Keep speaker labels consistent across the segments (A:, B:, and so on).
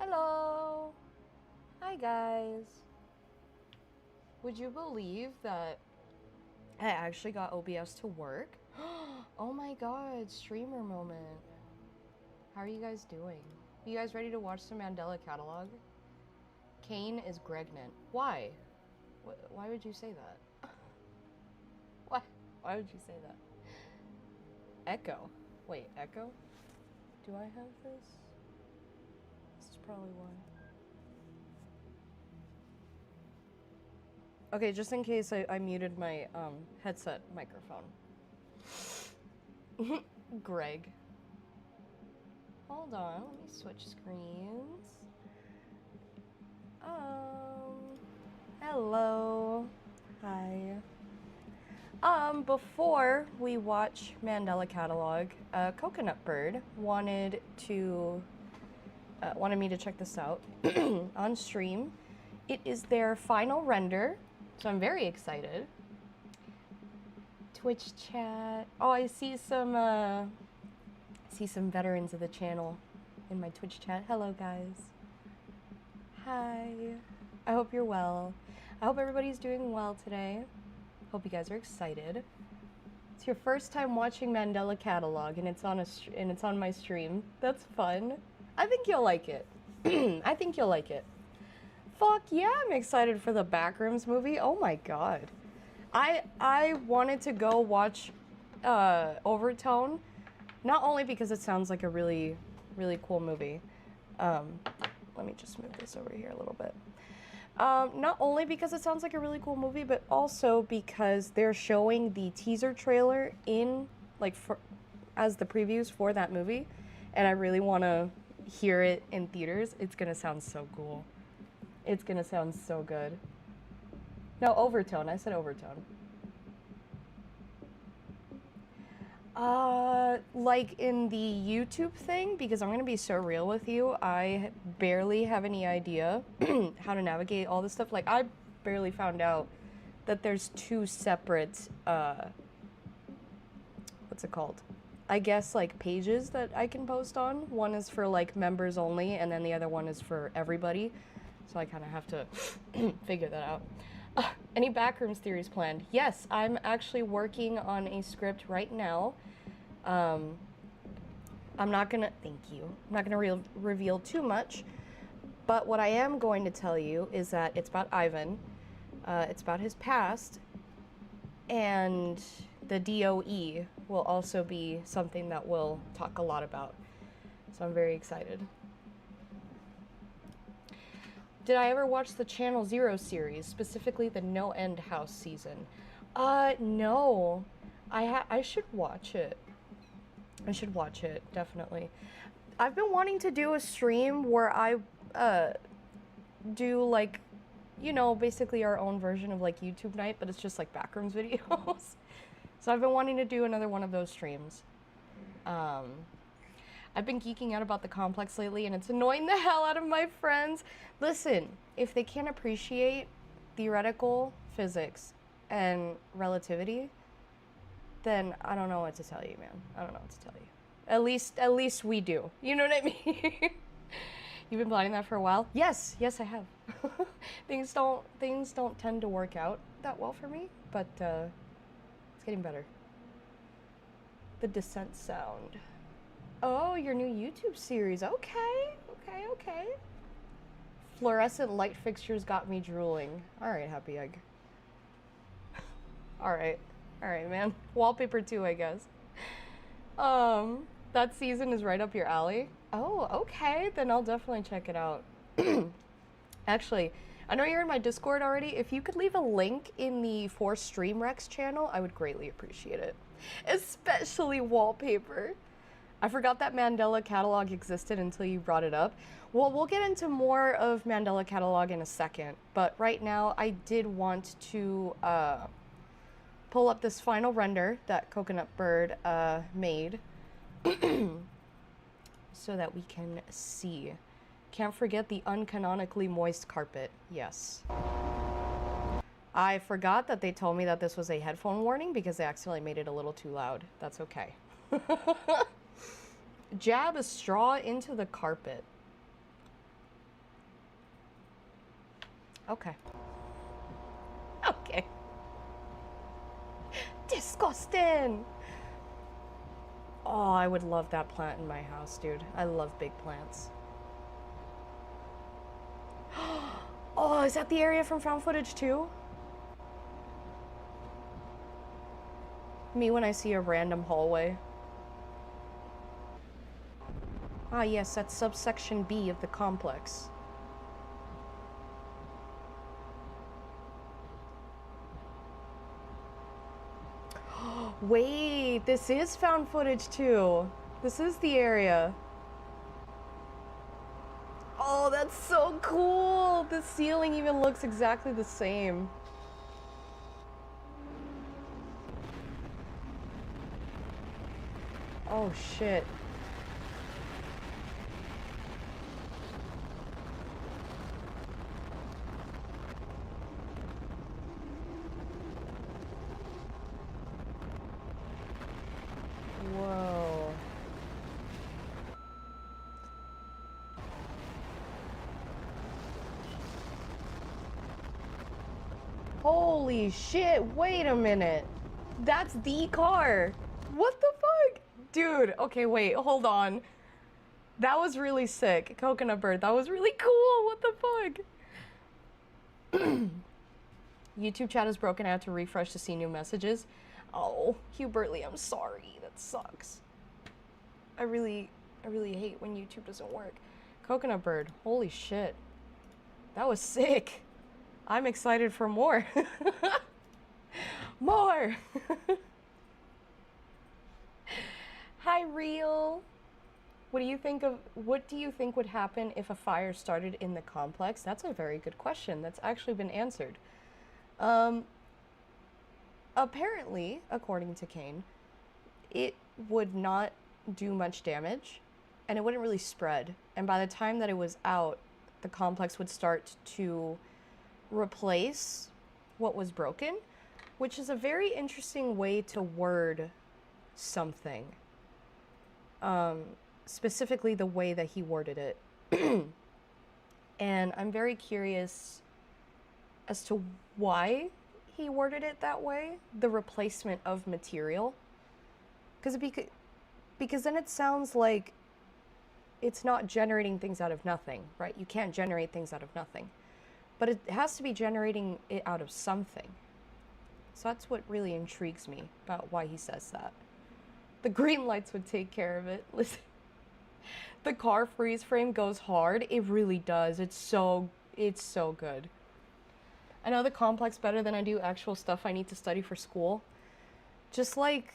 A: Hello! Hi guys! Would you believe that I actually got OBS to work? Oh my god, streamer moment. How are you guys doing? You guys ready to watch some Mandela Catalog? Kane is pregnant. Why? Why would you say that? Why? Why would you say that? Echo. Wait, Echo? Do I have this? This is probably one. Okay, just in case I muted my headset microphone. Greg. Hold on, let me switch screens. Hello. Hi. Before we watch Mandela Catalog, Coconut Bird wanted me to check this out on stream. It is their final render, so I'm very excited. Twitch chat. Oh, I see some veterans of the channel in my Twitch chat. Hello, guys. Hi. I hope you're well. I hope everybody's doing well today. Hope you guys are excited. It's your first time watching Mandela Catalog, and it's on my stream. That's fun. I think you'll like it. I think you'll like it. Fuck yeah, I'm excited for the Backrooms movie. Oh my god. I wanted to go watch Overtone, not only because it sounds like a really, really cool movie. Let me just move this over here a little bit. Not only because it sounds like a really cool movie, but also because they're showing the teaser trailer in, like, as the previews for that movie, and I really want to hear it in theaters. It's gonna sound so cool. It's gonna sound so good. No, Overtone. I said Overtone. Like in the YouTube thing, because I'm gonna be so real with you, I barely have any idea how to navigate all this stuff. Like, I barely found out that there's two separate, what's it called? I guess, like, pages that I can post on. One is for, like, members only, and then the other one is for everybody. So I kind of have to figure that out. Any Backrooms theories planned? Yes, I'm actually working on a script right now. I'm not gonna, thank you. I'm not gonna reveal too much, but what I am going to tell you is that it's about Ivan. It's about his past, and the DOE will also be something that we'll talk a lot about. So I'm very excited. Did I ever watch the Channel Zero series, specifically the No End House season? No. I should watch it. I should watch it, definitely. I've been wanting to do a stream where I, do, like, you know, basically our own version of, like, YouTube night, but it's just, like, Backrooms videos. So I've been wanting to do another one of those streams. I've been geeking out about the complex lately, and it's annoying the hell out of my friends. Listen, if they can't appreciate theoretical physics and relativity, then I don't know what to tell you, man. I don't know what to tell you. At least we do. You know what I mean? You've been planning that for a while? Yes, I have. Things don't tend to work out that well for me, but it's getting better. The Descent sound. Oh, your new YouTube series. Okay. Fluorescent light fixtures got me drooling. All right, Happy Egg. All right, man. Wallpaper too, I guess. That season is right up your alley. Oh, okay. Then I'll definitely check it out. Actually, I know you're in my Discord already. If you could leave a link in the For Stream Rex channel, I would greatly appreciate it. Especially wallpaper. I forgot that Mandela Catalog existed until you brought it up. Well, we'll get into more of Mandela Catalog in a second, but right now I did want to pull up this final render that Coconut Bird made so that we can see. Can't forget the uncanonically moist carpet. Yes. I forgot that they told me that this was a headphone warning because they accidentally made it a little too loud. That's okay. Jab a straw into the carpet. Okay. Disgusting! Oh, I would love that plant in my house, dude. I love big plants. Oh, is that the area from found footage too? Me when I see a random hallway. Ah, yes, that's subsection B of the complex. Wait, this is found footage too. This is the area. Oh, that's so cool! The ceiling even looks exactly the same. Oh shit. Whoa. Holy shit, wait a minute. That's the car. What the fuck? Dude, okay, wait, hold on. That was really sick. Coconut Bird, that was really cool. What the fuck? YouTube chat is broken. I have to refresh to see new messages. Oh, Hubertly, I'm sorry. That sucks. I really hate when YouTube doesn't work. Coconut Bird, holy shit. That was sick. I'm excited for more. More! Hi, Real. What do you think would happen if a fire started in the complex? That's a very good question. That's actually been answered. Apparently, according to Kane, it would not do much damage and it wouldn't really spread. And by the time that it was out, the complex would start to replace what was broken, which is a very interesting way to word something. Specifically the way that he worded it. And I'm very curious as to why he worded it that way, the replacement of material. Because then it sounds like it's not generating things out of nothing, right? You can't generate things out of nothing. But it has to be generating it out of something. So that's what really intrigues me about why he says that. The green lights would take care of it. Listen, the car freeze frame goes hard. It really does. It's so good. I know the complex better than I do actual stuff I need to study for school. Just like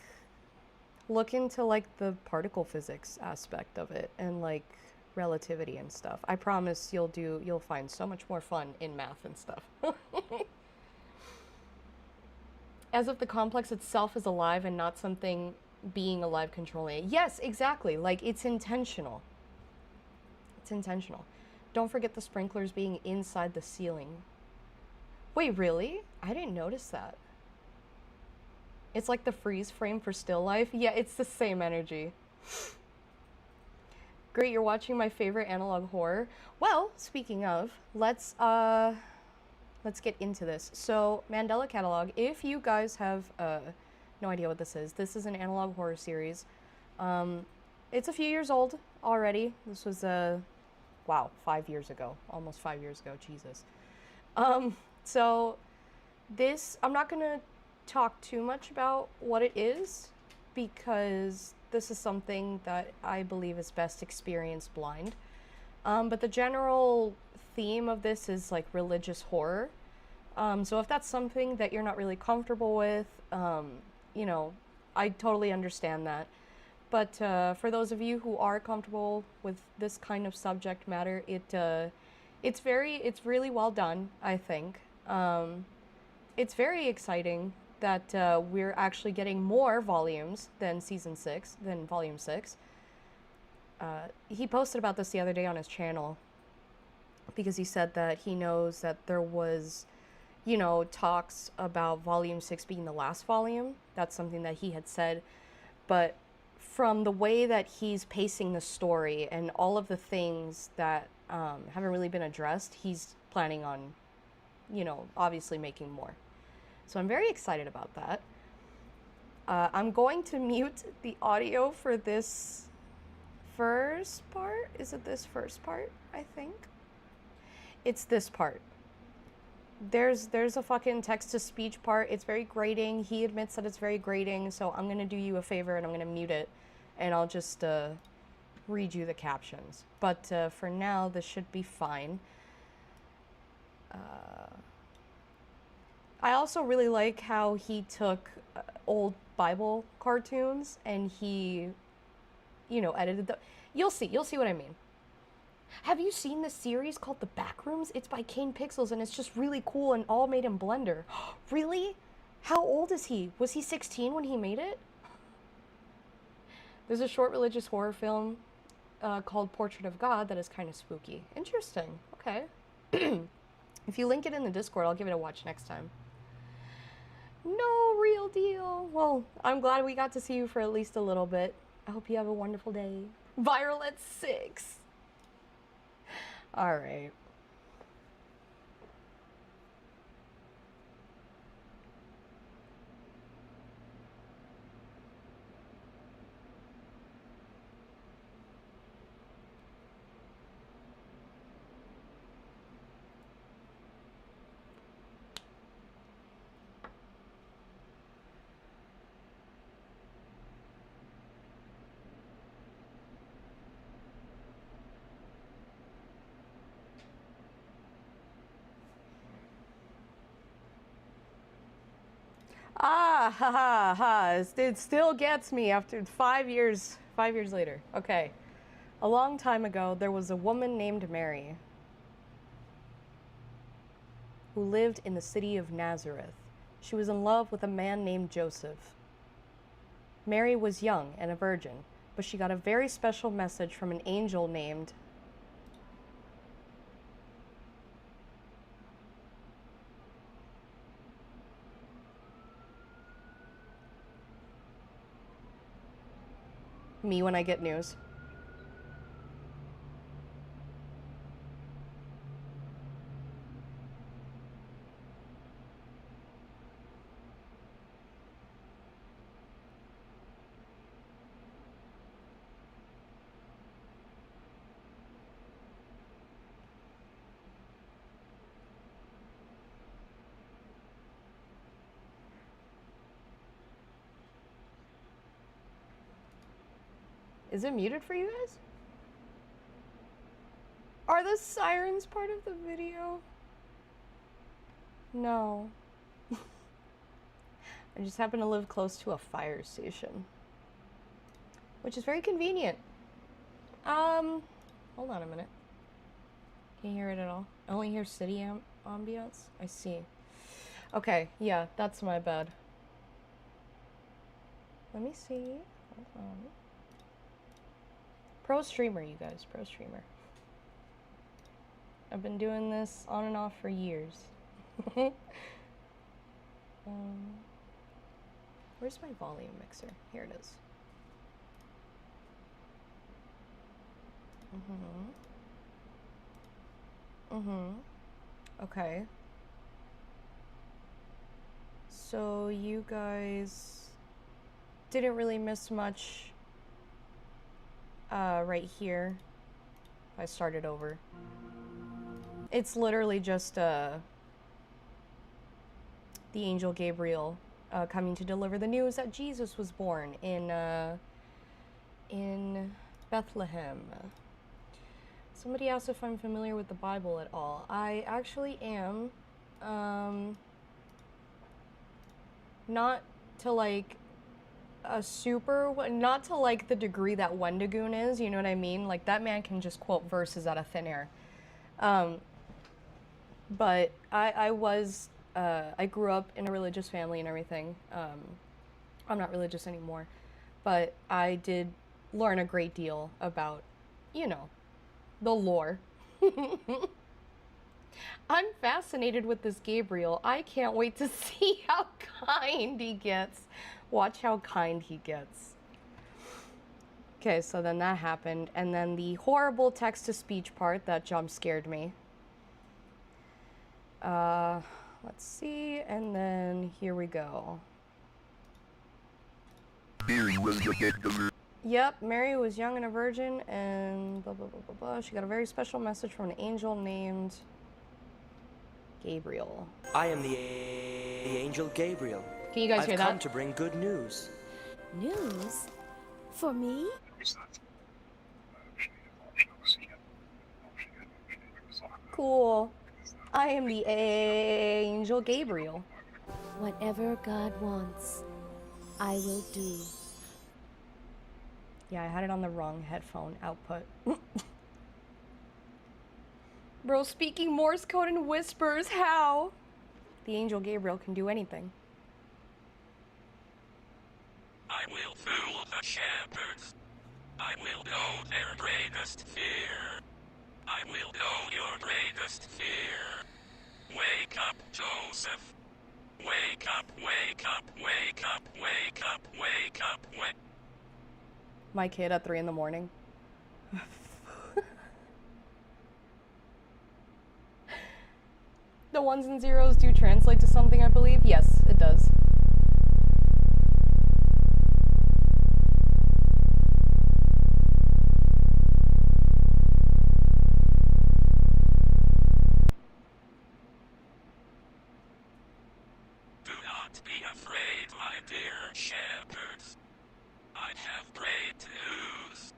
A: look into like the particle physics aspect of it and like relativity and stuff. I promise you'll find so much more fun in math and stuff. As if the complex itself is alive and not something being alive controlling it. Yes, exactly. Like, it's intentional. It's intentional. Don't forget the sprinklers being inside the ceiling. Wait, really? I didn't notice that. It's like the freeze frame for still life. Yeah, it's the same energy. Great, you're watching my favorite analog horror. Well, speaking of, let's get into this. So, Mandela Catalog, if you guys have no idea what this is an analog horror series. It's a few years old already. This was, wow, 5 years ago. Almost 5 years ago, Jesus. So, this, I'm not gonna talk too much about what it is, because this is something that I believe is best experienced blind. But the general theme of this is like religious horror. So if that's something that you're not really comfortable with, you know, I totally understand that. But for those of you who are comfortable with this kind of subject matter, it's really well done, I think. It's very exciting that we're actually getting more volumes than volume 6. He posted about this the other day on his channel, because he said that he knows that there was, you know, talks about volume 6 being the last volume. That's something that he had said. But from the way that he's pacing the story and all of the things that haven't really been addressed, he's planning on, you know, obviously making more. So I'm very excited about that. I'm going to mute the audio for this first part. Is it this first part? I think it's this part. There's a fucking text-to-speech part. It's very grating. He admits that it's very grating, so I'm gonna do you a favor and I'm gonna mute it, and I'll just read you the captions. But for now, this should be fine. I also really like how he took old Bible cartoons and he, you know, edited them. You'll see what I mean. Have you seen this series called The Backrooms? It's by Kane Pixels, and it's just really cool and all made in Blender. Really? How old is he? Was he 16 when he made it? There's a short religious horror film called Portrait of God that is kind of spooky. Interesting. Okay. If you link it in the Discord, I'll give it a watch next time. No, real deal. Well, I'm glad we got to see you for at least a little bit. I hope you have a wonderful day. Viral at 6. All right. Ah, ha ha ha. It still gets me after 5 years. 5 years later. Okay. A long time ago, there was a woman named Mary who lived in the city of Nazareth. She was in love with a man named Joseph. Mary was young and a virgin, but she got a very special message from an angel named me when I get news. Is it muted for you guys? Are the sirens part of the video? No. I just happen to live close to a fire station, which is very convenient. Hold on a minute. Can you hear it at all? I only hear city ambiance. I see. Okay, yeah, that's my bad. Let me see. Hold on. Pro streamer, you guys. Pro streamer. I've been doing this on and off for years. Where's my volume mixer? Here it is. Okay. So you guys didn't really miss much right here. I started over. It's literally just the angel Gabriel coming to deliver the news that Jesus was born in Bethlehem. Somebody asked if I'm familiar with the Bible at all. I actually am. Not to like not to like the degree that Wendigoon is, you know what I mean? Like that man can just quote verses out of thin air. But I grew up in a religious family and everything. I'm not religious anymore, but I did learn a great deal about, you know, the lore. I'm fascinated with this Gabriel. I can't wait to see how kind he gets. Watch how kind he gets. Okay, so then that happened, and then the horrible text-to-speech part that jump scared me. Let's see, and then here we go. Mary was Yep, Mary was young and a virgin, and blah, blah, blah, blah, blah. She got a very special message from an angel named Gabriel.
B: I am the angel Gabriel.
A: Can you guys hear that?
B: I've come to bring good news.
C: News? For me?
A: Cool. I am the angel Gabriel.
C: Whatever God wants, I will do.
A: Yeah, I had it on the wrong headphone output. Bro, speaking Morse code and whispers, how? The angel Gabriel can do anything.
B: I
D: I will fool the shepherds. I will know their greatest fear. I will know your greatest fear. Wake up, Joseph. Wake up, wake up, wake up, wake up, wake up, wake.
A: My kid at 3 in the morning. The ones and zeros do translate to something, I believe. Yes, it does.
D: Do not be afraid, my dear shepherds. I have great news.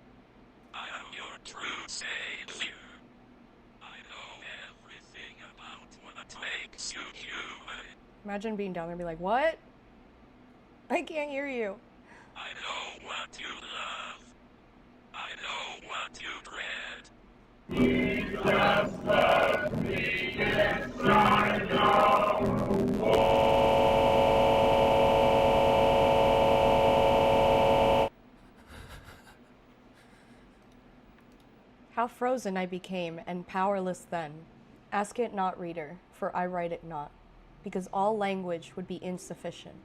D: I am your true savior. I know everything about what makes you human.
A: Imagine being down there and be like, what? I can't hear you.
D: I know what you love. I know what you dread.
A: How frozen I became, and powerless then. Ask it not, reader, for I write it not, because all language would be insufficient.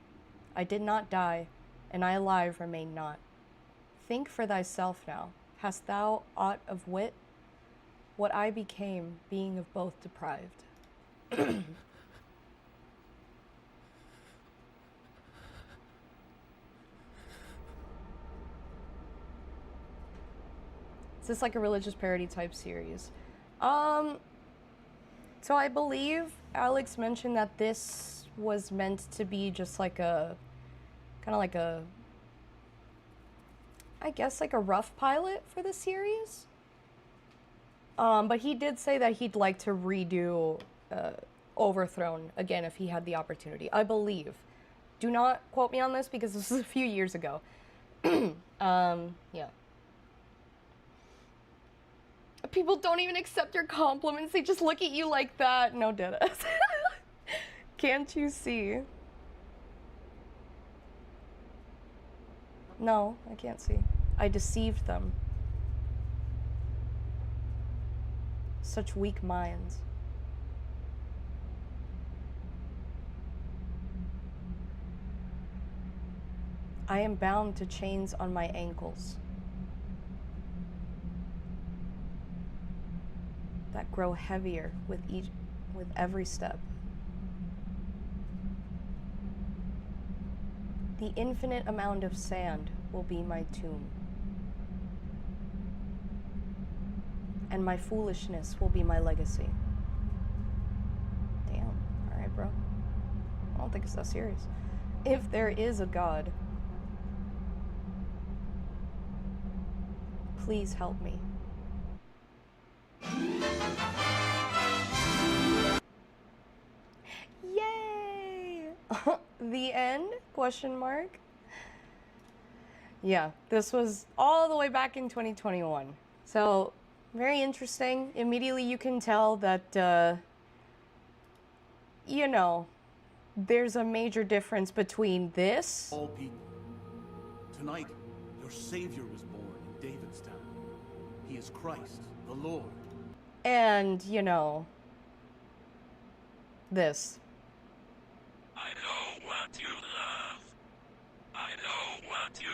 A: I did not die, and I alive remain not. Think for thyself now. Hast thou aught of wit? What I became, being of both deprived. Is this like a religious parody type series? So I believe Alex mentioned that this was meant to be just like a, kind of like a, I guess like a rough pilot for the series. But he did say that he'd like to redo Overthrown again if he had the opportunity, I believe. Do not quote me on this because this was a few years ago. Yeah. People don't even accept your compliments. They just look at you like that. No, deadass. Can't you see? No, I can't see. I deceived them. Such weak minds. I am bound to chains on my ankles that grow heavier with every step. The infinite amount of sand will be my tomb, and my foolishness will be my legacy. Damn. All right, bro. I don't think it's that serious. If there is a God, please help me. Yay! The end? Question mark. Yeah, this was all the way back in 2021. So, very interesting. Immediately you can tell that, you know, there's a major difference between this.
E: All people. Tonight, your Savior was born in David's town. He is Christ, the Lord.
A: And, you know, this.
D: I know what you love. I know what you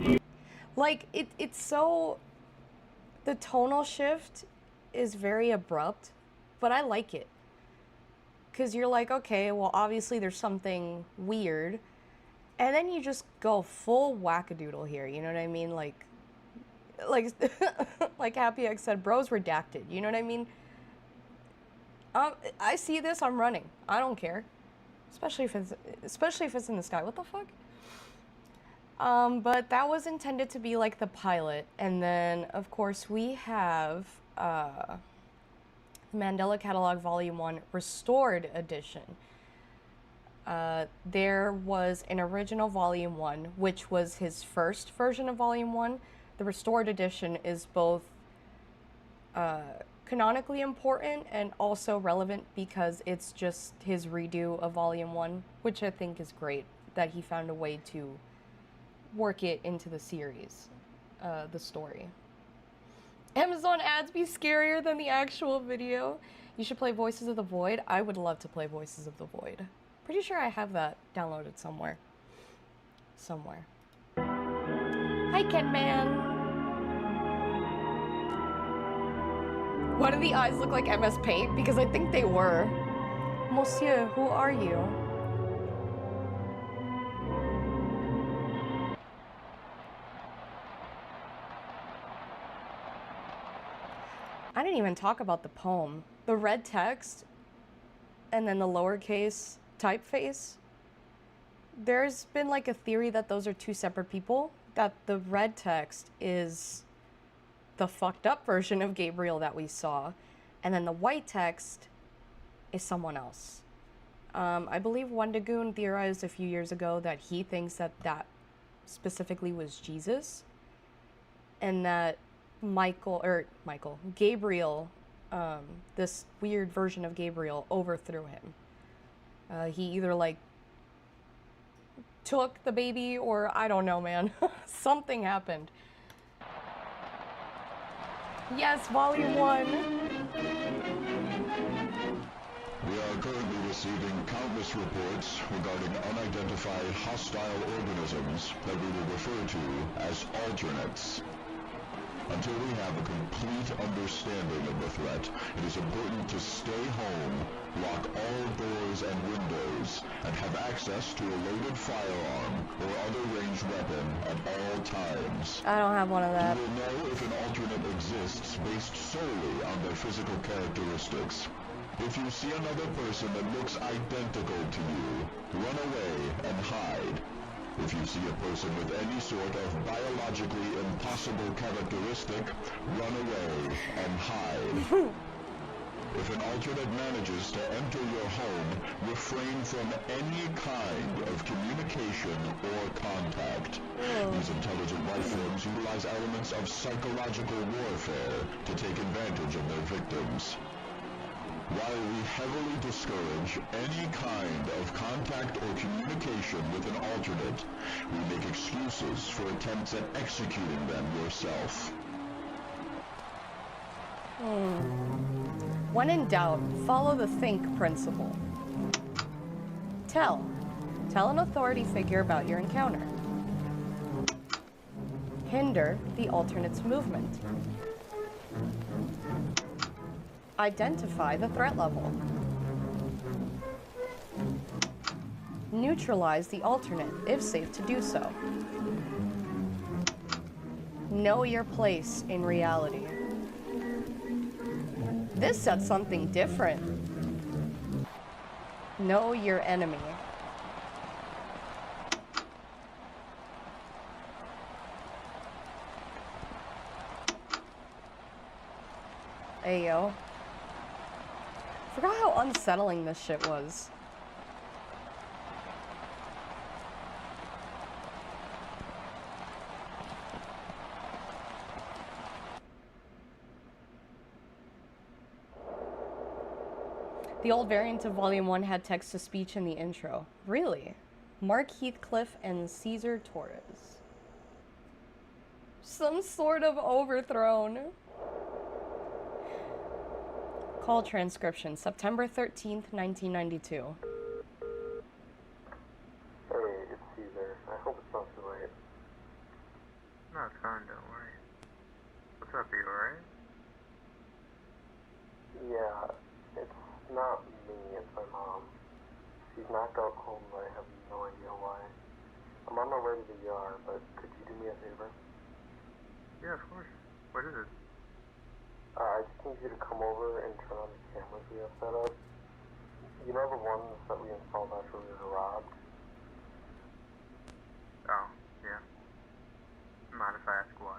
D: dread.
A: Like, it's so... The tonal shift is very abrupt, but I like it. Because you're like, okay, well, obviously there's something weird. And then you just go full wackadoodle here, you know what I mean? Like Happy X said, bro's redacted, you know what I mean? I see this, I'm running. I don't care. Especially if it's in the sky. What the fuck? But that was intended to be like the pilot. And then, of course, we have Mandela Catalog Volume 1 Restored Edition. There was an original Volume 1, which was his first version of Volume 1. The Restored Edition is both canonically important and also relevant because it's just his redo of Volume 1, which I think is great, that he found a way to work it into the series, the story. Amazon ads be scarier than the actual video. You should play Voices of the Void. I would love to play Voices of the Void. Pretty sure I have that downloaded somewhere. Hi, Ken Man. Why do the eyes look like MS Paint? Because I think they were. Monsieur, who are you? I didn't even talk about the poem. The red text and then the lowercase typeface. There's been like a theory that those are two separate people, that the red text is the fucked up version of Gabriel that we saw, and then the white text is someone else. I believe Wendigoon theorized a few years ago that he thinks that that specifically was Jesus, and that Gabriel, this weird version of Gabriel overthrew him. He either like took the baby or I don't know, man. Something happened. Yes, volume 1.
F: We are currently receiving countless reports regarding unidentified hostile organisms that we will refer to as alternates. Until we have a complete understanding of the threat, it is important to stay home, lock all doors and windows, and have access to a loaded firearm or other ranged weapon at all times.
A: I don't have one of that.
F: You will know if an alternate exists based solely on their physical characteristics. If you see another person that looks identical to you, run away and hide. If you see a person with any sort of biologically impossible characteristic, run away and hide. If an alternate manages to enter your home, refrain from any kind of communication or contact. These intelligent life forms utilize elements of psychological warfare to take advantage of their victims. While we heavily discourage any kind of contact or communication with an alternate, we make excuses for attempts at executing them yourself.
A: When in doubt, follow the think principle. Tell an authority figure about your encounter. Hinder the alternate's movement. Identify the threat level. Neutralize the alternate, if safe to do so. Know your place in reality. This said something different. Know your enemy. Ayo. Forgot how unsettling this shit was. The old variant of Volume 1 had text-to-speech in the intro. Really? Mark Heathcliff and Caesar Torres. Some sort of Overthrone. Call transcription, September 13th, 1992.
G: Hey, it's Caesar. I hope it's not too late.
H: No, it's fine, don't worry. What's up, you alright?
G: Yeah, it's not me, it's my mom. She's knocked out cold and I have no idea why. I'm on my way to the ER, but could you do me a favor?
H: Yeah, of course. What is it?
G: I just need you to come over and turn on the cameras we have set up. You know the ones that we installed after we were robbed?
H: Oh, yeah. Mind if I ask why?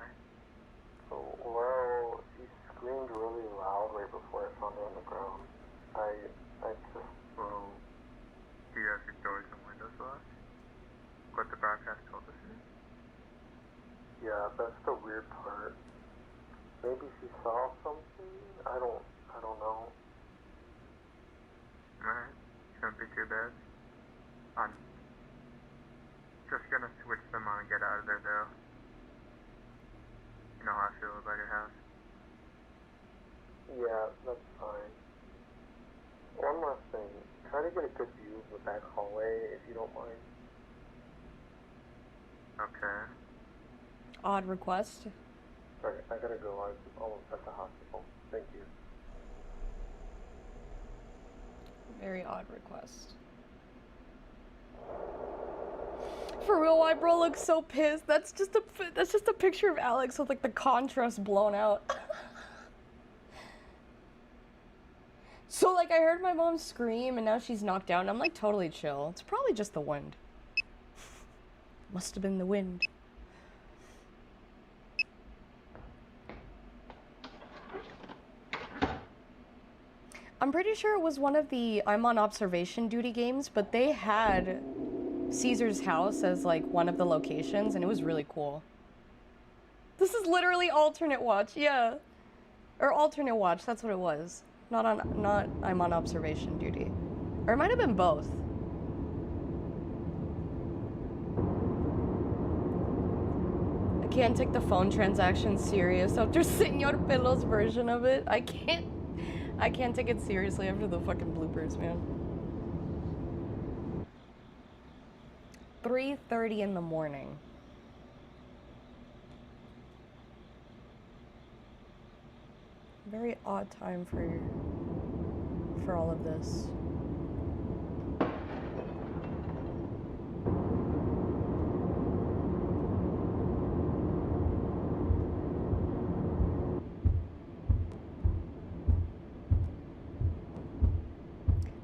G: Well, she screamed really loud right before I found her on the ground. I just...
H: Well, do you have your doors and windows locked? What the broadcast told us to?
G: Yeah, that's the weird part. Maybe she saw something? I don't know.
H: Alright, shouldn't be too bad. Just gonna switch them on and get out of there, though. You know how I feel about your house.
G: Yeah, that's fine. One last thing. Try to get a good view of the back hallway, if you don't mind.
H: Okay.
A: Odd request.
G: Sorry, I gotta go. I was almost at the hospital. Thank you.
A: Very odd request. For real, why bro looks so pissed? That's just a picture of Alex with like the contrast blown out. So like I heard my mom scream and now she's knocked out and I'm like totally chill. It's probably just the wind. Must have been the wind. I'm pretty sure it was one of the I'm on observation duty games, but they had Caesar's house as like one of the locations and it was really cool. This is literally alternate watch, yeah. Or alternate watch, that's what it was. Not I'm on observation duty. Or it might have been both. I can't take the phone transaction serious after Senor Pelo's version of it. I can't take it seriously after the fucking bloopers, man. 3:30 in the morning. Very odd time for all of this.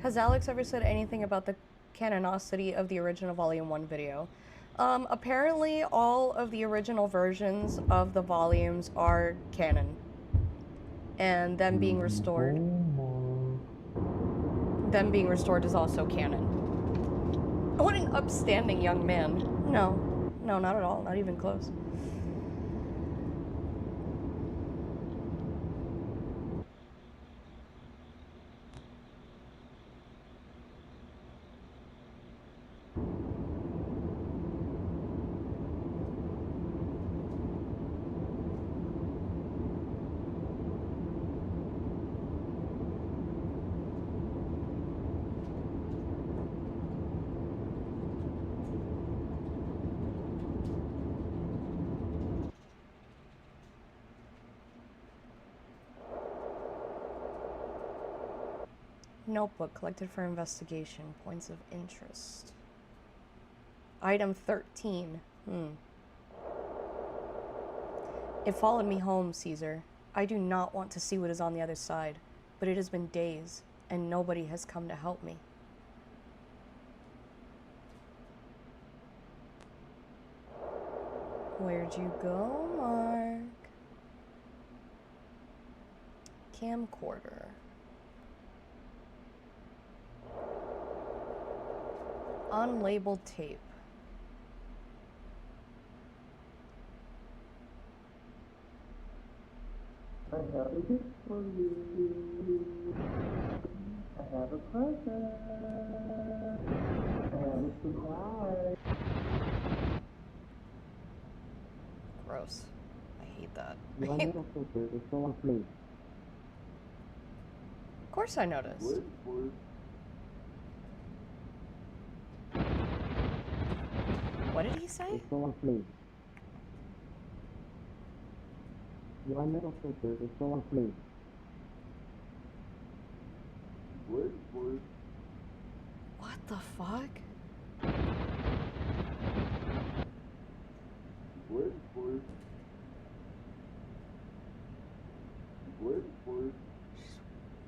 A: Has Alex ever said anything about the canonicity of the original Volume 1 video? Apparently all of the original versions of the volumes are canon. And them being restored is also canon. What an upstanding young man. No, not at all, not even close. Notebook collected for investigation. Points of interest. Item 13. It followed me home, Caesar. I do not want to see what is on the other side, but it has been days, and nobody has come to help me. Where'd you go, Mark? Camcorder. Unlabeled tape.
G: I have a gift for you. I have a present. I have a surprise.
A: Gross. I hate that.
G: Your little sister is so asleep.
A: Of course I noticed. What did he say?
G: Is so asleep. Your little sister is so asleep.
A: What the fuck?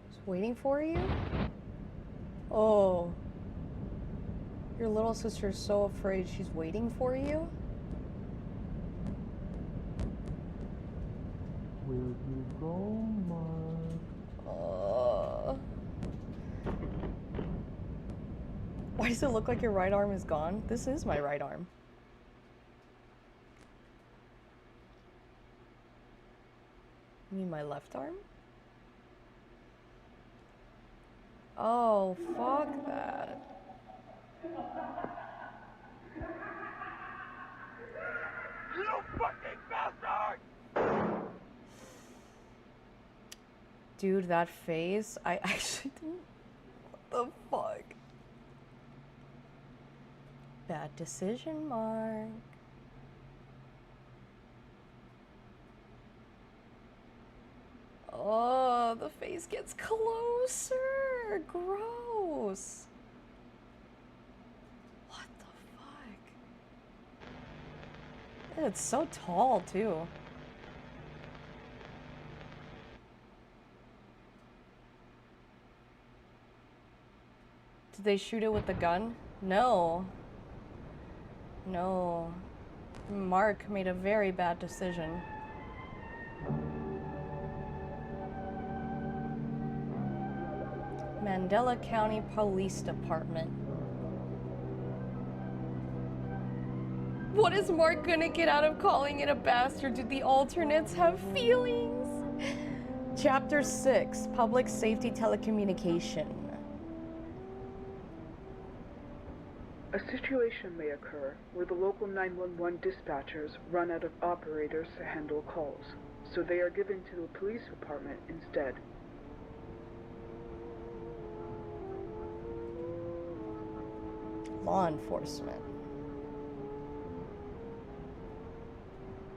A: She's waiting for you? Oh. Your little sister's so afraid she's waiting for you?
G: Where'd you go, Mark?
A: Why does it look like your right arm is gone? This is my right arm. You mean my left arm? Oh, fuck that. Dude, that face, I actually didn't. What the fuck? Bad decision, Mark. Oh, the face gets closer. Gross. What the fuck? It's so tall, too. Did they shoot it with the gun? No. No. Mark made a very bad decision. Mandela County Police Department. What is Mark gonna get out of calling it a bastard? Do the alternates have feelings? Chapter 6, Public Safety Telecommunication.
I: A situation may occur where the local 911 dispatchers run out of operators to handle calls, so they are given to the police department instead.
A: Law enforcement.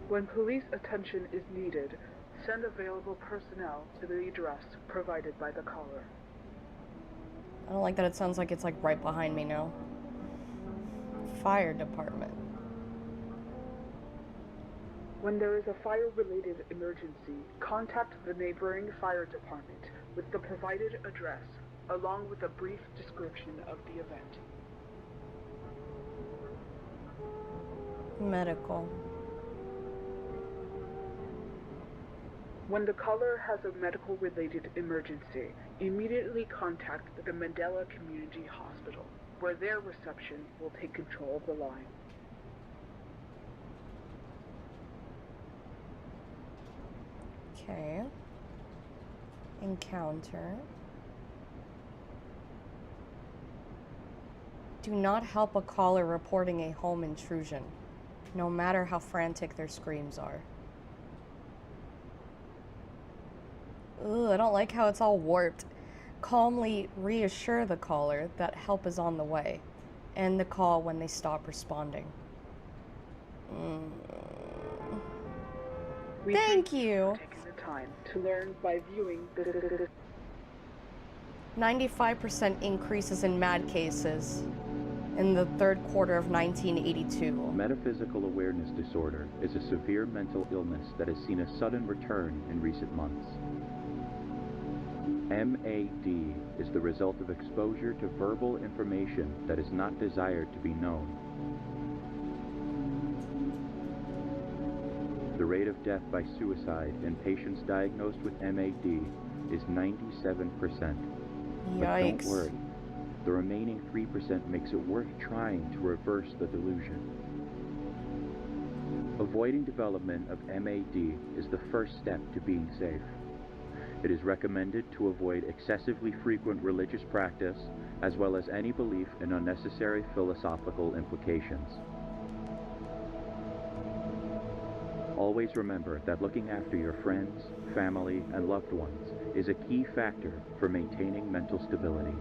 I: When police attention is needed, send available personnel to the address provided by the caller.
A: I don't like that it sounds like it's like right behind me now. Fire department.
I: When there is a fire-related emergency, contact the neighboring fire department with the provided address, along with a brief description of the event.
A: Medical.
I: When the caller has a medical-related emergency, immediately contact the Mandela Community Hospital, where their reception will take control of the line.
A: Okay. Encounter. Do not help a caller reporting a home intrusion, no matter how frantic their screams are. Ugh, I don't like how it's all warped. Calmly reassure the caller that help is on the way. End the call when they stop responding. Thank you.
I: Taking the time to learn by viewing the
A: 95% increases in MAD cases in the third quarter of 1982.
J: Metaphysical awareness disorder is a severe mental illness that has seen a sudden return in recent months. MAD is the result of exposure to verbal information that is not desired to be known. The rate of death by suicide in patients diagnosed with MAD is 97%. But don't worry, the remaining 3% makes it worth trying to reverse the delusion. Avoiding development of MAD is the first step to being safe. It is recommended to avoid excessively frequent religious practice, as well as any belief in unnecessary philosophical implications. Always remember that looking after your friends, family, and loved ones is a key factor for maintaining mental stability.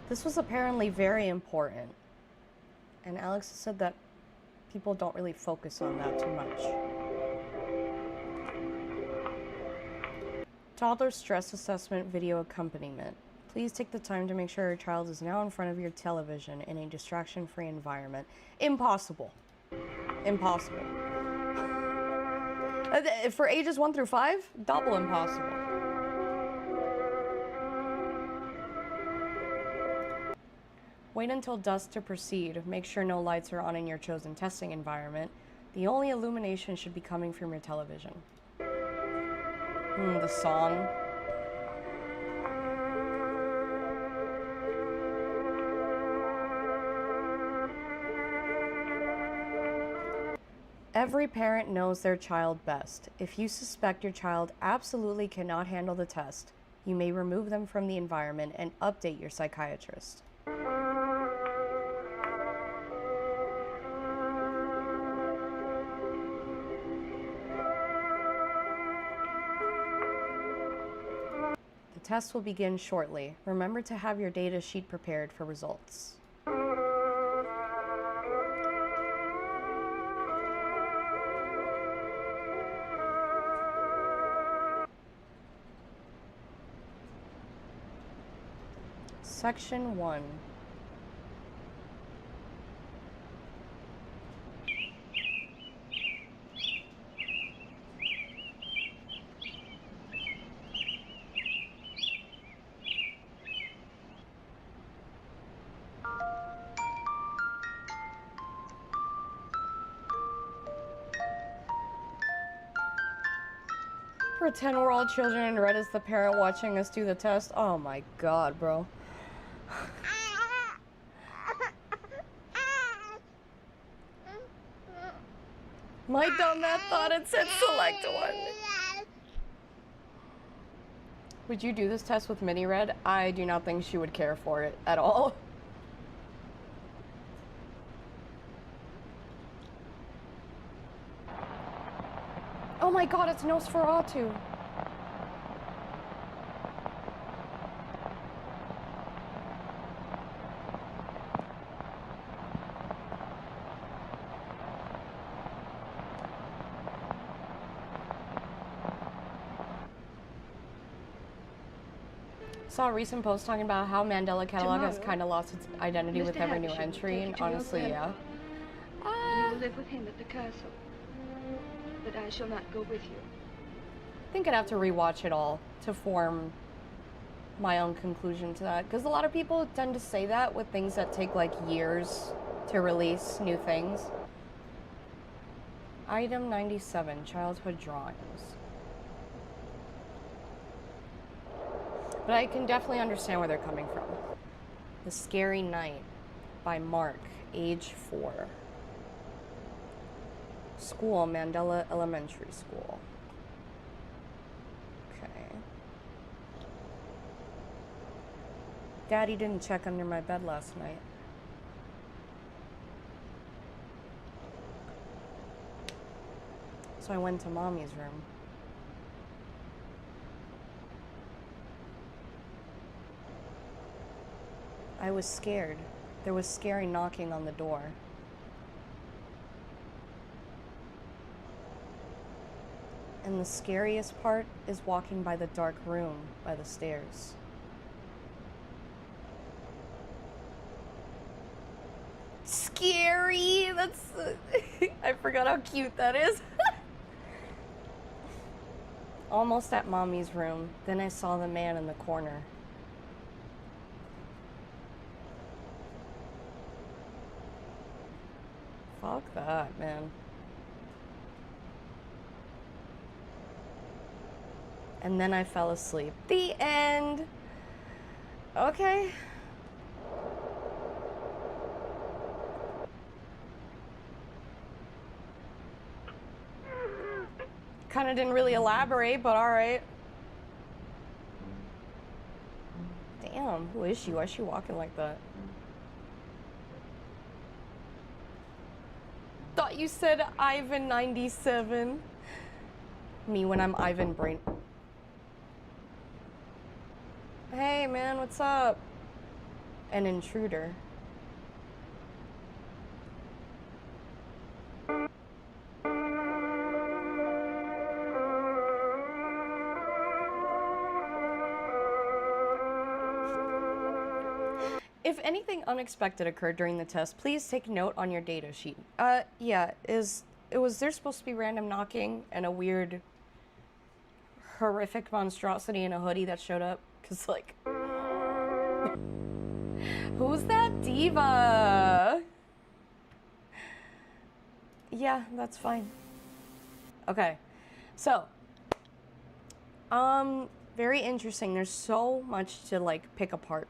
A: This was apparently very important. And Alex said that people don't really focus on that too much. Toddler stress assessment video accompaniment. Please take the time to make sure your child is now in front of your television in a distraction-free environment. Impossible. Impossible. For ages 1 through 5, double impossible. Wait until dusk to proceed. Make sure no lights are on in your chosen testing environment. The only illumination should be coming from your television. The song. Every parent knows their child best. If you suspect your child absolutely cannot handle the test, you may remove them from the environment and update your psychiatrist. test will begin shortly. Remember to have your data sheet prepared for results. Section 1. Pretend we're all children and Red is the parent watching us do the test. Oh my god, bro. My dumbass thought it said select one. Would you do this test with Mini Red? I do not think she would care for it at all. Oh my god, it's Nosferatu. Saw a recent post talking about how Mandela Catalog has kind of lost its identity with every new entry, and honestly, yeah.
K: You will live with him at the castle, but I shall not go with you.
A: I think I'd have to rewatch it all to form my own conclusion to that, because a lot of people tend to say that with things that take like years to release new things. Item 97, childhood drawings. But I can definitely understand where they're coming from. The Scary Night by Mark, age 4. School, Mandela Elementary School. Okay. Daddy didn't check under my bed last night. So I went to Mommy's room. I was scared. There was scary knocking on the door. And the scariest part is walking by the dark room by the stairs. Scary! That's... I forgot how cute that is. Almost at Mommy's room, then I saw the man in the corner. Fuck that, man. And then I fell asleep. The end. Okay. Kinda didn't really elaborate, but alright. Damn, who is she? Why is she walking like that? Thought you said Ivan 97. Me when I'm Ivan Brain. Hey man, what's up? An intruder. If anything unexpected occurred during the test, please take note on your data sheet. Yeah, was there supposed to be random knocking and a weird, horrific monstrosity in a hoodie that showed up? Cause like, who's that diva? Yeah, that's fine. Okay, so, very interesting. There's so much to like pick apart.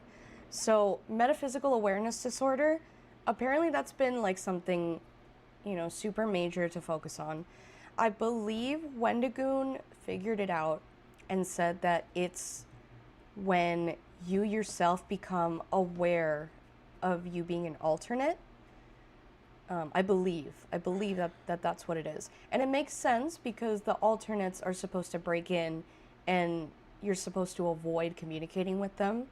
A: So, metaphysical awareness disorder, apparently that's been like something, you know, super major to focus on. I believe Wendigoon figured it out and said that it's when you yourself become aware of you being an alternate. I believe that that's what it is. And it makes sense because the alternates are supposed to break in and you're supposed to avoid communicating with them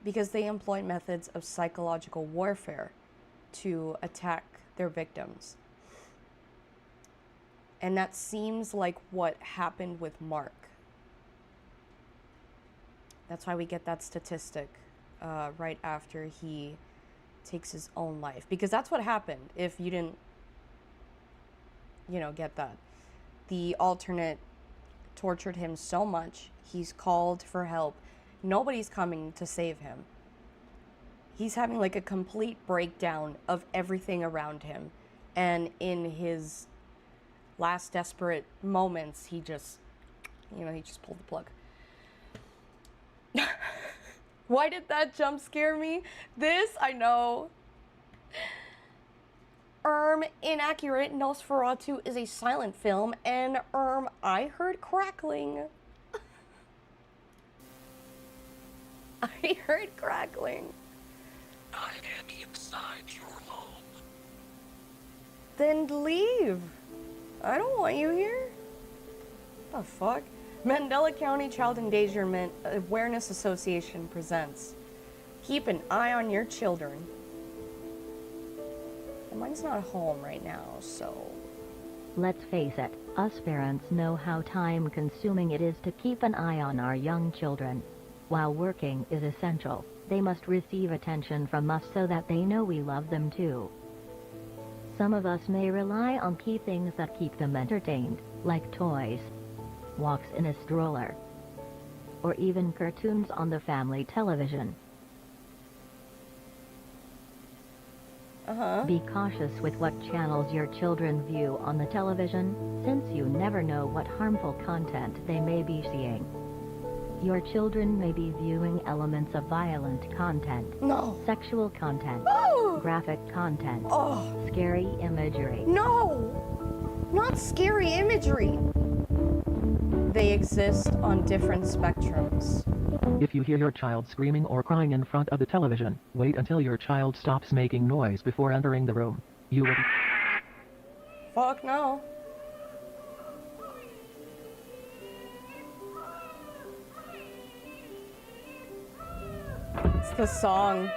A: because they employ methods of psychological warfare to attack their victims. And that seems like what happened with Mark. That's why we get that statistic right after he takes his own life. Because that's what happened, if you didn't, get that. The alternate tortured him so much, he's called for help. Nobody's coming to save him. He's having like a complete breakdown of everything around him. And in his last desperate moments, he just pulled the plug. Why did that jump scare me? I know. Inaccurate. Nosferatu is a silent film, and I heard crackling. I heard crackling.
D: I am inside your home.
A: Then leave. I don't want you here. The fuck? Mandela County Child Endangerment Awareness Association presents Keep an Eye on Your Children. And mine's not home right now, so...
L: Let's face it, us parents know how time-consuming it is to keep an eye on our young children. While working is essential, they must receive attention from us so that they know we love them too. Some of us may rely on key things that keep them entertained, like toys, walks in a stroller, or even cartoons on the family television. Be cautious with what channels your children view on the television, since you never know what harmful content they may be seeing. Your children may be viewing elements of violent content, sexual content, graphic content, scary imagery.
A: No! Not scary imagery! They exist on different spectrums.
M: If you hear your child screaming or crying in front of the television, wait until your child stops making noise before entering the room. You will...
A: Fuck no. It's the song.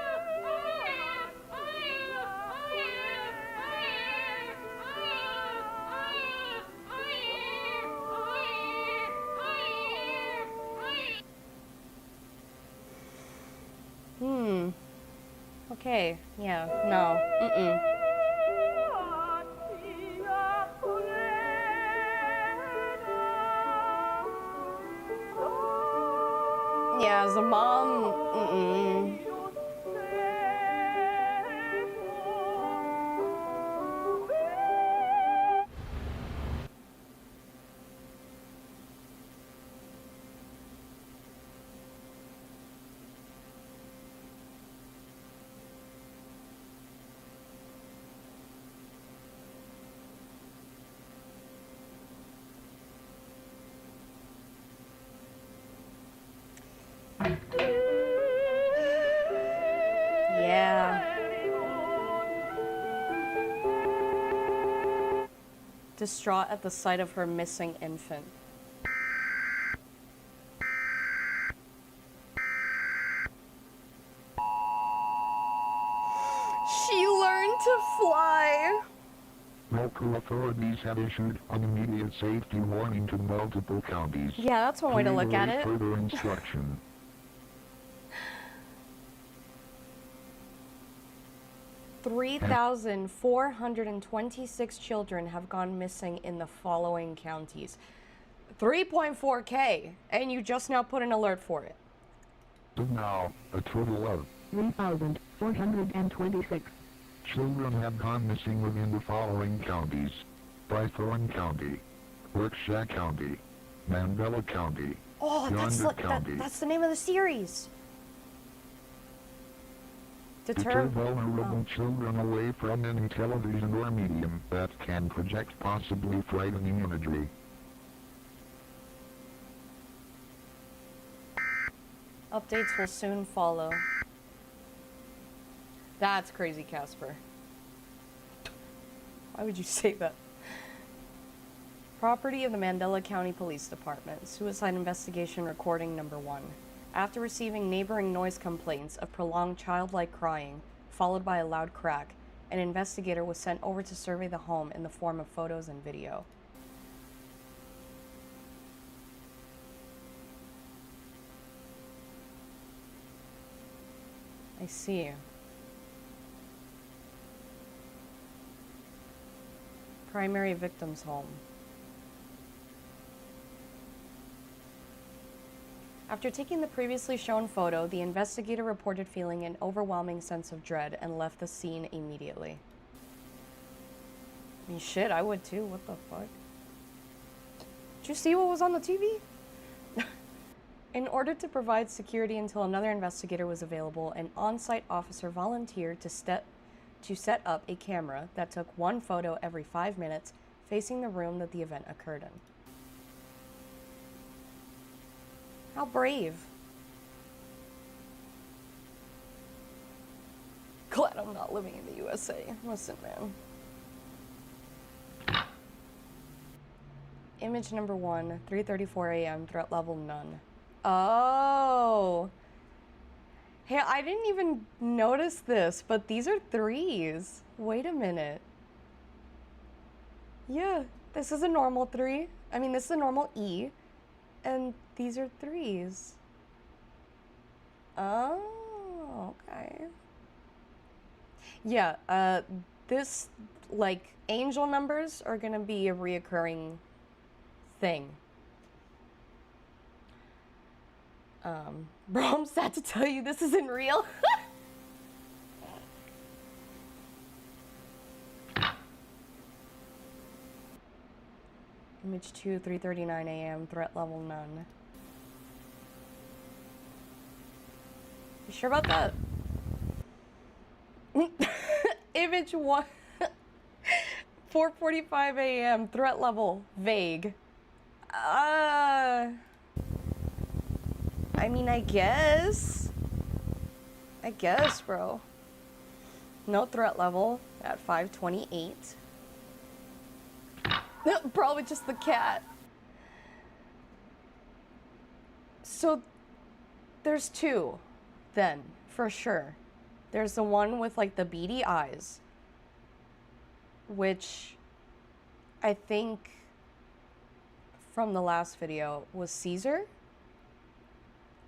A: Okay, yeah, no, Yeah, as a mom, distraught at the sight of her missing infant. She learned to fly!
F: Local authorities have issued an immediate safety warning to multiple counties.
A: Yeah, that's one way to look at it.
F: Further instruction.
A: 3,426 children have gone missing in the following counties. 3.4K, and you just now put an alert for it.
F: Now, a total of
L: 3,426
F: children have gone missing within the following counties: Bythorn County, Workshaw County, Mandela County,
A: Oh, that's the name of the series.
F: Deter vulnerable children away from any television or medium that can project possibly frightening imagery.
A: Updates will soon follow. That's crazy, Casper. Why would you say that? Property of the Mandela County Police Department. Suicide investigation recording number 1. After receiving neighboring noise complaints of prolonged childlike crying, followed by a loud crack, an investigator was sent over to survey the home in the form of photos and video. I see. Primary victim's home. After taking the previously shown photo, the investigator reported feeling an overwhelming sense of dread and left the scene immediately. I mean, shit, I would too. What the fuck? Did you see what was on the TV? In order to provide security until another investigator was available, an on-site officer volunteered to set up a camera that took one photo every 5 minutes facing the room that the event occurred in. How brave. Glad I'm not living in the USA. Listen, man. Image number 1, 3:34 a.m., threat level none. Oh. Hey, I didn't even notice this, but these are 3s. Wait a minute. Yeah, this is a normal 3. I mean, this is a normal E. And these are 3s. Oh, okay. Yeah, this, like, angel numbers are gonna be a reoccurring thing. Bro, I'm sad to tell you this isn't real. Image 2, 3:39 a.m., threat level none. You sure about that? Image 1, 4:45 a.m., threat level vague. I mean, I guess, bro. No threat level at 5:28. Probably just the cat. So there's 2 then, for sure. There's the one with like the beady eyes, which I think from the last video was Caesar.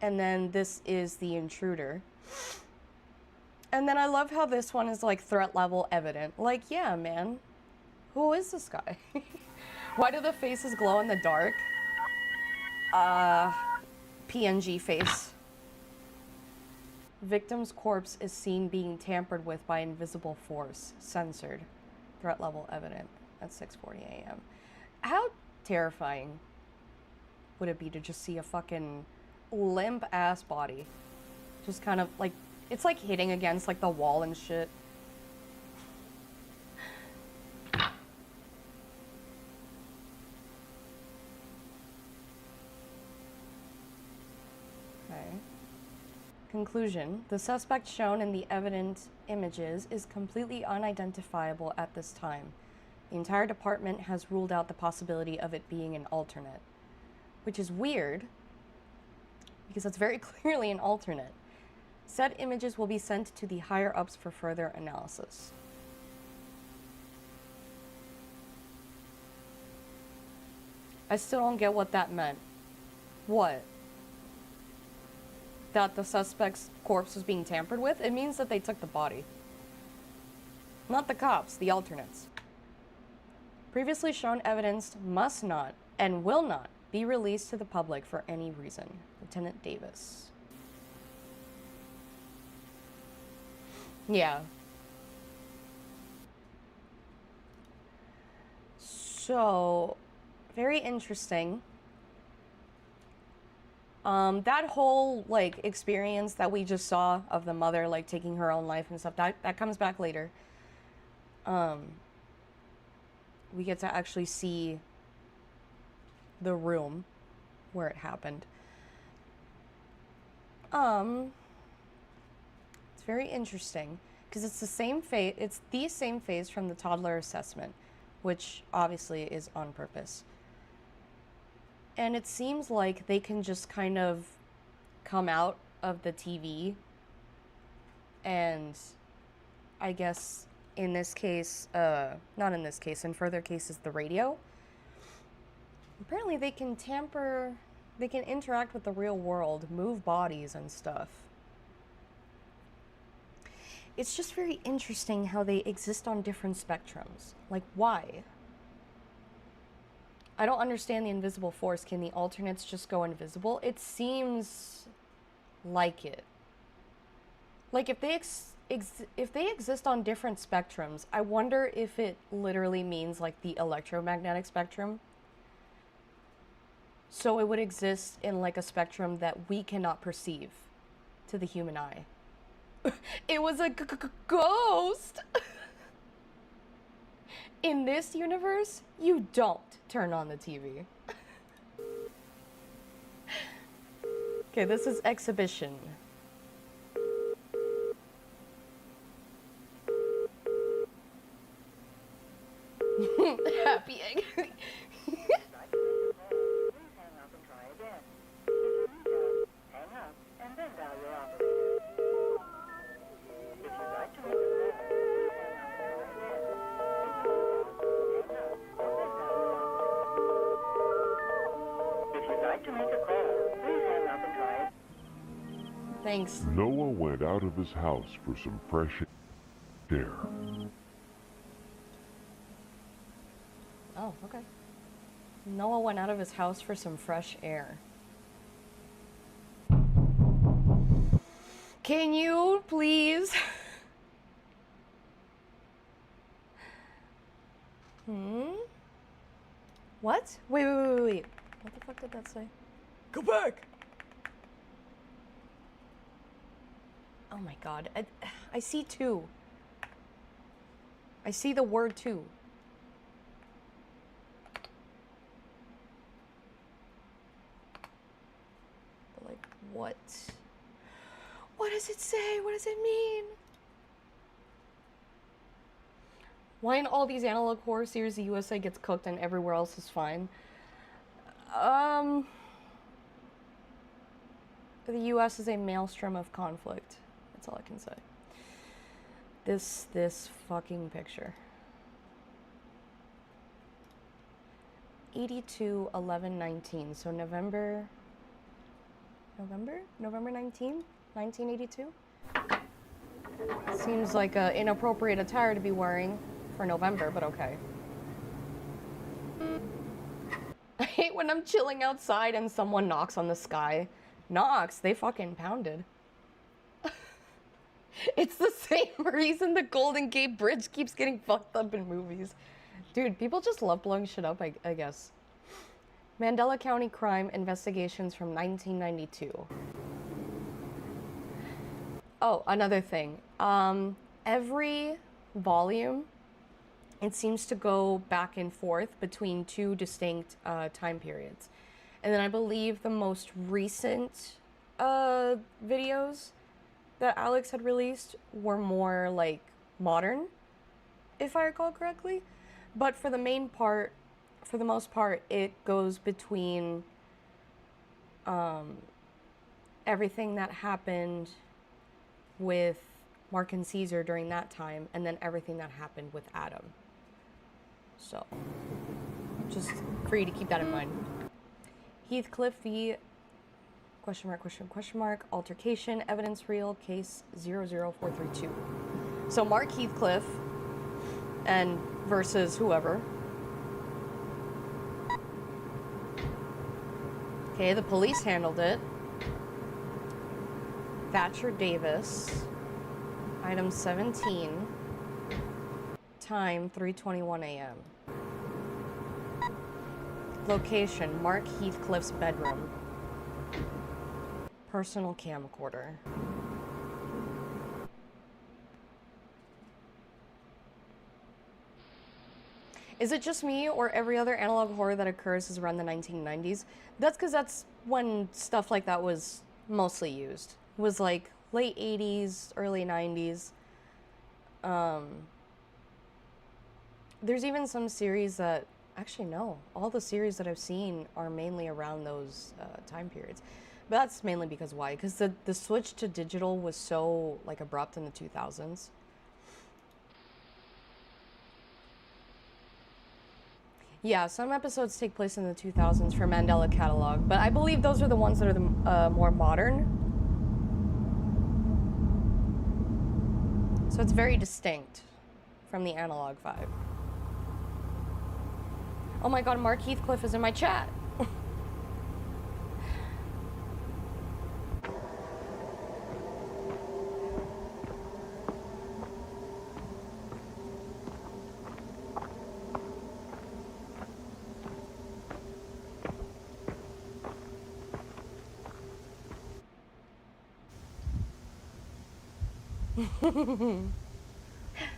A: And then this is the intruder. And then I love how this one is like threat level evident. Like, yeah, man. Who is this guy? Why do the faces glow in the dark? PNG face. Victim's corpse is seen being tampered with by invisible force. Censored. Threat level evident at 6:40 a.m. How terrifying would it be to just see a fucking limp ass body just kind of like, it's like hitting against like the wall and shit. Okay. Conclusion: the suspect shown in the evident images is completely unidentifiable at this time. The entire department has ruled out the possibility of it being an alternate, which is weird because it's very clearly an alternate. Said images will be sent to the higher-ups for further analysis. I still don't get what that meant. What? That the suspect's corpse was being tampered with? It means that they took the body. Not the cops, the alternates. Previously shown evidence must not and will not be released to the public for any reason. Lieutenant Davis. Yeah. So, very interesting. That whole, like, experience that we just saw of the mother, like, taking her own life and stuff, that comes back later. We get to actually see the room where it happened. It's very interesting because it's the same phase from the toddler assessment, which obviously is on purpose. and it seems like they can just kind of come out of the TV, and I guess in this case, not in this case, in further cases, the radio. Apparently they can interact with the real world, move bodies and stuff. It's just very interesting how they exist on different spectrums. Like, why? I don't understand the invisible force. Can the alternates just go invisible? It seems like it. Like, if they exist on different spectrums, I wonder if it literally means, like, the electromagnetic spectrum. So it would exist in, like, a spectrum that we cannot perceive to the human eye. It was a ghost! In this universe, you don't turn on the TV. Okay, this is exhibition. Happy egg. Thanks.
N: Noah went out of his house for some fresh air.
A: Oh, okay. Noah went out of his house for some fresh air. Can you please? What? Wait. What the fuck did that say? Go back! Oh my god. I see two. I see the word two. But like, what? What does it say? What does it mean? Why in all these analog horror series the USA gets cooked and everywhere else is fine? The US is a maelstrom of conflict. That's all I can say. This fucking picture. 82/11/19. So November 19, 1982. Seems like an inappropriate attire to be wearing for November, but okay. I hate when I'm chilling outside and someone knocks on the sky. Knocks, they fucking pounded. It's the same reason the Golden Gate Bridge keeps getting fucked up in movies. Dude, people just love blowing shit up, I guess. Mandela County crime investigations from 1992. Oh, another thing. Every volume, it seems to go back and forth between two distinct time periods. And then I believe the most recent videos that Alex had released were more like modern, if I recall correctly. But for the most part, it goes between everything that happened with Mark and Caesar during that time, and then everything that happened with Adam. So, just for you to keep that in mind. Heathcliff v. question mark, altercation, evidence real, case 00432. So Mark Heathcliff and versus whoever. Okay, the police handled it. Thatcher Davis, item 17, time 3:21 a.m. Location, Mark Heathcliff's bedroom. Personal camcorder. Is it just me, or every other analog horror that occurs is around the 1990s? That's because that's when stuff like that was mostly used. It was like late 80s, early 90s. There's even some series that Actually, no. All the series that I've seen are mainly around those time periods. But that's mainly because why? Because the switch to digital was so, like, abrupt in the 2000s. Yeah, some episodes take place in the 2000s for Mandela Catalog, but I believe those are the ones that are the more modern. So it's very distinct from the analog vibe. Oh my god, Mark Heathcliff is in my chat.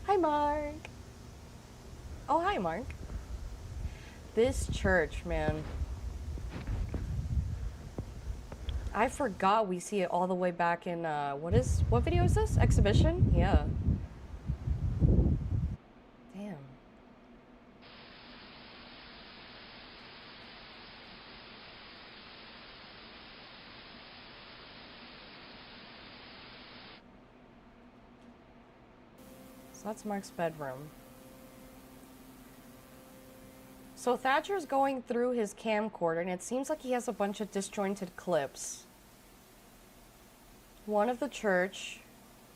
A: Hi, Mark. Oh, hi, Mark. This church, man. I forgot we see it all the way back in, what video is this? Exhibition? Yeah. Damn. So that's Mark's bedroom. So Thatcher's going through his camcorder, and it seems like he has a bunch of disjointed clips. One of the church,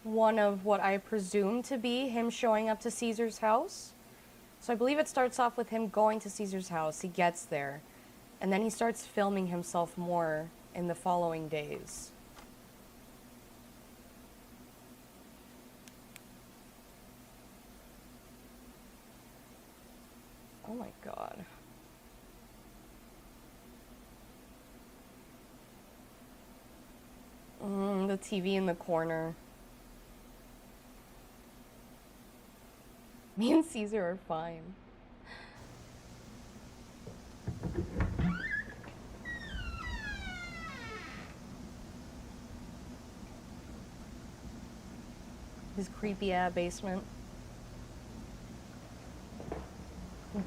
A: one of what I presume to be him showing up to Caesar's house. So I believe it starts off with him going to Caesar's house. He gets there, and then he starts filming himself more in the following days. Oh my god. The TV in the corner. Me and Caesar are fine. His creepy ass basement.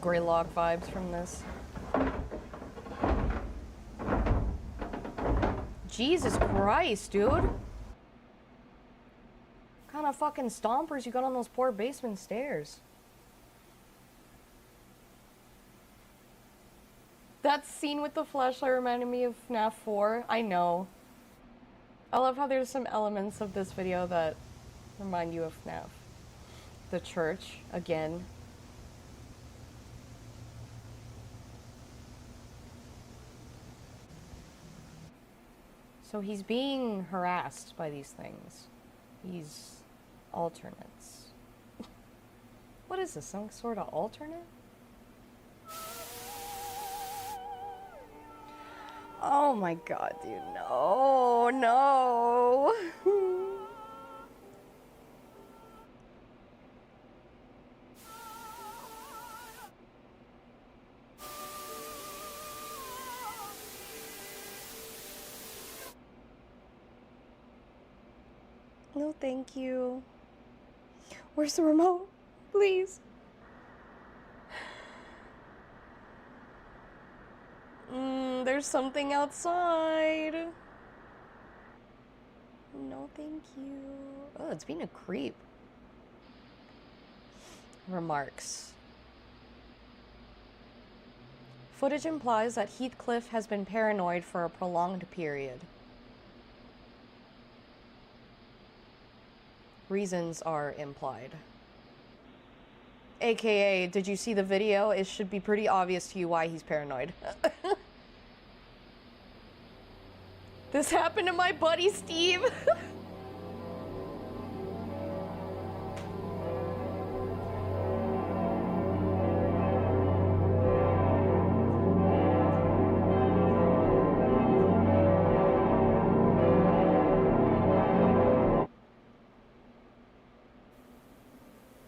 A: Greylock vibes from this. Jesus Christ, dude. What kind of fucking stompers you got on those poor basement stairs? That scene with the flashlight reminded me of FNAF 4. I know. I love how there's some elements of this video that remind you of FNAF. The church, again. So he's being harassed by these things. These alternates. What is this, some sort of alternate? Oh my god, dude, no, no. No, thank you. Where's the remote? Please. There's something outside. No, thank you. Oh, it's being a creep. Remarks. Footage implies that Heathcliff has been paranoid for a prolonged period. Reasons are implied. AKA, did you see the video? It should be pretty obvious to you why he's paranoid. This happened to my buddy Steve.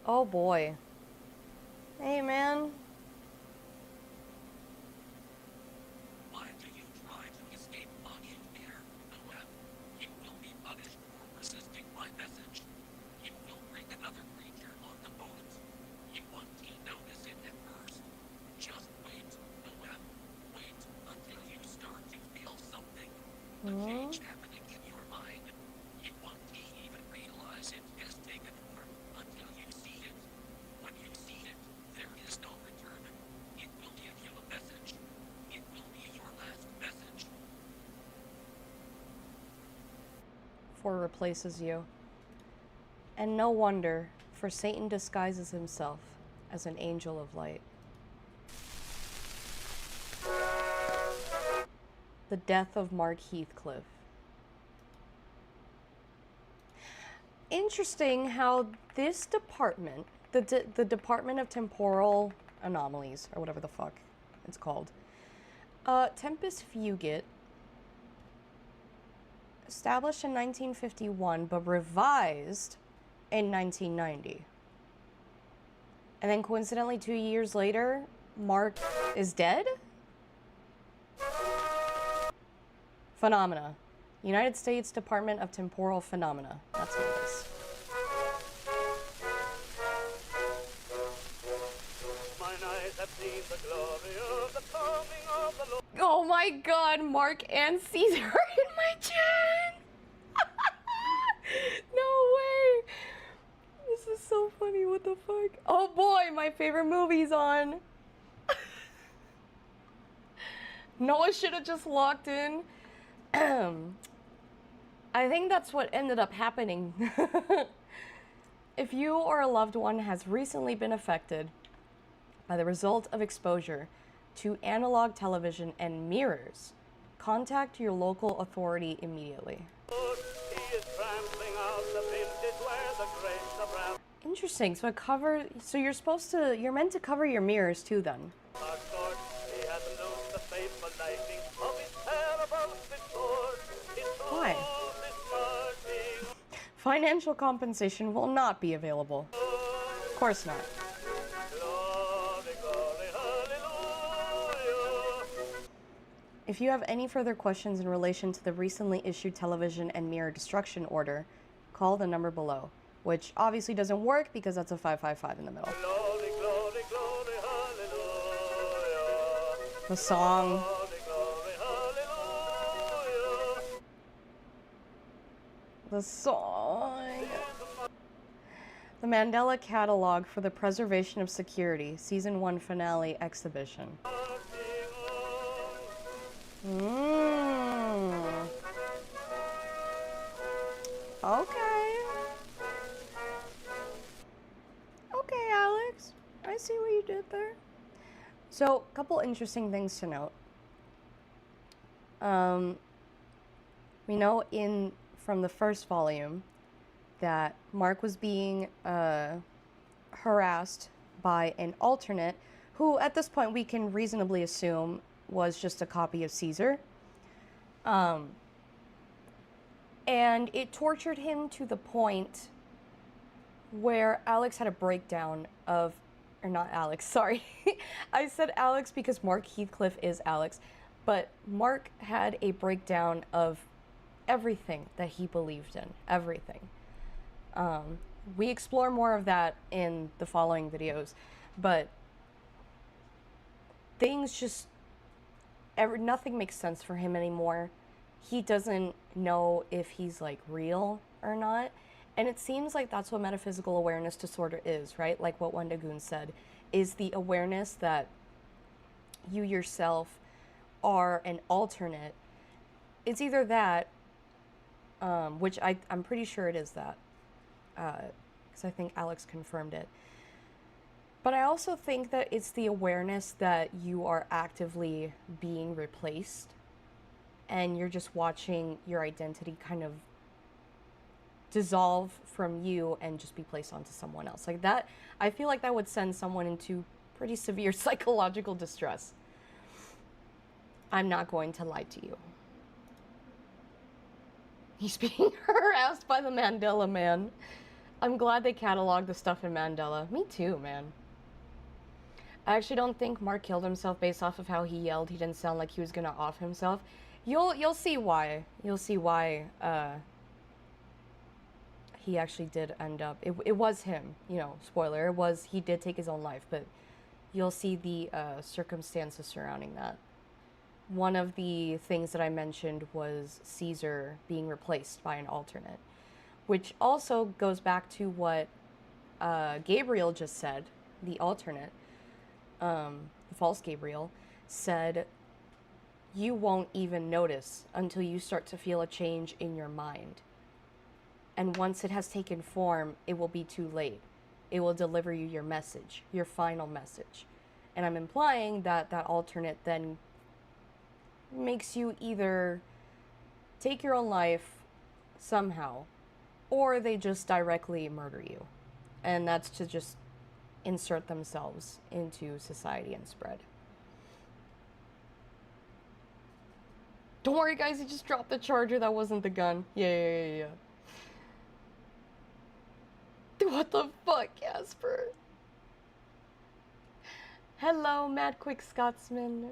A: Oh boy. Hey man.
D: Why do you try to escape logic here? Well, you will be punished for resisting my message. You will bring another creature on the boat. You won't notice it at first. Just
A: therefore replaces you. And no wonder, for Satan disguises himself as an angel of light. The death of Mark Heathcliff. Interesting how this department, the Department of Temporal Anomalies, or whatever the fuck it's called, Tempus Fugit, established in 1951 but revised in 1990. And then coincidentally 2 years later, Mark is dead? Phenomena. United States Department of Temporal Phenomena. That's what it is. Oh my god, Mark and Caesar are in my chat! No way! This is so funny, what the fuck? Oh boy, my favorite movie's on! Noah should have just locked in. I think that's what ended up happening. If you or a loved one has recently been affected by the result of exposure to analog television and mirrors, contact your local authority immediately. Interesting. So you're meant to cover your mirrors too then. Why? Financial compensation will not be available. Of course not. If you have any further questions in relation to the recently issued television and mirror destruction order, call the number below, which obviously doesn't work because that's a 555 in the middle. The song. The song. The Mandela Catalog for the Preservation of Security, Season 1 Finale Exhibition. Okay. Okay, Alex. I see what you did there. So, a couple interesting things to note. We know from the first volume that Mark was being harassed by an alternate who, at this point, we can reasonably assume was just a copy of Caesar. And it tortured him to the point where Alex had a breakdown of, or not Alex, sorry. I said Alex because Mark Heathcliff is Alex, but Mark had a breakdown of everything that he believed in, everything. We explore more of that in the following videos, but things just, nothing makes sense for him anymore. He doesn't know if he's like real or not. And it seems like that's what metaphysical awareness disorder is, right? Like what Wendigoon said, is the awareness that you yourself are an alternate. It's either that, which I'm pretty sure it is that, because I think Alex confirmed it. But I also think that it's the awareness that you are actively being replaced and you're just watching your identity kind of dissolve from you and just be placed onto someone else. Like that, I feel like that would send someone into pretty severe psychological distress. I'm not going to lie to you. He's being harassed by the Mandela man. I'm glad they cataloged the stuff in Mandela. Me too, man. I actually don't think Mark killed himself based off of how he yelled. He didn't sound like he was gonna off himself. You'll see why. You'll see why he actually did end up. It was him, you know, spoiler. He did take his own life, but you'll see the circumstances surrounding that. One of the things that I mentioned was Caesar being replaced by an alternate, which also goes back to what Gabriel just said, the alternate. The false Gabriel said, you won't even notice until you start to feel a change in your mind. And once it has taken form, it will be too late. It will deliver you your message, your final message. And I'm implying that that alternate then makes you either take your own life somehow, or they just directly murder you. And that's to just insert themselves into society and spread. Don't worry, guys, he just dropped the charger. That wasn't the gun. Yeah. What the fuck, Casper? Hello, Mad Quick Scotsman.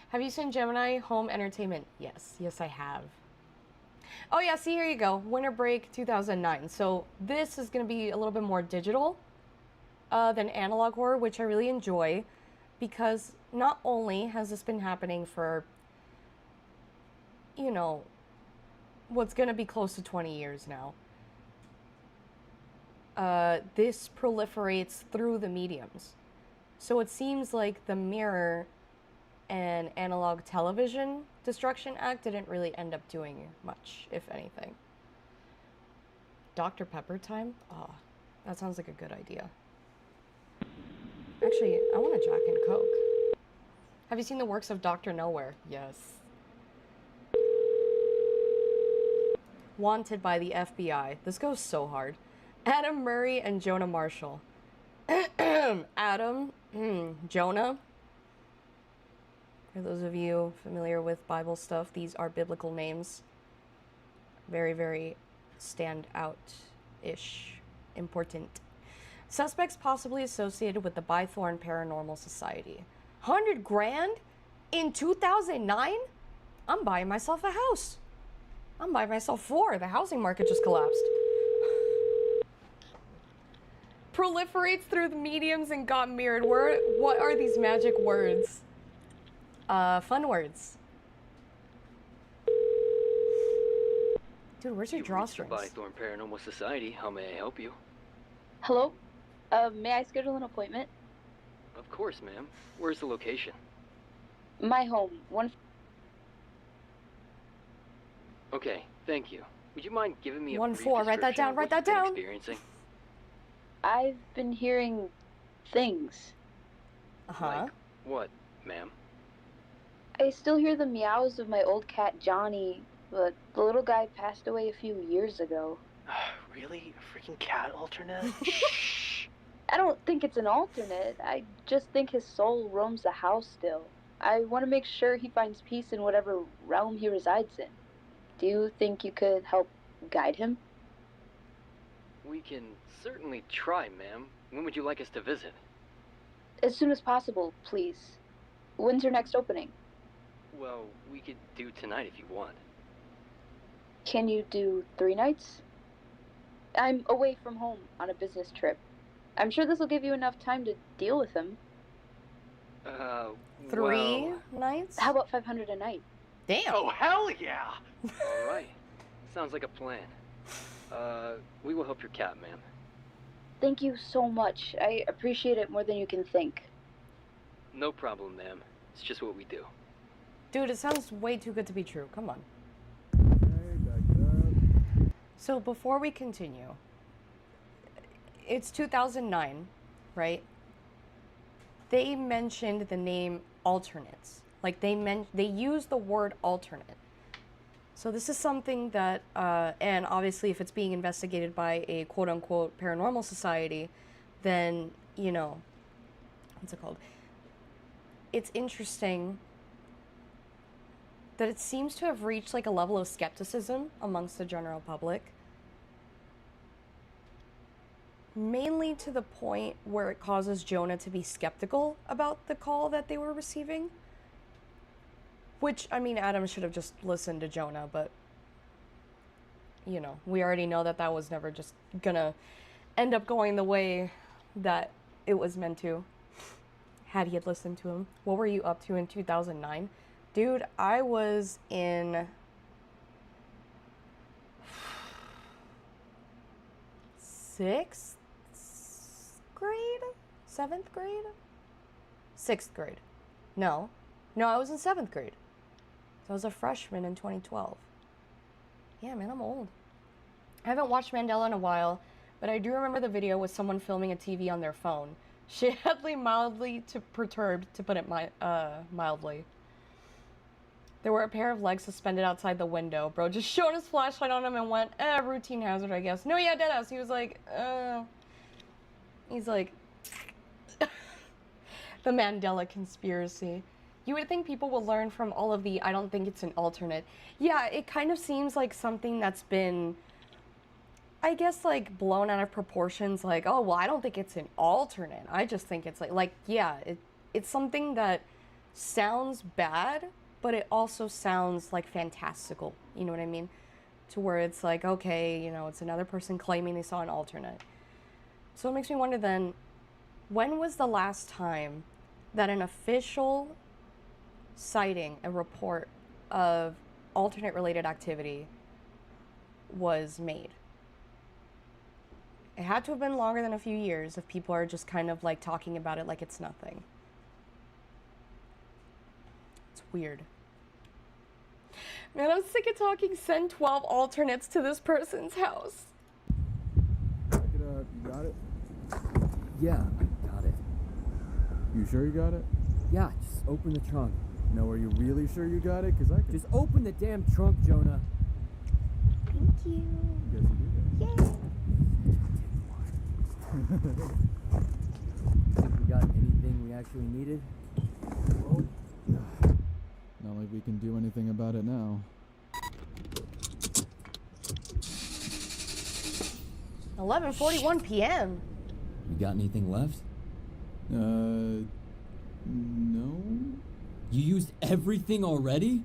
A: Have you seen Gemini Home Entertainment? Yes, I have. Oh yeah, see, here you go. Winter Break 2009. So this is going to be a little bit more digital than analog horror, which I really enjoy, because not only has this been happening for, you know, what's going to be close to 20 years now, this proliferates through the mediums. So it seems like the mirror and analog television destruction act didn't really end up doing much, if anything. Dr. Pepper time? Oh, that sounds like a good idea. Actually, I want a Jack and Coke. Have you seen the works of Dr. Nowhere? Yes. Wanted by the FBI. This goes so hard. Adam Murray and Jonah Marshall. Adam, Jonah. For those of you familiar with Bible stuff, these are biblical names. Very, very stand out-ish. Important. Suspects possibly associated with the Bythorn Paranormal Society. 100 grand? In 2009? I'm buying myself a house. I'm buying myself 4. The housing market just collapsed. Proliferates through the mediums and got mirrored. What are these magic words? Fun words. Dude, where's your drawstrings?
O: Bythorn Paranormal Society. How may I help you?
P: Hello? May I schedule an appointment?
O: Of course, ma'am. Where's the location?
P: My home.
O: Okay, thank you. Would you mind giving me a
A: 1-4. Write that down. Write that down.
O: Experiencing?
P: I've been hearing things.
O: Like what, ma'am?
P: I still hear the meows of my old cat Johnny, but the little guy passed away a few years ago.
O: Really? A freaking cat alternate?
P: I don't think it's an alternate. I just think his soul roams the house still. I want to make sure he finds peace in whatever realm he resides in. Do you think you could help guide him?
O: We can certainly try, ma'am. When would you like us to visit?
P: As soon as possible, please. When's your next opening?
O: Well, we could do tonight if you want.
P: Can you do 3 nights? I'm away from home on a business trip. I'm sure this will give you enough time to deal with him.
A: 3 nights?
P: How about 500 a night?
A: Damn.
O: Oh, hell yeah! All right. Sounds like a plan. We will help your cat, ma'am.
P: Thank you so much. I appreciate it more than you can think.
O: No problem, ma'am. It's just what we do.
A: Dude, it sounds way too good to be true. Come on. So before we continue, it's 2009, right? They mentioned the name alternates. Like they used the word alternate. So this is something that, and obviously if it's being investigated by a quote-unquote paranormal society, then, you know, what's it called? It's interesting that it seems to have reached like a level of skepticism amongst the general public. Mainly to the point where it causes Jonah to be skeptical about the call that they were receiving. Which, I mean, Adam should have just listened to Jonah, but, you know, we already know that that was never just gonna end up going the way that it was meant to, had he had listened to him. What were you up to in 2009? Dude, I was in 6th grade? 7th grade? 6th grade. No, I was in 7th grade. So I was a freshman in 2012. Yeah, man, I'm old. I haven't watched Mandela in a while, but I do remember the video with someone filming a TV on their phone. Shadly mildly perturbed, to put it mildly. There were a pair of legs suspended outside the window. Bro just shone his flashlight on him and went, routine hazard, I guess. No, yeah, deadass. He was like, He's like, the Mandela conspiracy. You would think people will learn from all of the, I don't think it's an alternate. Yeah, it kind of seems like something that's been, I guess, like, blown out of proportions. Like, oh, well, I don't think it's an alternate. I just think it's like, yeah, it's something that sounds bad, but it also sounds like fantastical. You know what I mean? To where it's like, okay, you know, it's another person claiming they saw an alternate. So it makes me wonder then, when was the last time that an official sighting, a report of alternate related activity was made? It had to have been longer than a few years if people are just kind of like talking about it like it's nothing. It's weird. Man, I'm sick of talking send 12 alternates to this person's house.
Q: Check it out. You got it? Yeah, I got it. You sure you got it? Yeah, just open the trunk. No, are you really sure you got it? Because I can... Just open the damn trunk, Jonah.
A: Thank you.
Q: Guess you did it.
A: Yay!
Q: Think we got anything we actually needed? Well, not like we can do anything about it now.
A: 11:41 p.m.
Q: You got anything left? No. You used everything already?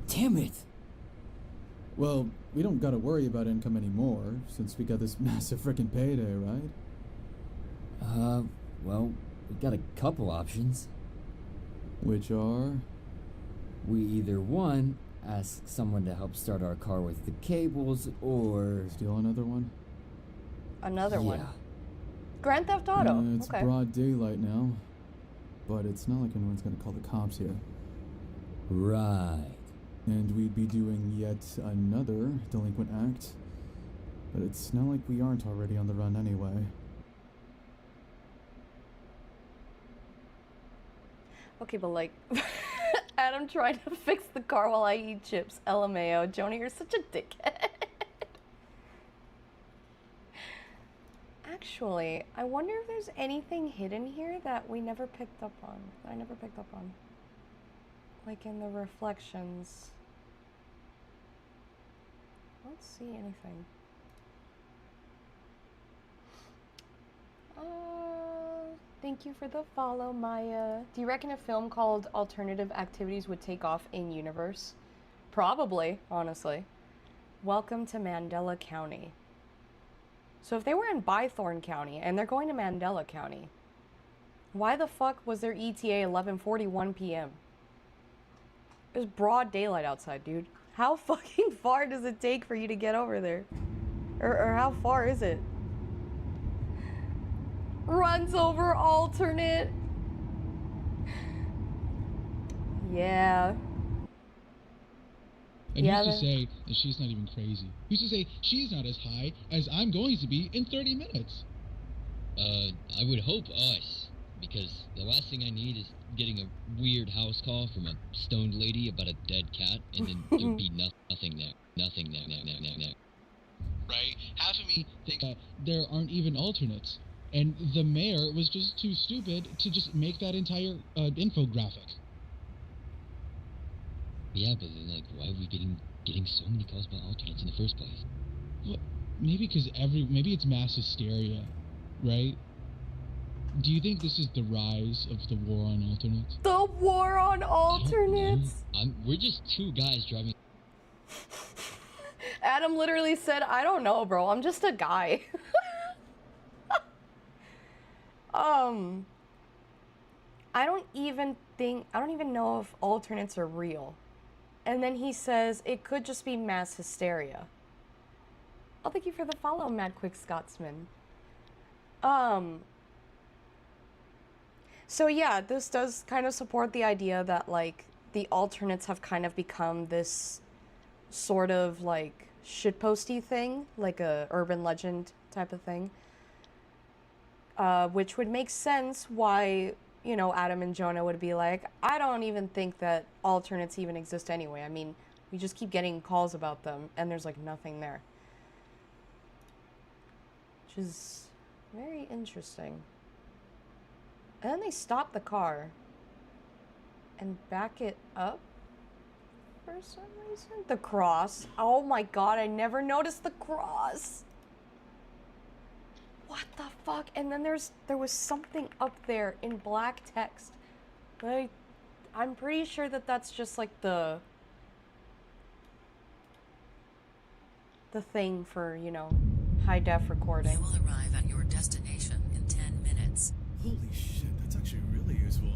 Q: Damn it! Well, we don't gotta worry about income anymore, since we got this massive frickin' payday, right? Well, we got a couple options. Which are? We either, one, ask someone to help start our car with the cables, or... Steal another one?
A: Another one? Grand Theft Auto.
Q: It's broad daylight now, but it's not like anyone's gonna call the cops here. Right. And we'd be doing yet another delinquent act, but it's not like we aren't already on the run anyway.
A: Okay, but like, Adam trying to fix the car while I eat chips. LMAO. Jonah, you're such a dickhead. Actually, I wonder if there's anything hidden here that we never picked up on. That I never picked up on. Like in the reflections. I don't see anything. Thank you for the follow, Maya. Do you reckon a film called Alternative Activities would take off in universe? Probably, honestly. Welcome to Mandela County. So if they were in Bythorn County and they're going to Mandela County, why the fuck was their ETA 11:41 p.m.? It was broad daylight outside, dude. How fucking far does it take for you to get over there? Or how far is it? Runs over alternate. Yeah.
R: And who's to say that she's not even crazy? Who's to say she's not as high as I'm going to be in 30 minutes?
S: I would hope us, because the last thing I need is getting a weird house call from a stoned lady about a dead cat, and then there'd be nothing there. Nothing there.
R: Right? Half of me thinks there aren't even alternates. And the mayor was just too stupid to just make that entire infographic.
S: Yeah, but then, like, why are we getting so many calls about alternates in the first place?
R: Well, maybe because maybe it's mass hysteria, right? Do you think this is the rise of the war on alternates?
A: The war on alternates?
S: We're just two guys driving.
A: Adam literally said, I don't know, bro. I'm just a guy. I don't even know if alternates are real. And then he says it could just be mass hysteria. Oh, thank you for the follow, Mad Quick Scotsman. So yeah, this does kind of support the idea that, like, the alternates have kind of become this sort of like shitposty thing, like a urban legend type of thing. Which would make sense why, you know, Adam and Jonah would be like, I don't even think that alternates even exist anyway. I mean, we just keep getting calls about them, and there's like nothing there. Which is very interesting. And then they stop the car and back it up for some reason. The cross. Oh my god, I never noticed the cross. What the fuck? And then there was something up there in black text. Like, I'm pretty sure that that's just like the thing for, you know, high def recording.
T: You will arrive at your destination in 10 minutes.
Q: Holy shit, that's actually really useful.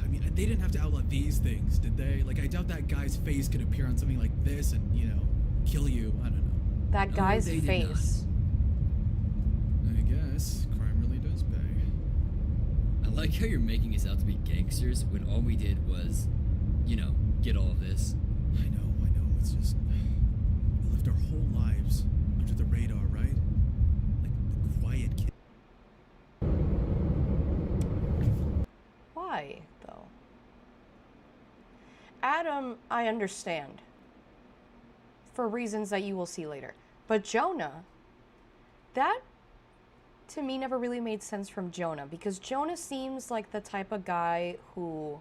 Q: I mean, they didn't have to outlaw these things, did they? Like, I doubt that guy's face could appear on something like this and, you know, kill you. I don't know.
A: That guy's
Q: they did
A: face.
Q: not. I guess crime really does pay.
S: I like how you're making us out to be gangsters when all we did was, you know, get all of this.
Q: I know. It's just... we lived our whole lives under the radar, right? Like the quiet kid.
A: Why, though? Adam, I understand. For reasons that you will see later. But Jonah, that to me never really made sense from Jonah, because Jonah seems like the type of guy who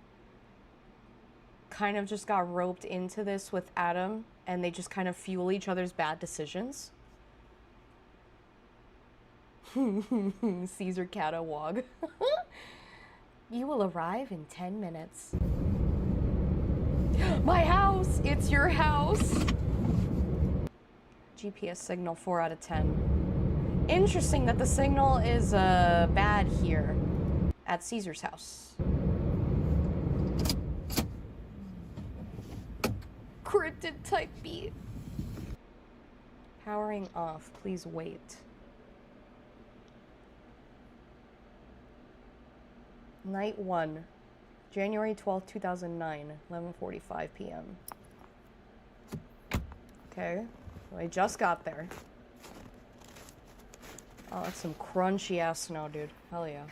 A: kind of just got roped into this with Adam, and they just kind of fuel each other's bad decisions. Caesar Catalog. You will arrive in 10 minutes. My house! It's your house! GPS signal 4 out of 10. Interesting that the signal is bad here at Caesar's house. Cryptid type beat. Powering off. Please wait. Night 1. January 12th, 2009. 11:45 p.m. Okay. Well, I just got there. Oh, that's some crunchy ass snow, dude. Hell yeah.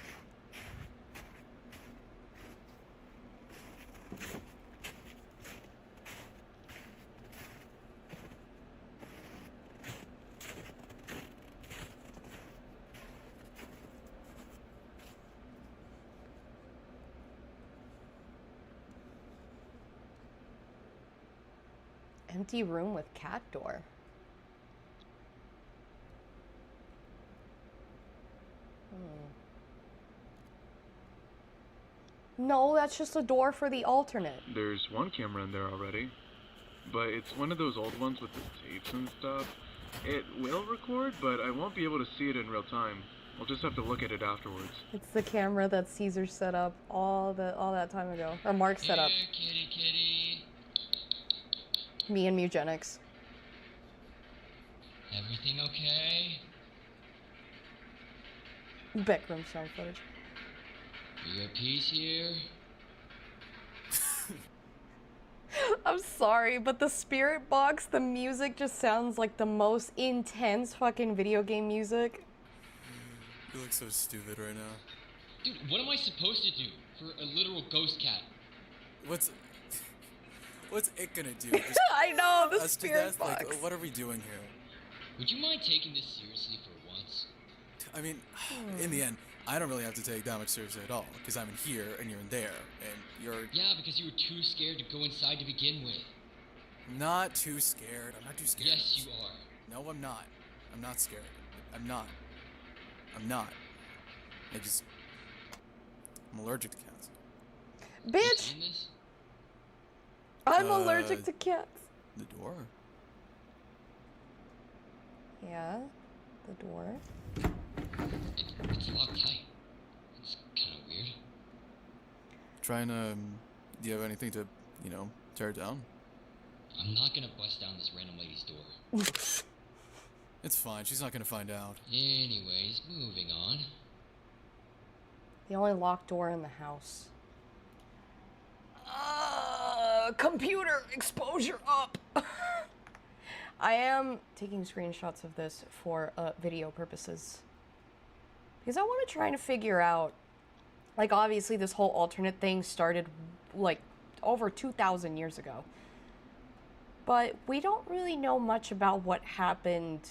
A: Empty room with cat door. No, that's just a door for the alternate.
H: There's one camera in there already, but it's one of those old ones with the tapes and stuff. It will record, but I won't be able to see it in real time. We'll just have to look at it afterwards.
A: It's the camera that Caesar set up all that time ago, or Mark set up.
S: Kitty.
A: Me and Mugenics.
S: Everything okay?
A: Backroom sound footage.
S: You got peace here?
A: I'm sorry, but the spirit box, the music just sounds like the most intense fucking video game music.
Q: You look so stupid right now.
S: Dude, what am I supposed to do for a literal ghost cat?
Q: What's it gonna do? Just
A: I know, the
Q: us to
A: spirit
Q: death?
A: box.
Q: Like, what are we doing here?
S: Would you mind taking this seriously for once?
Q: I mean, in the end, I don't really have to take that much seriously at all, because I'm in here and you're in there, and you're...
S: Yeah, because you were too scared to go inside to begin with.
Q: Not too scared. I'm not too scared.
S: Yes, you are.
Q: No, I'm not. I'm not scared. I'm not. I'm allergic to cats.
A: Bitch! I'm allergic to cats.
Q: The door?
A: Yeah, the door.
S: It's locked tight. It's kind of weird.
Q: Trying to... do you have anything to, you know, tear it down?
S: I'm not gonna bust down this random lady's door.
Q: It's fine. She's not gonna find out.
S: Anyways, moving on.
A: The only locked door in the house. Computer exposure up. I am taking screenshots of this for video purposes. Because I want to try and figure out, like, obviously this whole alternate thing started, like, over 2,000 years ago. But we don't really know much about what happened,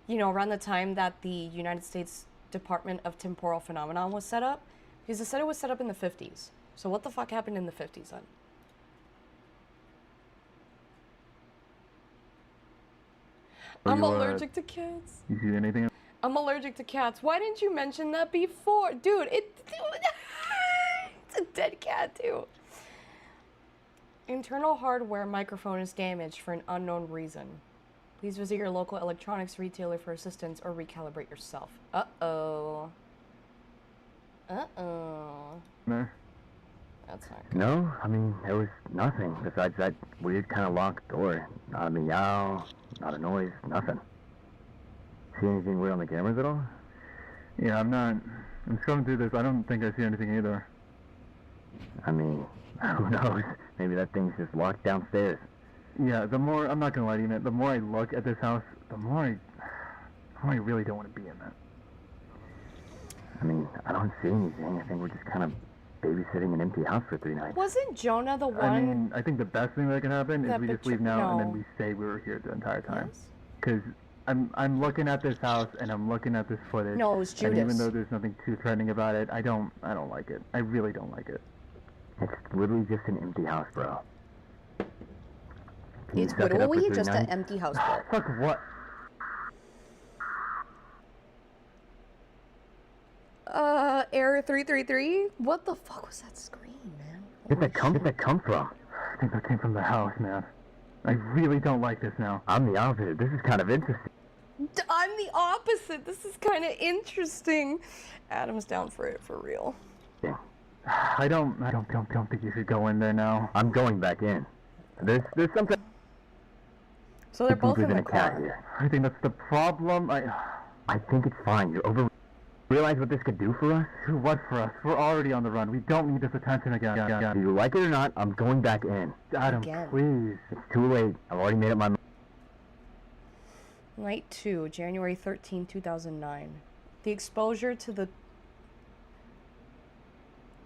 A: you know, around the time that the United States Department of Temporal Phenomenon was set up. Because it said it was set up in the 50s. So what the fuck happened in the 50s then? I'm allergic to cats.
Q: You see anything?
A: I'm allergic to cats. Why didn't you mention that before? Dude, it's a dead cat, too. Internal hardware microphone is damaged for an unknown reason. Please visit your local electronics retailer for assistance or recalibrate yourself. Uh-oh. Uh-oh.
U: No.
A: That's not good.
U: No, I mean, there was nothing besides that weird kind of locked door. Not a meow, not a noise, nothing. See anything weird on the cameras at all?
Q: Yeah, I'm scrolling through this. I don't think I see anything either.
U: I mean, who knows? Maybe that thing's just locked downstairs.
Q: Yeah, I'm not gonna lie to you, man, the more I look at this house, the more I really don't want to be in that.
U: I mean, I don't see anything. I think we're just kind of babysitting an empty house for 3 nights.
A: Wasn't Jonah the one?
Q: I mean, I think the best thing that can happen is we just leave now and then
A: no.
Q: we say we were here the entire time. Because I'm looking at this house and I'm looking at this footage.
A: No, it was Judas.
Q: And even though there's nothing too threatening about it, I don't like it. I really don't like it.
U: It's literally just an empty house, bro. Can you
A: It's
U: suck it up for
A: literally
U: 3
A: just an
U: nights?
A: empty house, bro.
Q: Fuck what?
A: Error 333? What the fuck was that scream, man?
U: Where'd that come from?
Q: I think that came from the house, man. I really don't like this now.
U: I'm the opposite. This is kind of interesting.
A: I'm the opposite. This is kind of interesting. Adam's down for it, for real.
U: Yeah.
Q: I don't think you should go in there now.
U: I'm going back in. There's something.
A: So they're both in the
U: a cat
A: car.
U: here.
Q: I think that's the problem.
U: I think it's fine. You're over. Realize what this could do for us?
Q: What for us? We're already on the run. We don't need this attention again.
U: Do you like it or not? I'm going back in.
Q: Adam,
A: Again.
Q: please.
U: It's too late. I've already made up my mind.
A: Night 2, January 13, 2009. The exposure to the...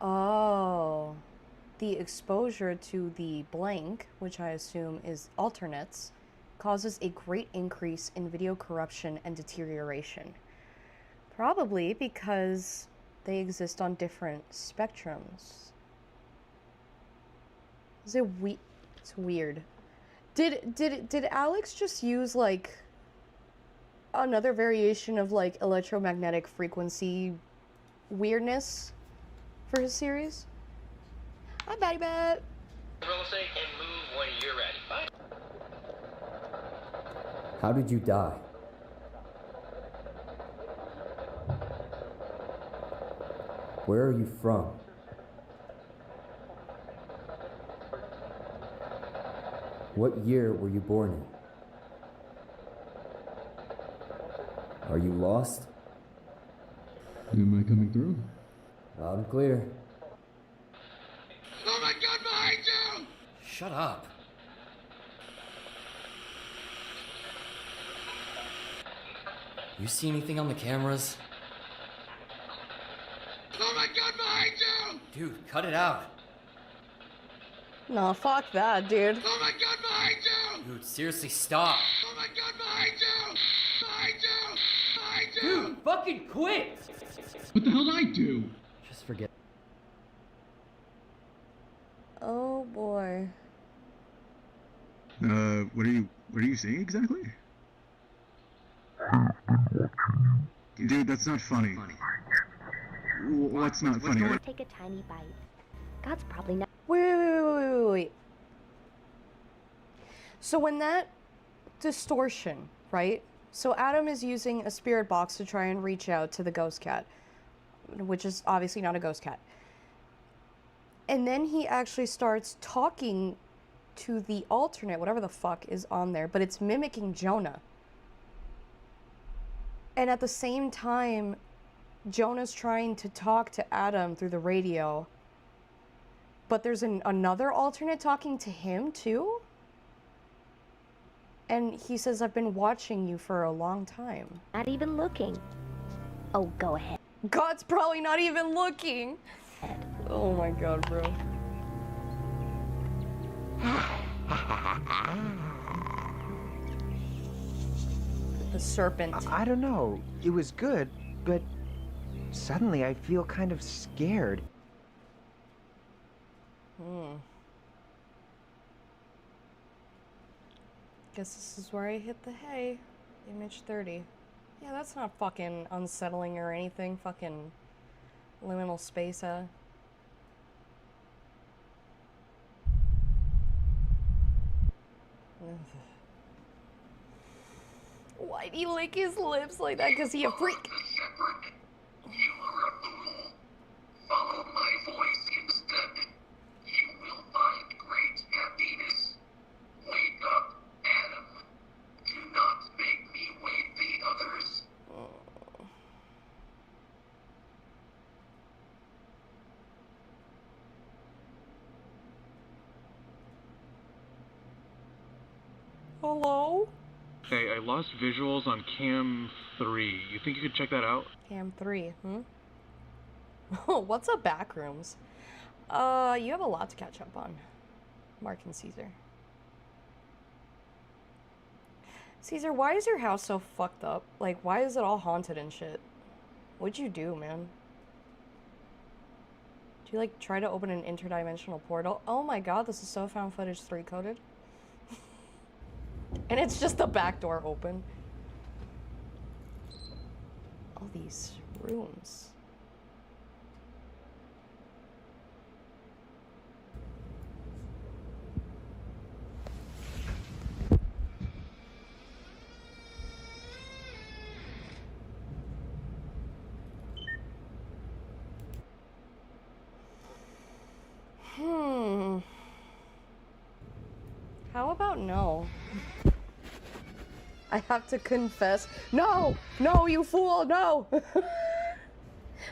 A: Oh. The exposure to the blank, which I assume is alternates, causes a great increase in video corruption and deterioration. Probably because they exist on different spectrums. It's weird. Did Alex just use like another variation of like electromagnetic frequency weirdness for his series? Hi, Batty Bat.
V: Roll safe and move when you're ready. Bye.
W: How did you die? Where are you from? What year were you born in? Are you lost?
Q: Am I coming through?
W: Loud and clear.
V: Oh my god, behind you!
W: Shut up. You see anything on the cameras?
V: Oh my god, behind you!
W: Dude, cut it out.
A: No, fuck that, dude.
V: Oh my god, behind you!
W: Dude, seriously, stop.
V: Oh my god, behind you! Behind you! Behind you!
W: Dude, fucking quit!
Q: What the hell did I do?
W: Just forget.
A: Oh boy.
Q: What are you saying exactly? Dude, that's not funny. What's not funny?
X: Take a tiny bite. God's probably not.
A: Wait. So when that distortion, right? So Adam is using a spirit box to try and reach out to the ghost cat, which is obviously not a ghost cat. And then he actually starts talking to the alternate, whatever the fuck is on there, but it's mimicking Jonah. And at the same time, Jonah's trying to talk to Adam through the radio. But there's another alternate talking to him, too? And he says, I've been watching you for a long time.
X: Not even looking. Oh, go ahead.
A: God's probably not even looking. Oh my god, bro. The serpent.
B: I don't know. It was good, but suddenly I feel kind of scared.
A: Guess this is where I hit the hay. Image 30. Yeah, that's not fucking unsettling or anything. Fucking liminal space, Why'd he lick his lips like that? Cause he a freak.
D: Follow my voice instead. You will find great happiness. Wake up, Adam. Do not make me wake the others.
A: Hello?
H: Hey, I lost visuals on cam 3. You think you could check that out?
A: Cam 3, Oh, what's up, Backrooms? You have a lot to catch up on. Mark and Caesar. Caesar, why is your house so fucked up? Like, why is it all haunted and shit? What'd you do, man? Do you, like, try to open an interdimensional portal? Oh my god, this is so found footage 3 coded. And it's just the back door open. All these rooms. How about no? I have to confess. No! No, you fool! No!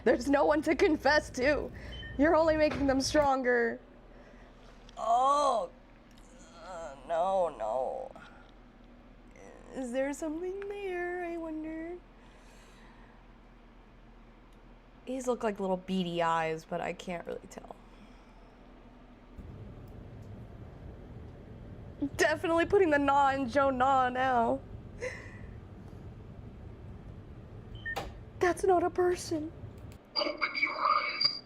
A: There's no one to confess to. You're only making them stronger. Oh. No. Is there something there, I wonder? These look like little beady eyes, but I can't really tell. Definitely putting the Nah in Jonah now. That's not a person.
D: Open your eyes.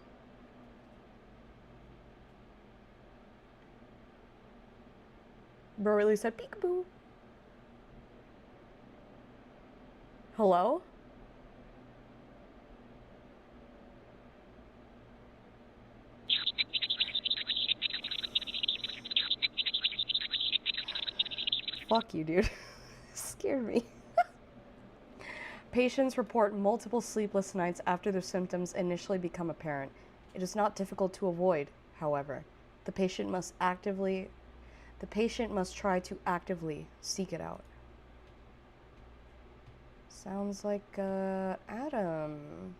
A: Bro really said peekaboo. Hello? Fuck you, dude. Scared me. Patients report multiple sleepless nights after their symptoms initially become apparent. It is not difficult to avoid, however. The patient must try to actively seek it out. Sounds like, Adam.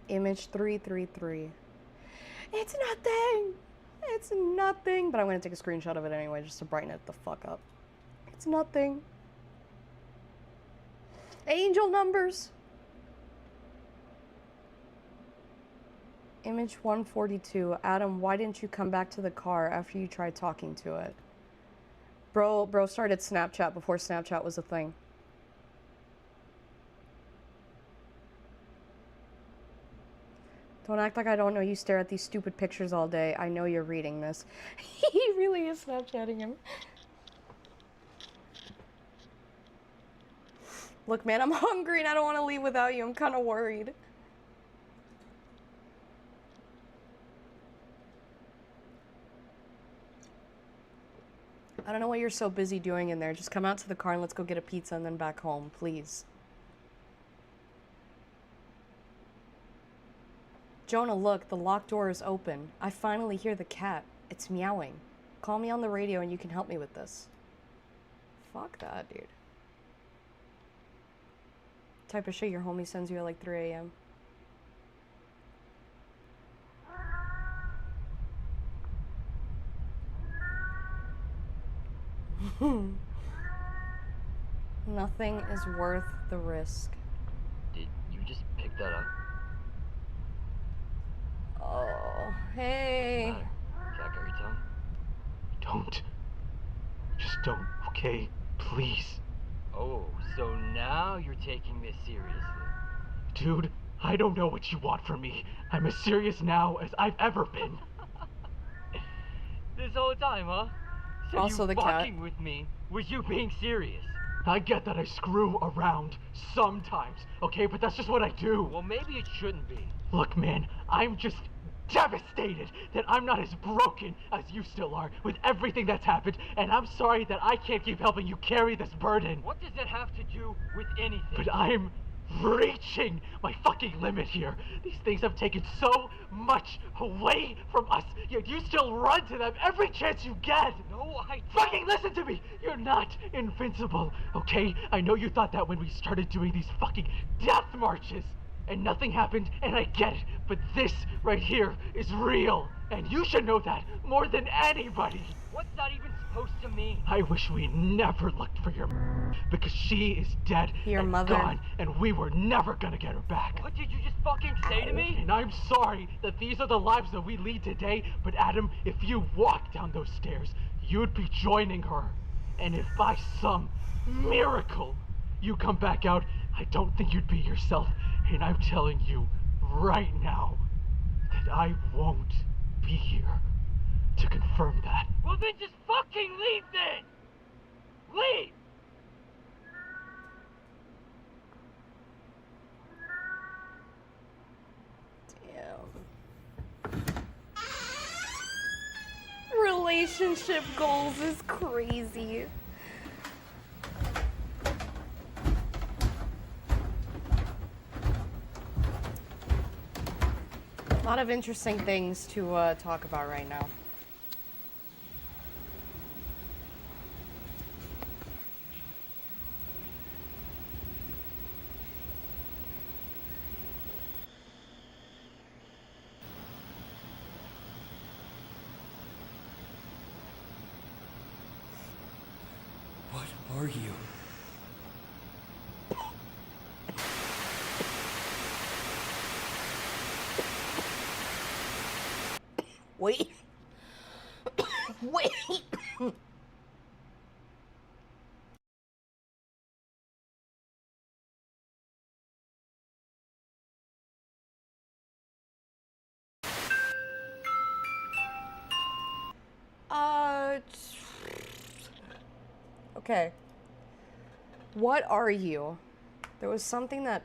A: Image 333. It's nothing! It's nothing! But I'm gonna take a screenshot of it anyway, just to brighten it the fuck up. It's nothing. Angel numbers! Image 142. Adam, why didn't you come back to the car after you tried talking to it? Bro started Snapchat before Snapchat was a thing. Don't act like I don't know you stare at these stupid pictures all day. I know you're reading this. He really is Snapchatting him. Look, man, I'm hungry and I don't want to leave without you. I'm kind of worried. I don't know what you're so busy doing in there. Just come out to the car and let's go get a pizza and then back home, please. Jonah, look, the locked door is open. I finally hear the cat. It's meowing. Call me on the radio and you can help me with this. Fuck that, dude. type of shit your homie sends you at like 3 a.m. Nothing is worth the risk.
W: Did you just pick that up?
A: Oh, hey.
W: Jack, are you tongue?
C: Don't. Just don't, okay? Please.
W: Oh, so now you're taking this seriously.
C: Dude, I don't know what you want from me. I'm as serious now as I've ever been.
W: This whole time, huh? So
A: Also
W: you
A: the cat.
W: fucking with me was you being serious.
C: I get that I screw around sometimes, okay? But that's just what I do.
W: Well, maybe it shouldn't be.
C: Look, man, I'm just devastated that I'm not as broken as you still are with everything that's happened, and I'm sorry that I can't keep helping you carry this burden.
W: What does that have to do with anything?
C: But I'm reaching my fucking limit here. These things have taken so much away from us, yet you still run to them every chance you get.
W: No, I don't.
C: Fucking listen to me! You're not invincible, okay? I know you thought that when we started doing these fucking death marches, and nothing happened, and I get it, but this right here is real, and you should know that more than anybody.
W: What's that even supposed to mean?
C: I wish we never looked for your because she is dead and gone, and we were never gonna get her back.
W: What did you just fucking say to me?
C: And I'm sorry that these are the lives that we lead today, but Adam, if you walk down those stairs, you'd be joining her. And if by some miracle you come back out, I don't think you'd be yourself. And I'm telling you right now that I won't be here to confirm that.
W: Well then just fucking leave then! Leave!
A: Relationship goals is crazy. A lot of interesting things to talk about right now.
W: What are you?
A: Wait. Wait. Okay. What are you? There was something that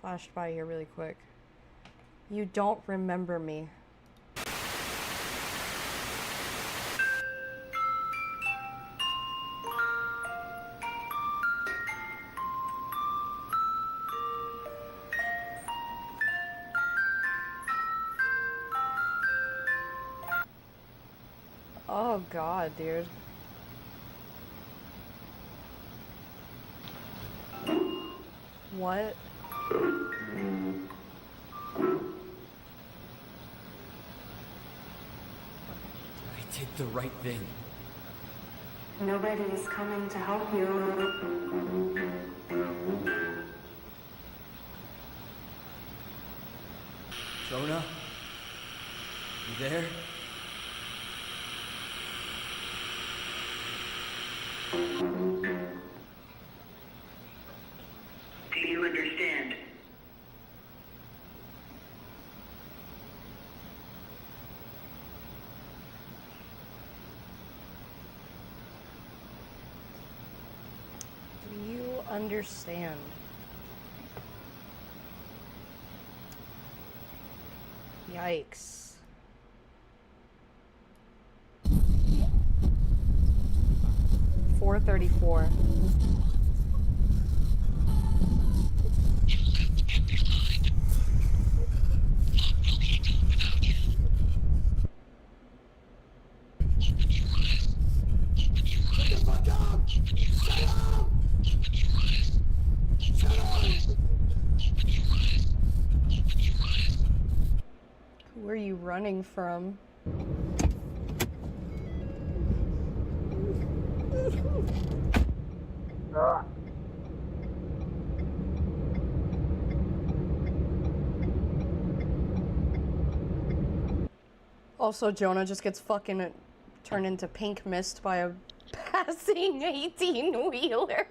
A: flashed by here really quick. You don't remember me. Oh god, dude. What?
W: I did the right thing.
E: Nobody is coming to help you.
W: Jonah? You there?
E: Do you understand?
A: Do you understand? Yikes. $434.
V: Shut up! Shut up! Shut up!
A: running from? Also, Jonah just gets fucking turned into pink mist by a passing 18-wheeler.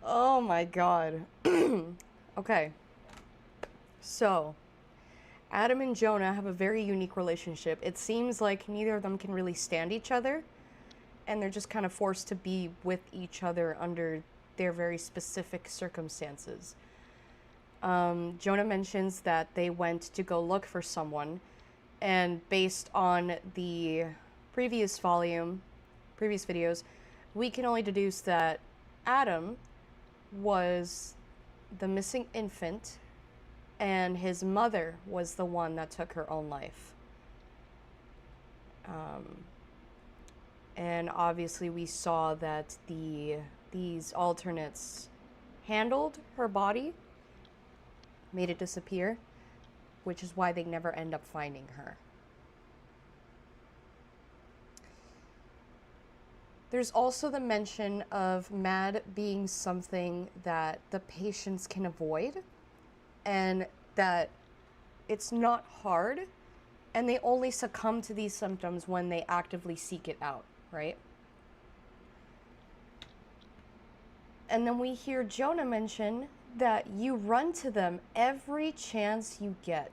A: Oh my god. Okay. So, Adam and Jonah have a very unique relationship. It seems like neither of them can really stand each other, and they're just kind of forced to be with each other under their very specific circumstances. Jonah mentions that they went to go look for someone, and based on the previous videos, we can only deduce that Adam was the missing infant, and his mother was the one that took her own life. And obviously we saw that these alternates handled her body, made it disappear, which is why they never end up finding her. There's also the mention of MAD being something that the patients can avoid, and that it's not hard, and they only succumb to these symptoms when they actively seek it out, right? And then we hear Jonah mention that you run to them every chance you get.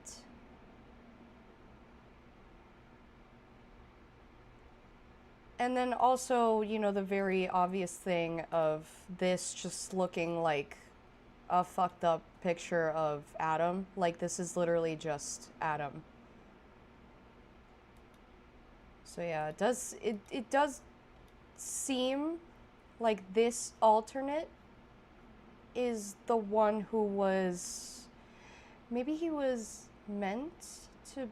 A: And then also, you know, the very obvious thing of this just looking like a fucked up picture of Adam. Like, this is literally just Adam. So yeah, it does seem like this alternate is the one who was, maybe he was meant to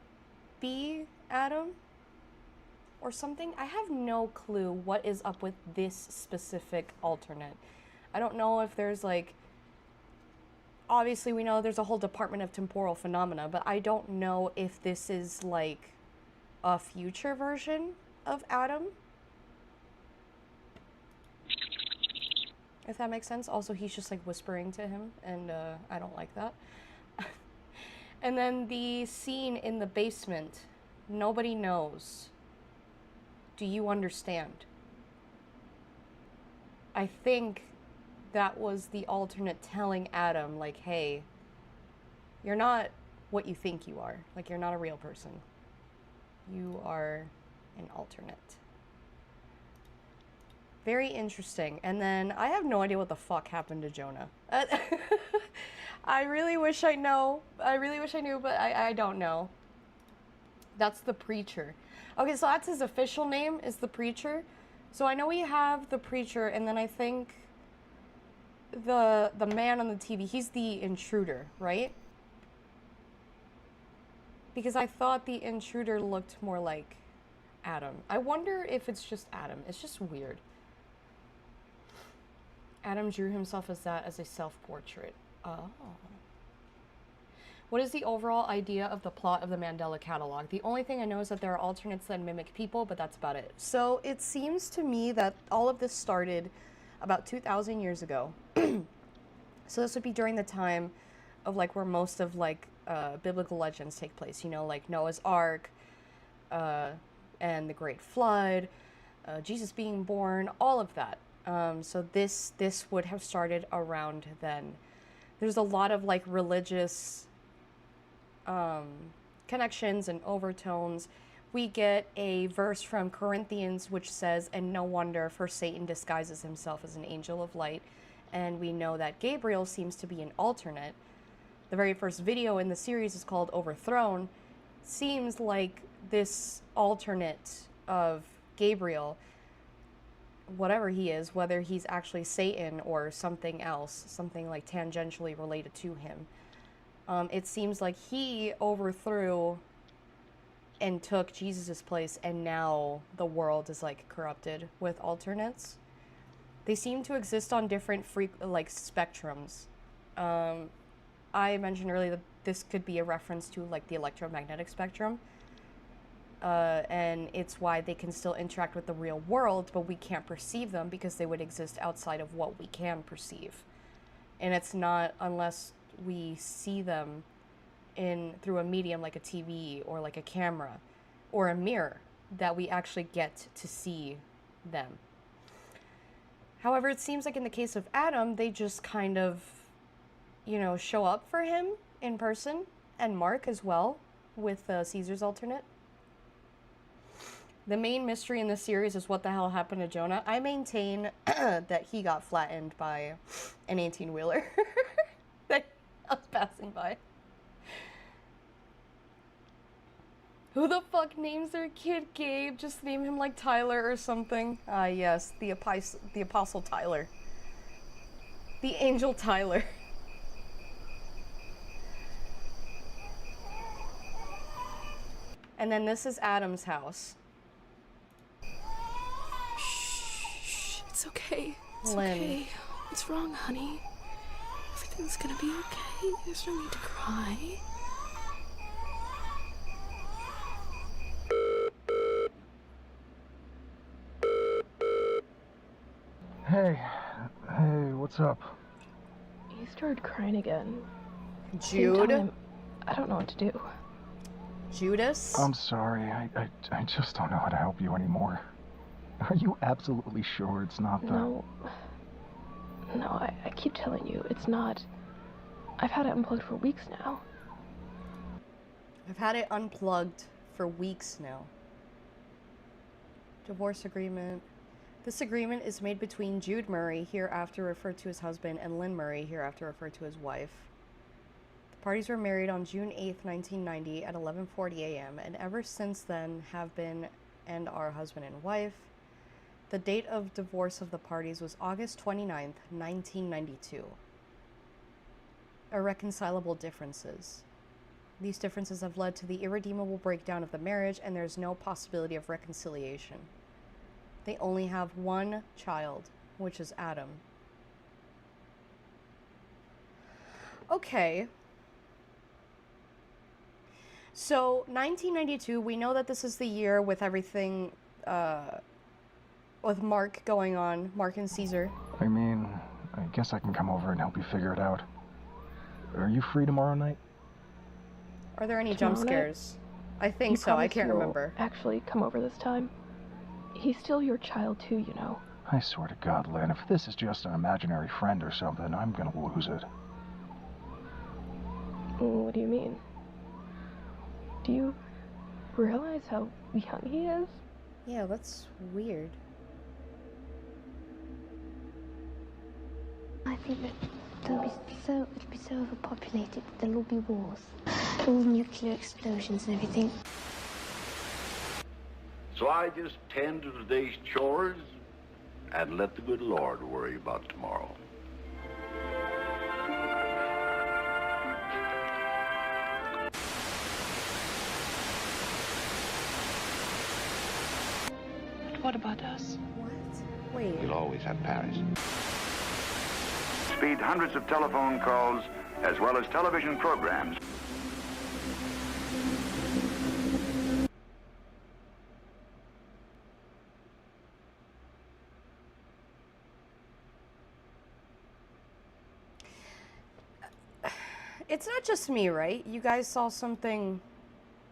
A: be Adam or something. I have no clue what is up with this specific alternate. I don't know if there's like, obviously we know there's a whole department of temporal phenomena, but I don't know if this is like a future version of Adam. If that makes sense. Also, he's just like whispering to him, and I don't like that. And then the scene in the basement, nobody knows. Do you understand? I think that was the alternate telling Adam, like, hey, you're not what you think you are. Like, you're not a real person. You are an alternate. Very interesting. And then I have no idea what the fuck happened to Jonah. I really wish I know. I really wish I knew, but I don't know. That's the preacher. Okay, so that's his official name, is the preacher. So I know we have the preacher, and then I think the man on the TV, he's the intruder, right? Because I thought the intruder looked more like Adam. I wonder if it's just Adam. It's just weird. Adam drew himself as that as a self-portrait. Oh. What is the overall idea of the plot of the Mandela Catalog? The only thing I know is that there are alternates that mimic people, but that's about it. So it seems to me that all of this started about 2,000 years ago. So this would be during the time of like where most of like biblical legends take place. You know, like Noah's Ark, and the Great Flood, Jesus being born, all of that. So this would have started around then. There's a lot of like religious connections and overtones. We get a verse from Corinthians which says, "And no wonder, for Satan disguises himself as an angel of light." And we know that Gabriel seems to be an alternate. The very first video in the series is called Overthrown. Seems like this alternate of Gabriel, whatever he is, whether he's actually Satan or something else, something like tangentially related to him, it seems like he overthrew and took Jesus's place, and now the world is like corrupted with alternates. They seem to exist on different spectrums. I mentioned earlier this could be a reference to like the electromagnetic spectrum. And it's why they can still interact with the real world, but we can't perceive them because they would exist outside of what we can perceive. And it's not unless we see them through a medium like a TV or like a camera or a mirror that we actually get to see them. However, it seems like in the case of Adam, they just kind of, show up for him in person, and Mark as well with Caesar's alternate. The main mystery in this series is what the hell happened to Jonah. I maintain that he got flattened by an 18-wheeler that I was passing by. Who the fuck names their kid Gabe? Just name him like Tyler or something. Ah, yes, the Apostle Tyler. The Angel Tyler. And then this is Adam's house.
G: Shh, it's okay. It's
A: Lynn.
G: okay. What's wrong, honey? Everything's gonna be okay. There's no need to cry.
I: Hey, what's up?
G: He started crying again.
A: Jude?
G: Same time, I don't know what to do.
A: Judas?
I: I'm sorry, I just don't know how to help you anymore. Are you absolutely sure it's not the...
G: No, I keep telling you, it's not. I've had it unplugged for weeks now.
A: I've had it unplugged for weeks now. Divorce agreement. This agreement is made between Jude Murray, hereafter referred to as husband, and Lynn Murray, hereafter referred to as wife. The parties were married on June 8th, 1990 at 11:40 a.m. and ever since then have been and are husband and wife. The date of divorce of the parties was August 29th, 1992. Irreconcilable differences. These differences have led to the irredeemable breakdown of the marriage, and there's no possibility of reconciliation. They only have one child, which is Adam. Okay. So, 1992, we know that this is the year with everything, with Mark going on, Mark and Caesar.
I: I mean, I guess I can come over and help you figure it out. Are you free tomorrow night?
A: Are there any jump scares? I think so, I can't remember.
G: Actually, come over this time. He's still your child too, you know.
I: I swear to God, Lynn, if this is just an imaginary friend or something, I'm gonna lose it.
G: What do you mean? Do you realize how young he is?
A: Yeah, that's weird.
X: I think that it'll be so overpopulated, there'll all be wars. All nuclear explosions and everything.
J: So I just tend to today's chores and let the good Lord worry about tomorrow.
G: But what about us?
A: What? Wait.
J: We'll always have Paris. Speed hundreds of telephone calls as well as television programs.
A: It's not just me, right? You guys saw something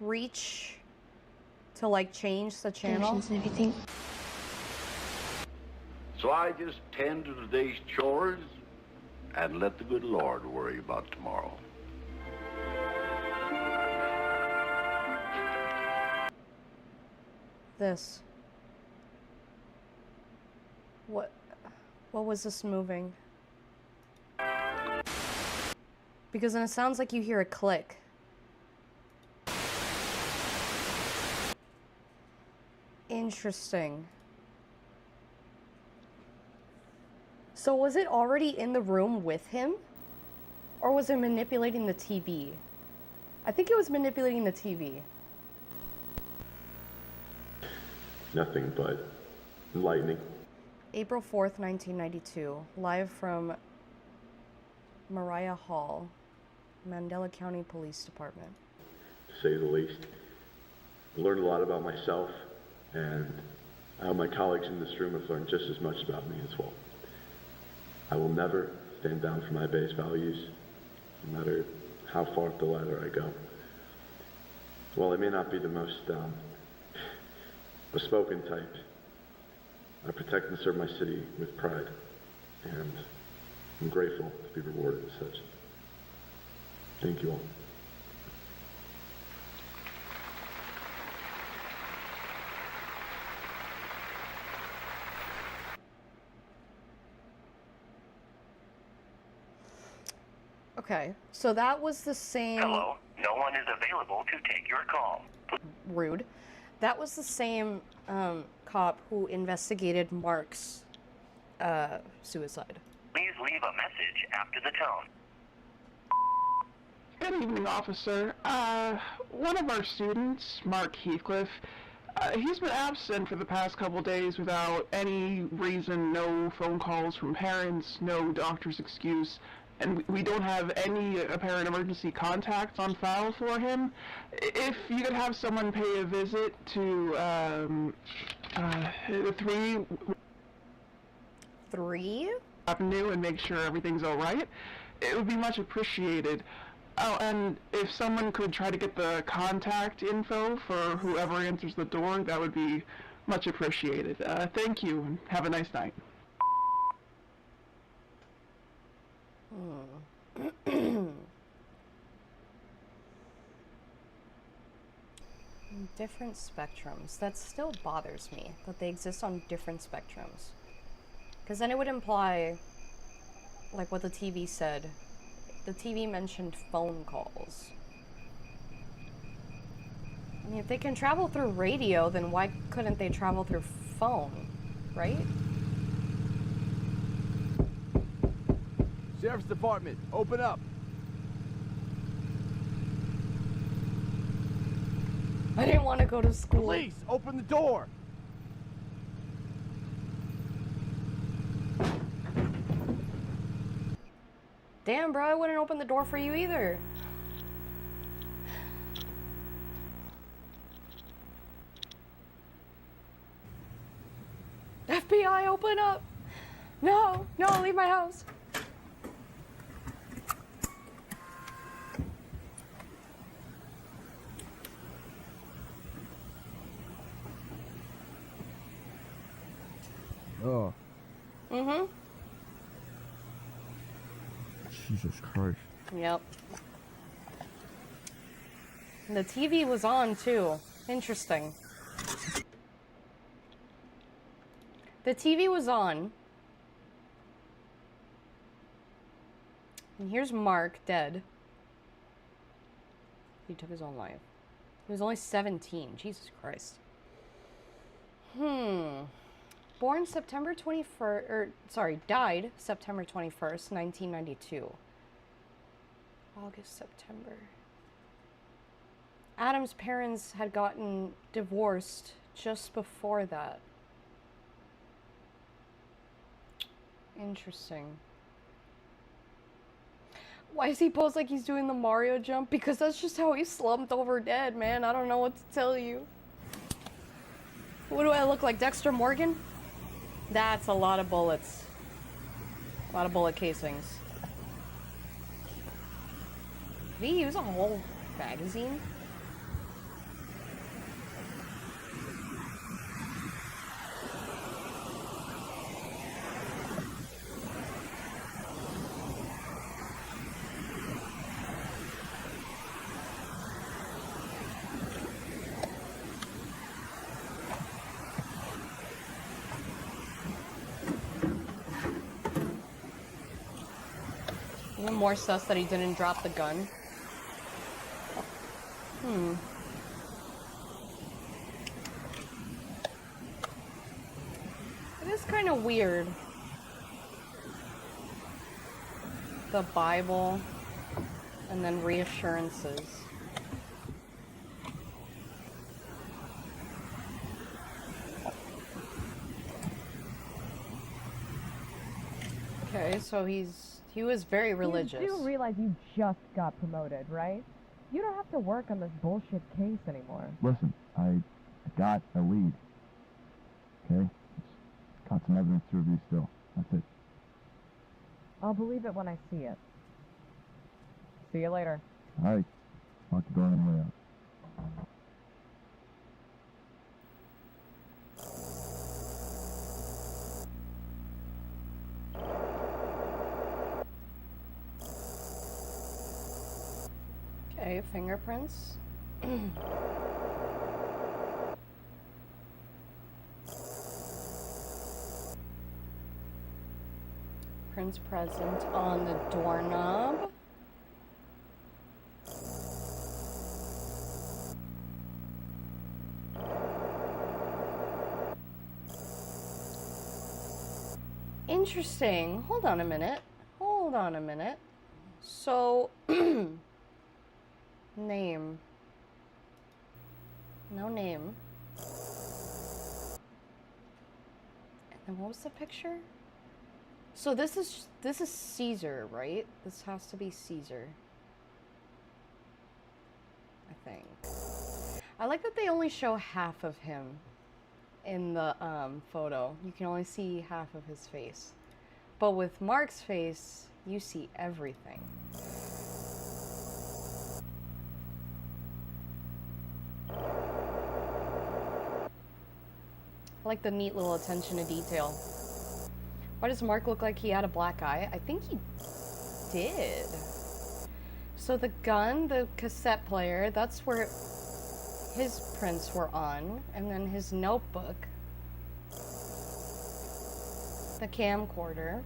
A: reach to like change the channel?
X: And everything.
J: So I just tend to today's chores and let the good Lord worry about tomorrow.
A: This. What was this moving? Because then it sounds like you hear a click. Interesting. So was it already in the room with him? Or was it manipulating the TV? I think it was manipulating the TV.
K: Nothing but lightning.
A: April 4th, 1992. Live from Mariah Hall. Mandela County Police Department.
K: To say the least. I learned a lot about myself, and I hope my colleagues in this room have learned just as much about me as well. I will never stand down for my base values, no matter how far up the ladder I go. While I may not be the most bespoken type, I protect and serve my city with pride, and I'm grateful to be rewarded as such. Thank you all.
A: Okay, so that was the same...
F: Hello, no one is available to take your call.
A: Rude. That was the same cop who investigated Mark's suicide.
F: Please leave a message after the tone.
L: Good evening, officer. One of our students, Mark Heathcliff, he's been absent for the past couple days without any reason, no phone calls from parents, no doctor's excuse, and we don't have any apparent emergency contacts on file for him. If you could have someone pay a visit to,
A: 3
L: Avenue and make sure everything's alright, it would be much appreciated. Oh, and if someone could try to get the contact info for whoever answers the door, that would be much appreciated. Thank you, and have a nice night.
A: Different spectrums. That still bothers me, that they exist on different spectrums. Because then it would imply, like what the TV said, the TV mentioned phone calls. I mean, if they can travel through radio, then why couldn't they travel through phone, right?
M: Sheriff's Department, open up.
A: I didn't want to go to school.
M: Police, open the door.
A: Damn, bro, I wouldn't open the door for you either. FBI, open up! No, no, leave my house.
M: Oh.
A: Mm-hmm.
M: Jesus Christ.
A: Yep. And the TV was on, too. Interesting. The TV was on. And here's Mark, dead. He took his own life. He was only 17. Jesus Christ. Born September 21st, died September 21st, 1992. August, September. Adam's parents had gotten divorced just before that. Interesting. Why does he pose like he's doing the Mario jump? Because that's just how he slumped over dead, man. I don't know what to tell you. What do I look like, Dexter Morgan? That's a lot of bullets. A lot of bullet casings. Did he use a whole magazine? Even more sus that he didn't drop the gun. It is kind of weird. The Bible, and then reassurances. Okay, so he He was very religious.
N: You do realize you just got promoted, right? You don't have to work on this bullshit case anymore.
I: Listen, I got a lead. Okay? Just got some evidence to review still. That's it.
N: I'll believe it when I see it. See you later.
I: All right. Lock the door on the way out.
A: Okay, fingerprints. Prints present on the doorknob. Interesting. Hold on a minute. Hold on a minute. So, name. No name. And then what was the picture? So this is Caesar, right? This has to be Caesar. I think. I like that they only show half of him in the photo. You can only see half of his face. But with Mark's face, you see everything. I like the neat little attention to detail. Why does Mark look like he had a black eye? I think he did. So the gun, the cassette player, that's where his prints were on. And then his notebook. The camcorder.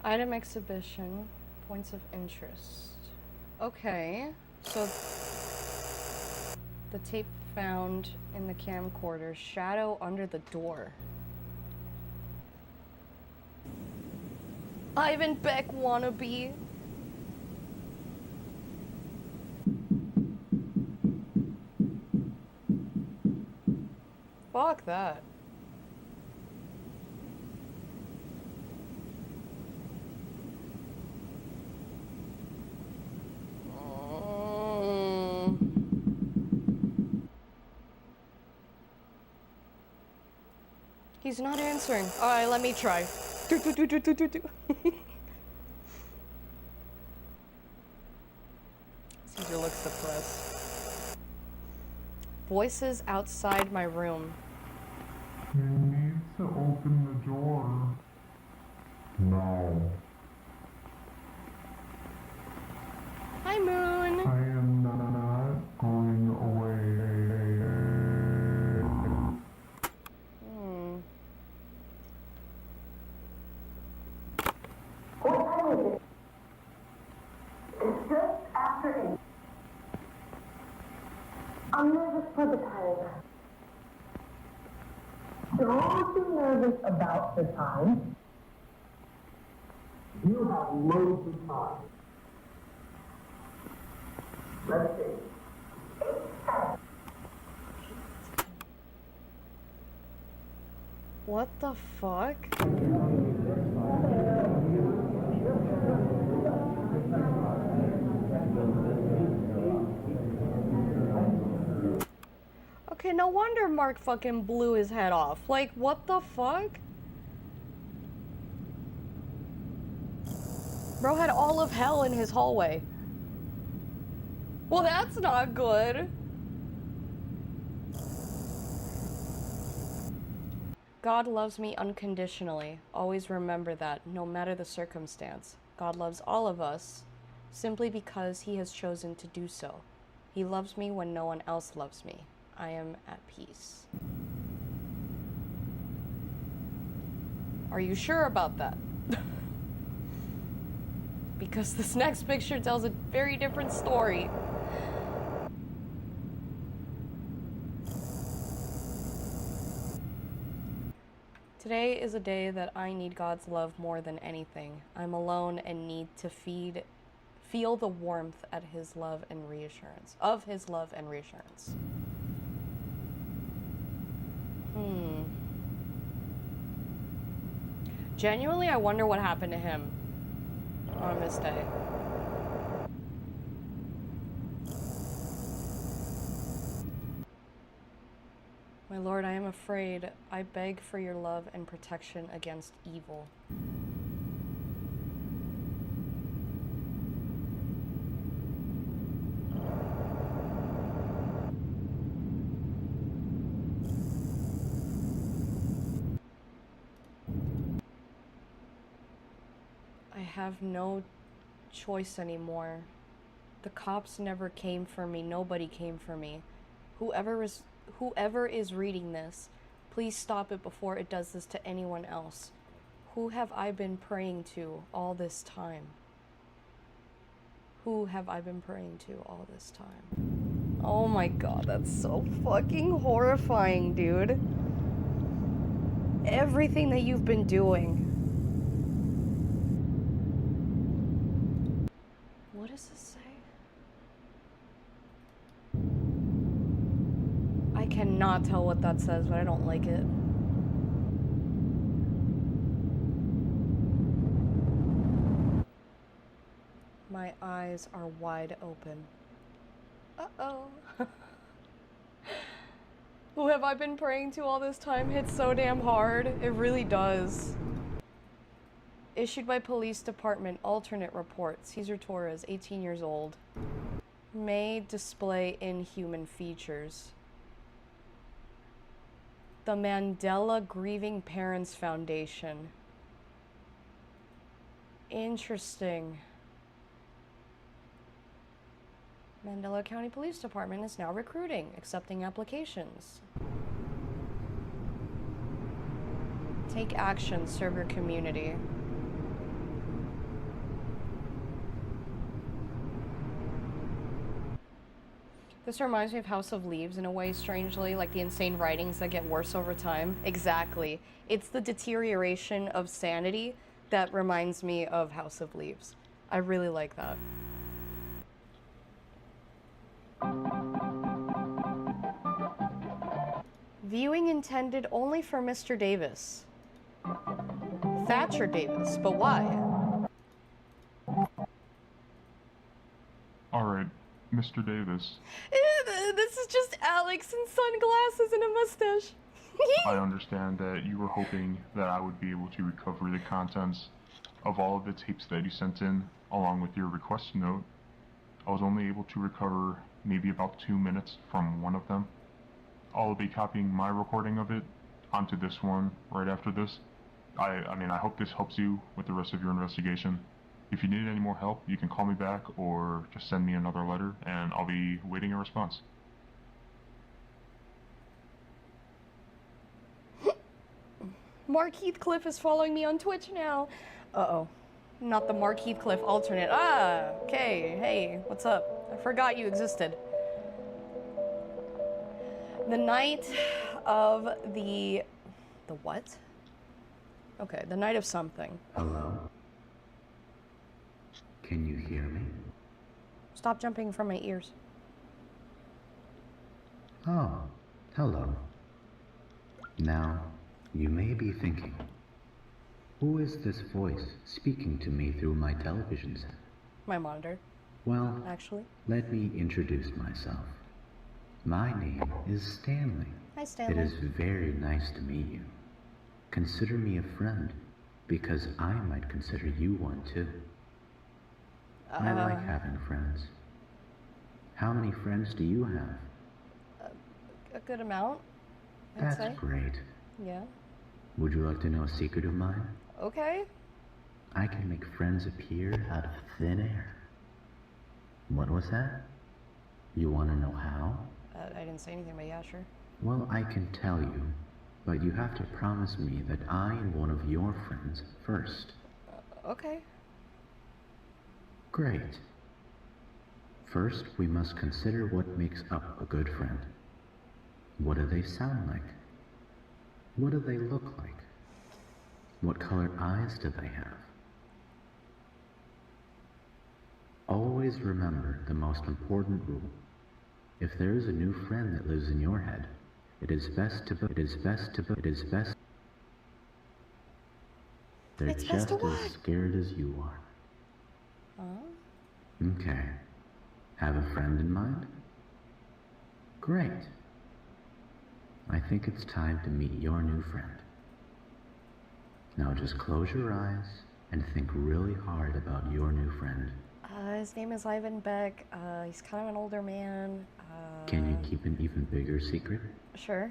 A: Item exhibition. Points of interest. Okay, so the tape found in the camcorder, shadow under the door. Ivan Beck wannabe. Fuck that. He's not answering. Alright, let me try. Caesar looks depressed. Voices outside my room.
O: You need to open the door. No.
A: Hi, Moon.
O: I am not going away.
E: What time is it? It's just after 8. I'm nervous for the time. Don't be nervous about the time. You have loads of time. Let's see.
A: What the fuck? Okay, no wonder Mark fucking blew his head off. Like, what the fuck? Bro had all of hell in his hallway. Well, that's not good. God loves me unconditionally. Always remember that, no matter the circumstance. God loves all of us, simply because he has chosen to do so. He loves me when no one else loves me. I am at peace. Are you sure about that? Because this next picture tells a very different story. Today is a day that I need God's love more than anything. I'm alone and need to feel the warmth at his love and reassurance. Of his love and reassurance. Genuinely, I wonder what happened to him on this day. My lord, I am afraid. I beg for your love and protection against evil. I have no choice anymore. The cops never came for me. Nobody came for me. Whoever is reading this, please stop it before it does this to anyone else. Who have I been praying to all this time? Who have I been praying to all this time? Oh my god, that's so fucking horrifying, dude. Everything that you've been doing. What does this say? I cannot tell what that says, but I don't like it. My eyes are wide open. Uh-oh. Who have I been praying to all this time? Hits so damn hard. It really does. Issued by police department. Alternate report. Cesar Torres, 18 years old. May display inhuman features. The Mandela Grieving Parents Foundation. Interesting. Mandela County Police Department is now recruiting, accepting applications. Take action, serve your community. This reminds me of House of Leaves in a way, strangely, like the insane writings that get worse over time. Exactly. It's the deterioration of sanity that reminds me of House of Leaves. I really like that. Viewing intended only for Mr. Davis. Thatcher Davis, but why?
P: Alright, Mr. Davis.
A: This is just Alex in sunglasses and a mustache.
P: I understand that you were hoping that I would be able to recover the contents of all of the tapes that you sent in, along with your request note. I was only able to recover maybe about 2 minutes from one of them. I'll be copying my recording of it onto this one right after this. I mean, I hope this helps you with the rest of your investigation. If you need any more help, you can call me back or just send me another letter, and I'll be waiting a response.
A: Mark Heathcliff is following me on Twitch now. Uh-oh. Not the Mark Heathcliff alternate. Ah, okay. Hey, what's up? I forgot you existed. The night of the what? Okay, the night of something.
R: Hello? Can you hear me?
A: Stop jumping from my ears.
R: Oh, hello. Now, you may be thinking, who is this voice speaking to me through my television set?
A: My monitor.
R: Well,
A: actually.
R: Let me introduce myself. My name is Stanley.
A: Hi, Stanley.
R: It is very nice to meet you. Consider me a friend, because I might consider you one too. I like having friends. How many friends do you have?
A: A good amount, I'd
R: That's
A: say.
R: great.
A: Yeah.
R: Would you like to know a secret of mine?
A: Okay.
R: I can make friends appear out of thin air. What was that? You want to know how?
A: I didn't say anything, but yeah, sure.
R: Well, I can tell you, but you have to promise me that I am one of your friends first.
A: Okay.
R: Great. First, we must consider what makes up a good friend. What do they sound like? What do they look like? What color eyes do they have? Always remember the most important rule. If there is a new friend that lives in your head, It is best to They're
A: It's best
R: just
A: to
R: as
A: what?
R: scared as you are.
A: Huh?
R: Okay. Have a friend in mind? Great. I think it's time to meet your new friend. Now just close your eyes and think really hard about your new friend.
A: His name is Ivan Beck. He's kind of an older man.
R: Can you keep an even bigger secret?
A: Sure.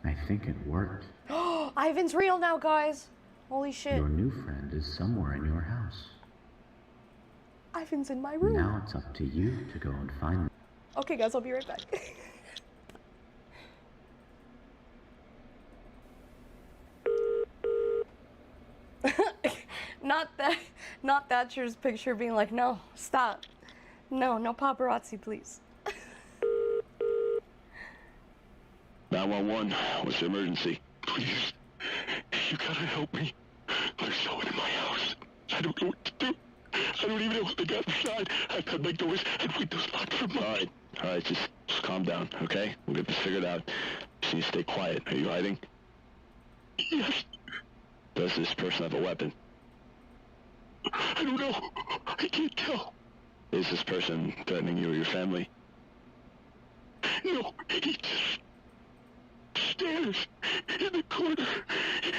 R: I think it worked.
A: Ivan's real now, guys. Holy shit.
R: Your new friend is somewhere in your house.
A: Ivan's in my room.
R: Now it's up to you to go and find him.
A: Okay, guys, I'll be right back. Not Thatcher's picture being like, no, stop. No paparazzi, please.
J: 911, what's the emergency? Please, you gotta help me. There's someone in my house. I don't know what to do. I don't even know what they got inside. I've got my doors and windows locked from mine. All right, just calm down, okay? We'll get this figured out. Just need to stay quiet. Are you hiding? Yes. Does this person have a weapon? I don't know. I can't tell. Is this person threatening you or your family? No, he just stares in the corner.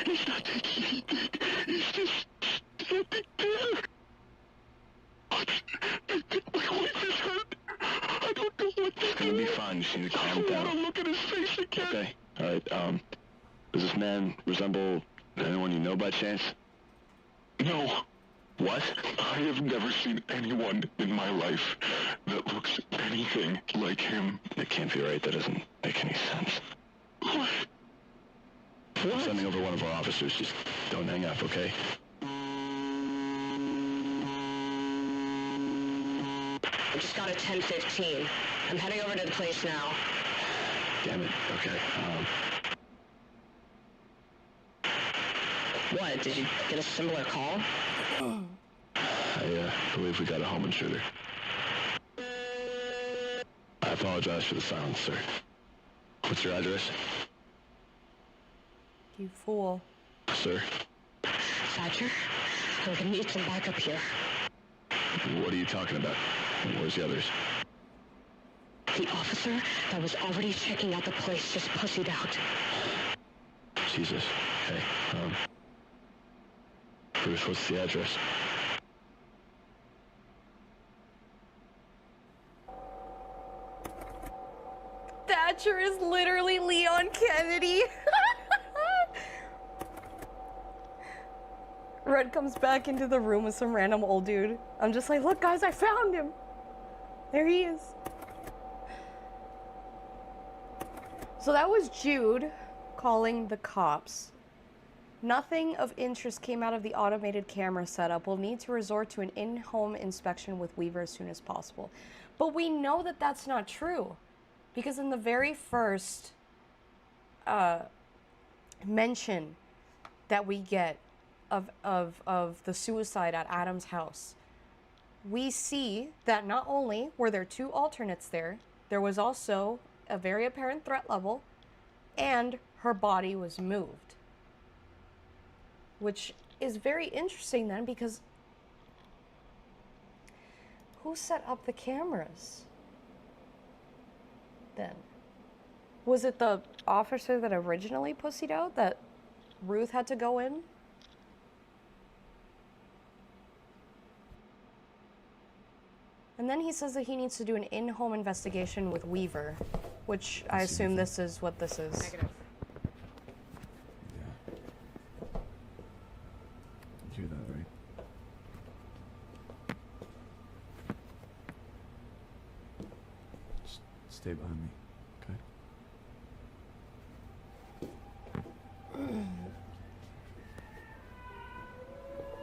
J: He's not taking anything. He's just standing there. I think my wife is hurt. I don't know what to do. It's gonna be fine. You just need to calm down. I want to look at his face again. Okay. All right. Does this man resemble anyone you know by chance? No. What? I have never seen anyone in my life that looks anything like him. That can't be right. That doesn't make any sense. What? I'm sending over one of our officers. Just don't hang up, okay?
Q: I just got a 10:15. I'm heading over to the place now.
J: Damn it. Okay.
Q: What? Did you get a similar call?
J: I believe we got a home intruder. I apologize for the silence, sir. What's your address?
A: You fool.
J: Sir?
Q: Thatcher? I'm gonna need some backup here.
J: What are you talking about? Where's the others?
Q: The officer that was already checking out the place just pussied out.
J: Jesus. Okay. Bruce, what's the address?
A: Thatcher is literally Leon Kennedy. Red comes back into the room with some random old dude. I'm just like, look guys, I found him. There he is. So that was Jude calling the cops. Nothing of interest came out of the automated camera setup. We'll need to resort to an in-home inspection with Weaver as soon as possible. But we know that that's not true. Because in the very first mention that we get of the suicide at Adam's house, we see that not only were there two alternates there was also a very apparent threat level, and her body was moved. Which is very interesting then, because who set up the cameras then? Was it the officer that originally pussied out that Ruth had to go in? And then he says that he needs to do an in-home investigation with Weaver, which I assume this is what this is.
M: Negative. You hear that, right? Just stay behind me, okay?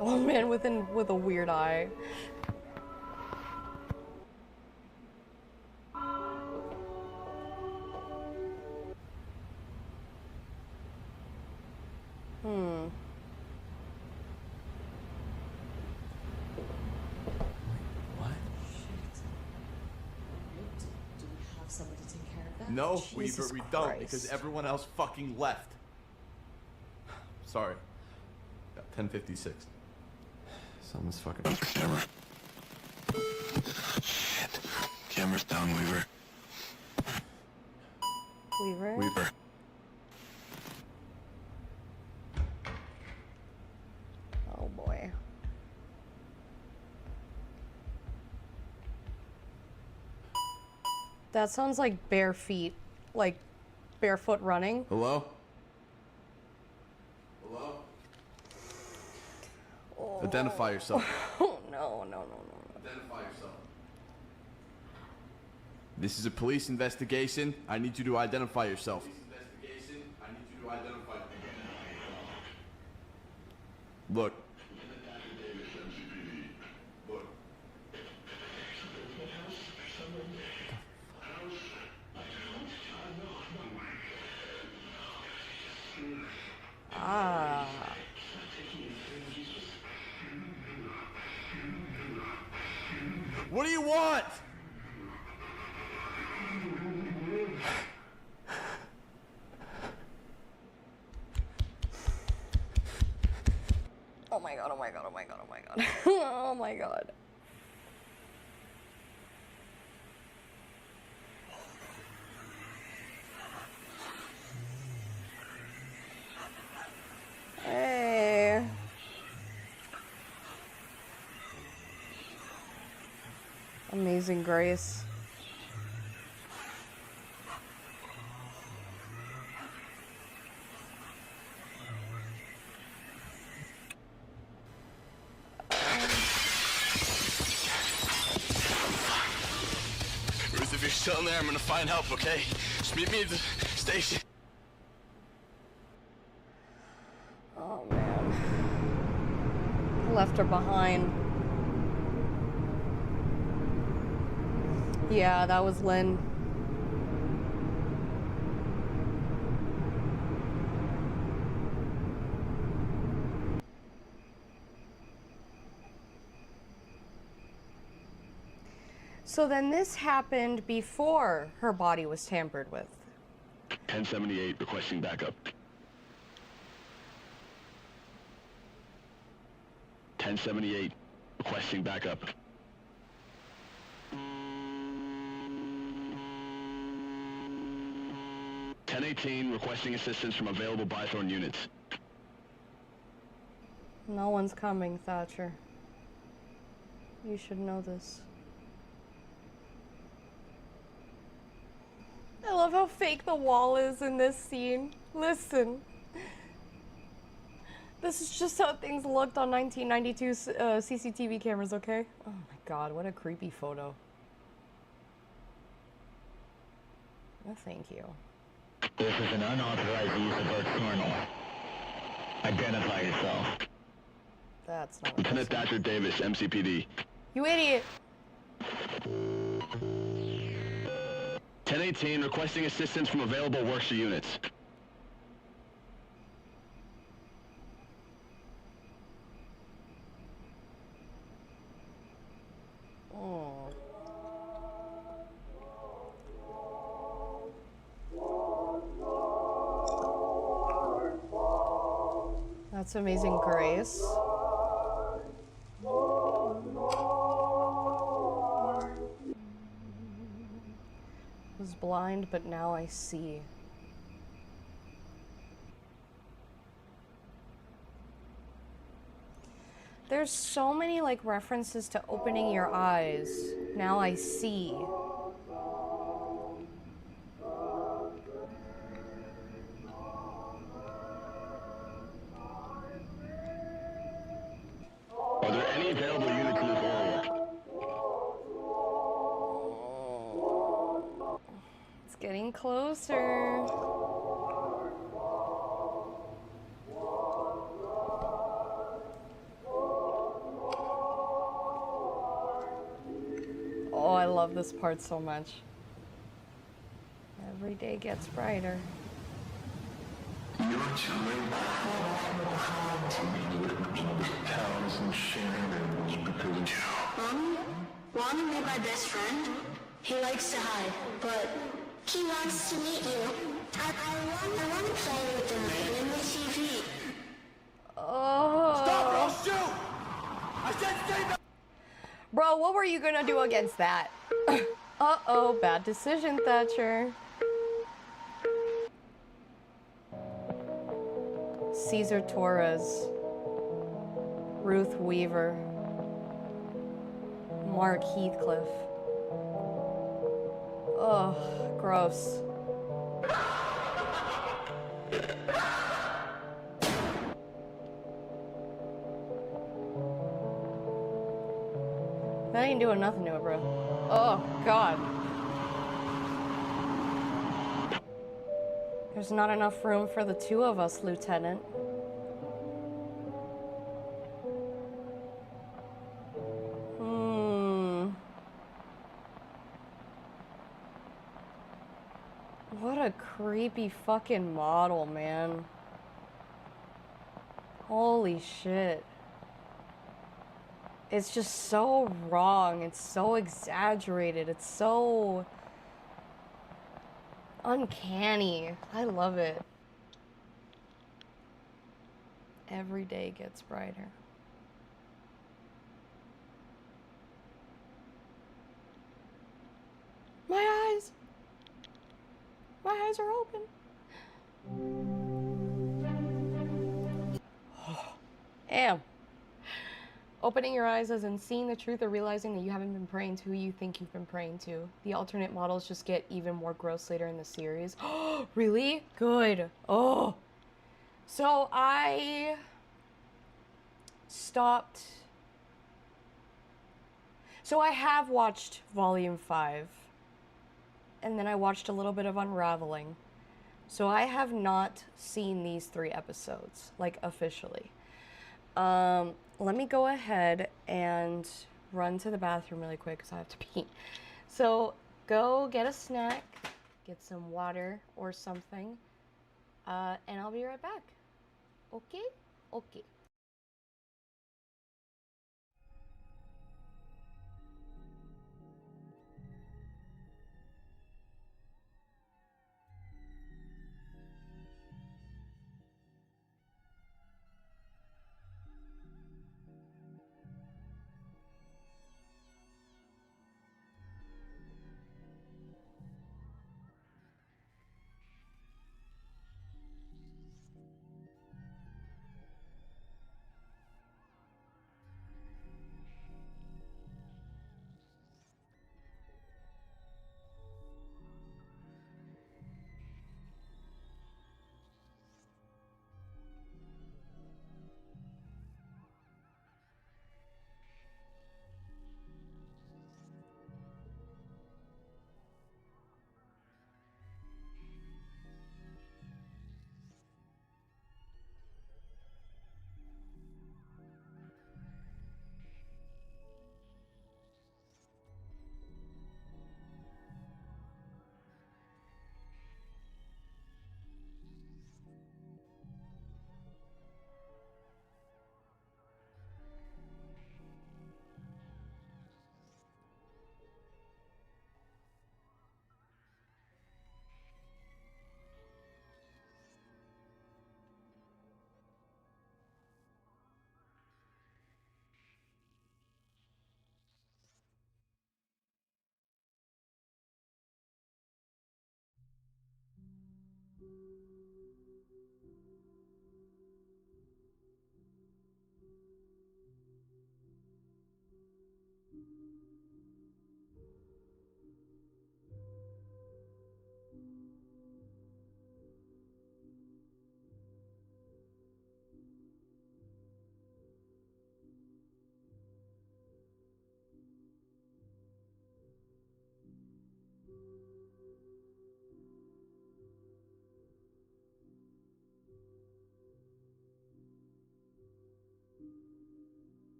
A: Oh man, with a weird eye.
S: Somebody take care of
B: No,
A: Jesus
B: we don't,
A: Christ.
B: because everyone else fucking left. Sorry. Yeah, 10:56. Someone's fucking...
J: Camera. Shit. Camera's down, Weaver.
A: Weaver?
B: Weaver.
A: Oh boy. That sounds like bare feet. Like barefoot running.
B: Hello? Hello?
A: Oh.
B: Identify yourself.
A: Oh, no.
B: Identify yourself. This is a police investigation. I need you to identify yourself. Look.
A: Ah.
B: What do you want?
A: Oh my god, oh my god, oh my god, oh my god. Oh my god. Hey. Amazing Grace.
J: Ruth, if you're still in there, I'm gonna find help, okay? Just meet me at the station.
A: Oh man. Left her behind. Yeah, that was Lynn. So then this happened before her body was tampered with.
J: 1078, requesting backup. 1078, requesting backup. 1018, requesting assistance from available Bythorn units.
A: No one's coming, Thatcher. You should know this. I love how fake the wall is in this scene. Listen. This is just how things looked on 1992 CCTV cameras, okay? Oh my god, what a creepy photo. No, thank you.
J: This is an unauthorized use of Earth kernel. Identify yourself.
A: That's not
J: Lieutenant Thatcher Davis, MCPD.
A: You idiot!
J: 1018, requesting assistance from available workshop units.
A: Oh. That's Amazing Grace. Was blind, but now I see. There's so many like references to opening your eyes. Now I see.
J: Are there any available units in this area?
A: It's getting closer. Oh, I love this part so much. Every day gets brighter.
J: You're chilling. Cows and sharing because
X: Ronnie made my best friend. He likes to hide, but
Q: He wants to meet you. I want to play with him in the TV.
A: Oh.
B: Stop or I'll shoot! I said stay back!
A: Bro, what were you gonna do against that? Uh-oh, bad decision, Thatcher. Caesar Torres. Ruth Weaver. Mark Heathcliff. Ugh, gross. That ain't doing nothing to it, bro. Oh, God. There's not enough room for the two of us, Lieutenant. What a creepy fucking model, man. Holy shit. It's just so wrong. It's so exaggerated. It's so uncanny. I love it. Every day gets brighter. My eyes! My eyes are open. Damn. Opening your eyes as in seeing the truth or realizing that you haven't been praying to who you think you've been praying to. The alternate models just get even more gross later in the series. Really? Good. Oh. So I stopped. So I have watched Volume 5. And then I watched a little bit of Unraveling. So I have not seen these 3 episodes, like officially. Let me go ahead and run to the bathroom really quick because I have to pee. So go get a snack, get some water or something, and I'll be right back. Okay? Okay.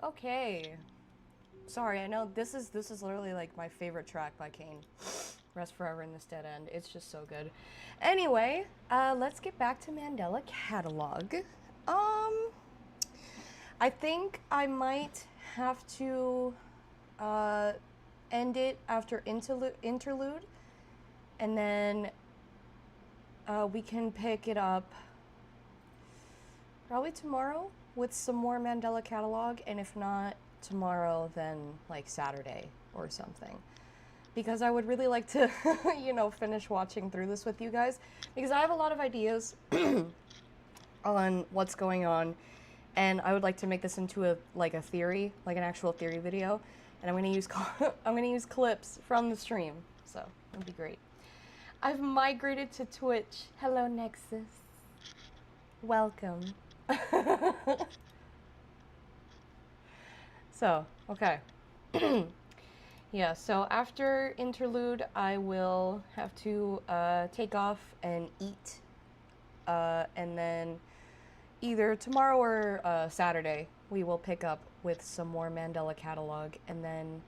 A: Okay. Sorry, I know this is literally like my favorite track by Kane. Rest Forever in This Dead End. It's just so good. Anyway, let's get back to Mandela Catalog. I think I might have to end it after interlude, and then we can pick it up probably tomorrow with some more Mandela Catalog, and if not tomorrow, then like Saturday or something. Because I would really like to, you know, finish watching through this with you guys, because I have a lot of ideas on what's going on, and I would like to make this into a theory, like an actual theory video, and I'm gonna use clips from the stream, so it'll be great. I've migrated to Twitch. Hello, Nexus. Welcome. So, okay. Yeah, so after interlude, I will have to take off and eat, and then either tomorrow or Saturday, we will pick up with some more Mandela Catalog, and then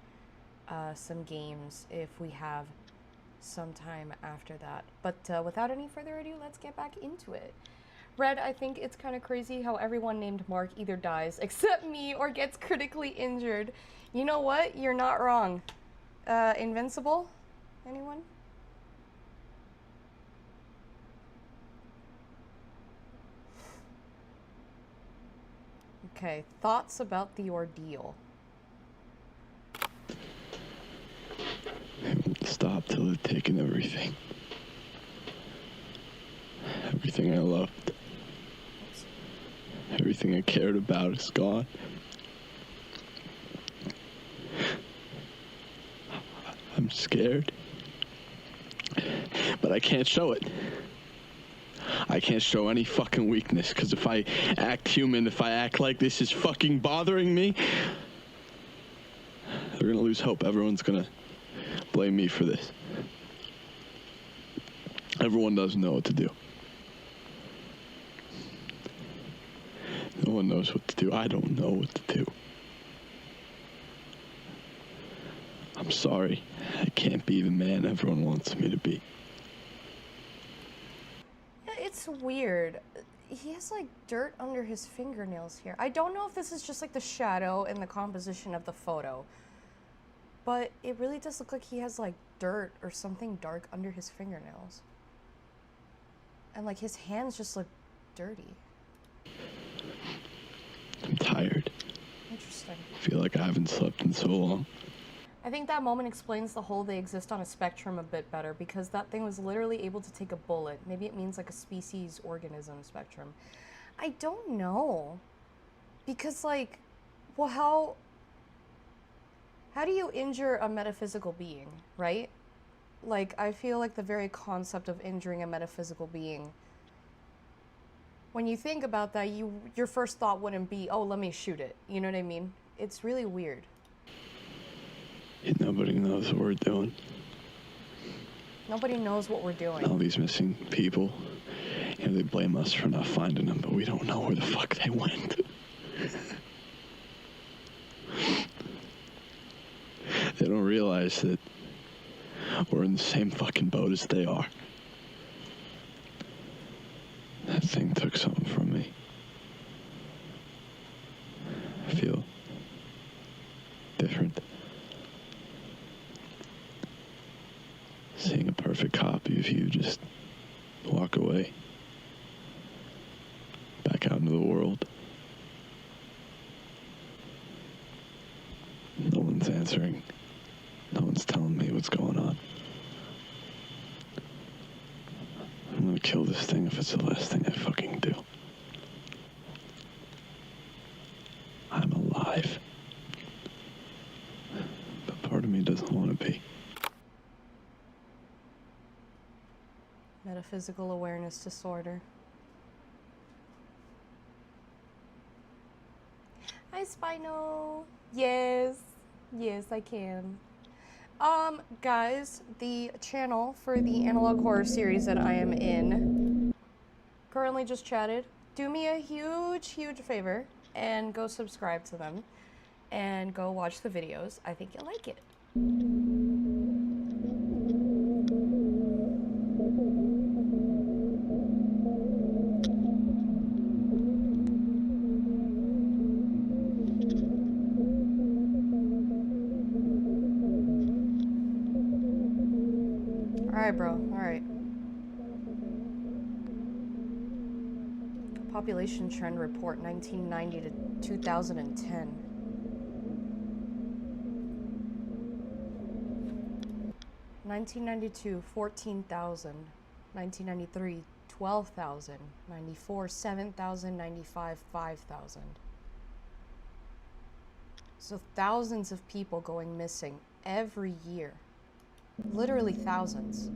A: some games if we have some time after that. But without any further ado, let's get back into it. Red, I think it's kind of crazy how everyone named Mark either dies, except me, or gets critically injured. You know what? You're not wrong. Invincible? Anyone? Okay, thoughts about the ordeal?
J: It won't stop till they've taken everything. Everything I loved. Everything I cared about is gone. I'm scared. But I can't show it. I can't show any fucking weakness, because if I act human, if I act like this is fucking bothering me, they're gonna lose hope. Everyone's gonna blame me for this. Everyone doesn't know what to do. No one knows what to do. I don't know what to do. I'm sorry. I can't be the man everyone wants me to be.
A: It's weird. He has like dirt under his fingernails here. I don't know if this is just like the shadow and the composition of the photo, but it really does look like he has like dirt or something dark under his fingernails. And like his hands just look dirty.
J: I'm tired.
A: Interesting.
J: I feel like I haven't slept in so long.
A: I think that moment explains the whole they exist on a spectrum a bit better, because that thing was literally able to take a bullet. Maybe it means like a species organism spectrum. I don't know. Because like, well, how do you injure a metaphysical being, right? Like, I feel like the very concept of injuring a metaphysical being, when you think about that, your first thought wouldn't be, oh, let me shoot it. You know what I mean? It's really weird.
J: Nobody knows what we're doing.
A: Nobody knows what we're doing.
J: All these missing people, you know, they blame us for not finding them, but we don't know where the fuck they went. They don't realize that we're in the same fucking boat as they are. That thing took something from me. I feel different. Seeing a perfect copy of you just walk away, back out into the world. No one's answering. No one's telling me what's going on. I'm gonna kill this thing if it's the last thing I fucking do. I'm alive. But part of me doesn't want to be.
A: Metaphysical awareness disorder. Hi, Spino. Yes. Yes, I can. Guys, the channel for the analog horror series that I am in currently just chatted. Do me a huge, huge favor and go subscribe to them. and go watch the videos. I think you'll like it. Alright, bro. Alright. Population trend report 1990 to 2010. 1992, 14,000. 1993, 12,000. 94, 7,000. 95, 5,000. So thousands of people going missing every year. Literally thousands.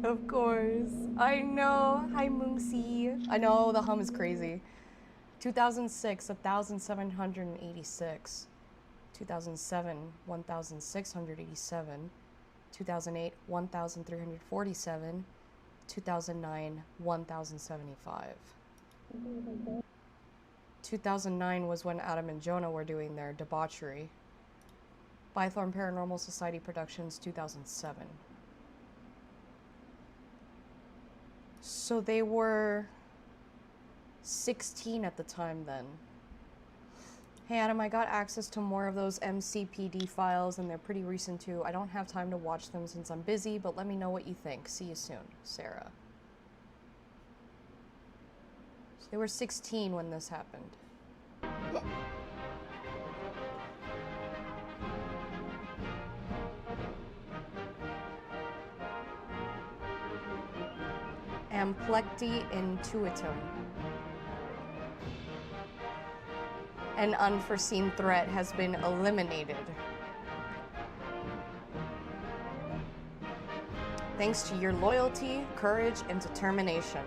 A: Of course. I know. Hi, Moonsie. I know the hum is crazy. 2006, 1,786. 2007, 1,687. 2008, 1,347. 2009, 1,075. 2009 was when Adam and Jonah were doing their debauchery. Bythorn Paranormal Society Productions, 2007. So they were 16 at the time then. Hey Adam, I got access to more of those MCPD files and they're pretty recent too. I don't have time to watch them since I'm busy, but let me know what you think. See you soon, Sarah. So they were 16 when this happened. Amplecti intuitum. An unforeseen threat has been eliminated. Thanks to your loyalty, courage, and determination.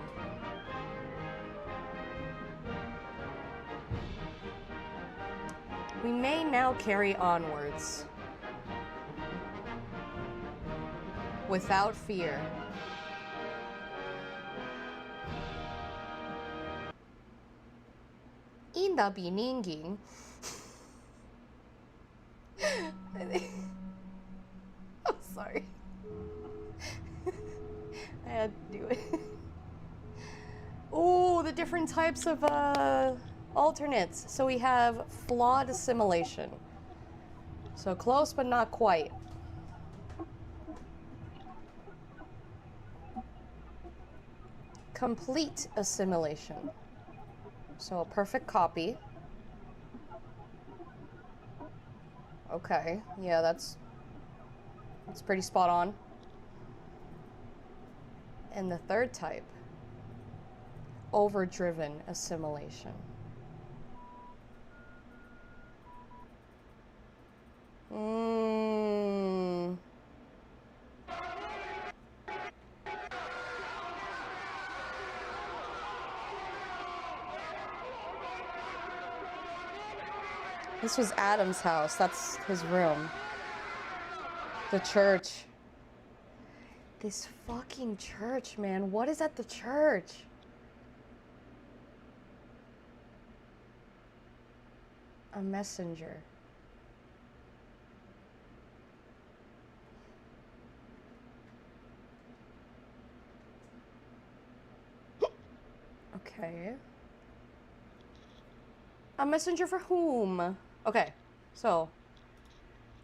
A: We may now carry onwards. Without fear. In the beginning. I'm sorry. I had to do it. Oh, the different types of alternates. So we have flawed assimilation. So close but not quite. Complete assimilation. So a perfect copy. Okay, yeah, that's pretty spot on. And the third type, overdriven assimilation. This was Adam's house. That's his room. The church. This fucking church, man. What is at the church? A messenger. Okay. A messenger for whom? Okay, so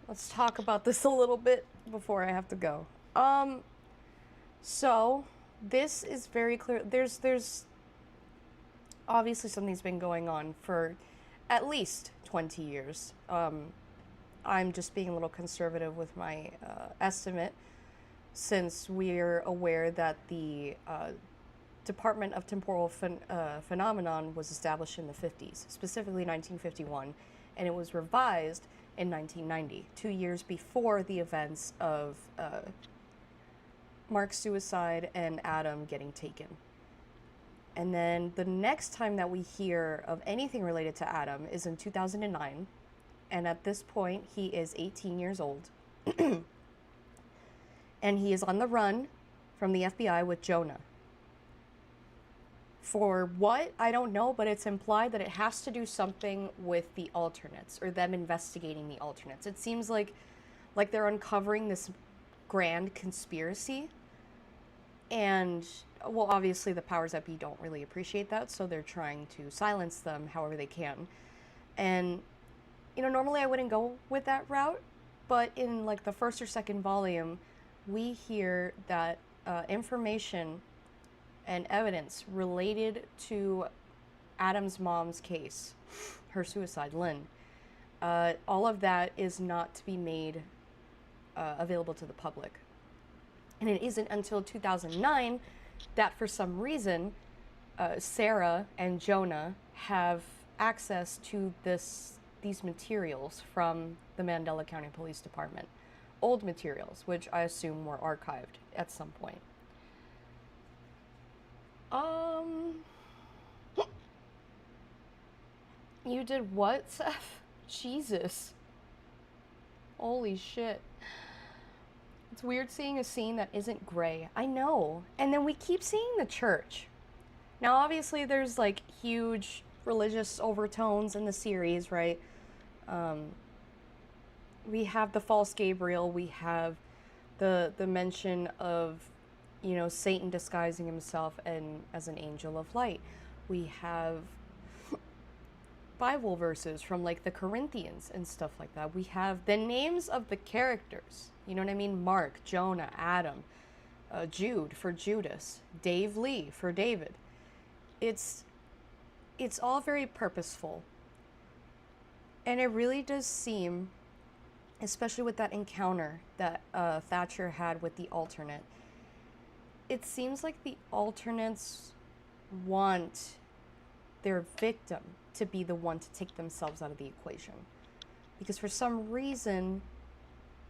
A: let's talk about this a little bit before I have to go. So this is very clear. There's obviously something's been going on for at least 20 years. I'm just being a little conservative with my estimate, since we're aware that the Department of Temporal Phenomenon was established in the 50s, specifically 1951, and it was revised in 1990, 2 years before the events of Mark's suicide and Adam getting taken. And then the next time that we hear of anything related to Adam is in 2009, and at this point he is 18 years old, and he is on the run from the FBI with Jonah. For what? I don't know, but it's implied that it has to do something with the alternates, or them investigating the alternates. It seems like they're uncovering this grand conspiracy, and, well, obviously the powers that be don't really appreciate that, so they're trying to silence them however they can. And, you know, normally I wouldn't go with that route, but in, like, the first or second volume, we hear that information and evidence related to Adam's mom's case, her suicide, Lynn, all of that is not to be made available to the public. And it isn't until 2009 that, for some reason, Sarah and Jonah have access to these materials from the Mandela County Police Department. Old materials, which I assume were archived at some point. You did what, Seth? Jesus. Holy shit. It's weird seeing a scene that isn't gray. I know. And then we keep seeing the church. Now, obviously, there's, like, huge religious overtones in the series, right? We have the false Gabriel. We have the mention of, you know, Satan disguising himself as an angel of light. We have Bible verses from, like, the Corinthians and stuff like that. We have the names of the characters. You know what I mean? Mark, Jonah, Adam, Jude for Judas, Dave Lee for David. It's all very purposeful. And it really does seem, especially with that encounter that Thatcher had with the alternate, it seems like the alternates want their victim to be the one to take themselves out of the equation. Because for some reason,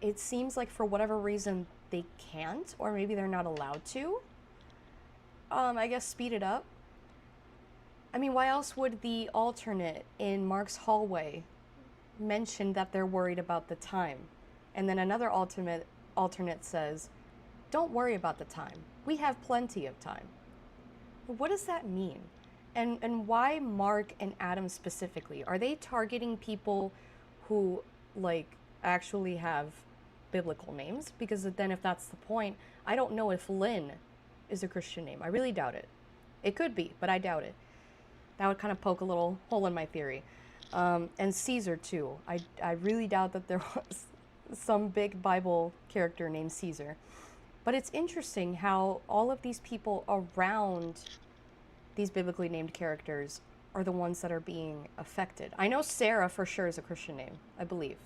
A: it seems like for whatever reason they can't, or maybe they're not allowed to. I guess speed it up. I mean, why else would the alternate in Mark's hallway mention that they're worried about the time? And then another alternate says, don't worry about the time. We have plenty of time. What does that mean? And why Mark and Adam specifically? Are they targeting people who, like, actually have biblical names? Because then if that's the point, I don't know if Lynn is a Christian name. I really doubt it. It could be, but I doubt it. That would kind of poke a little hole in my theory. And Caesar, too. I really doubt that there was some big Bible character named Caesar. But it's interesting how all of these people around these biblically named characters are the ones that are being affected. I know Sarah for sure is a Christian name, I believe.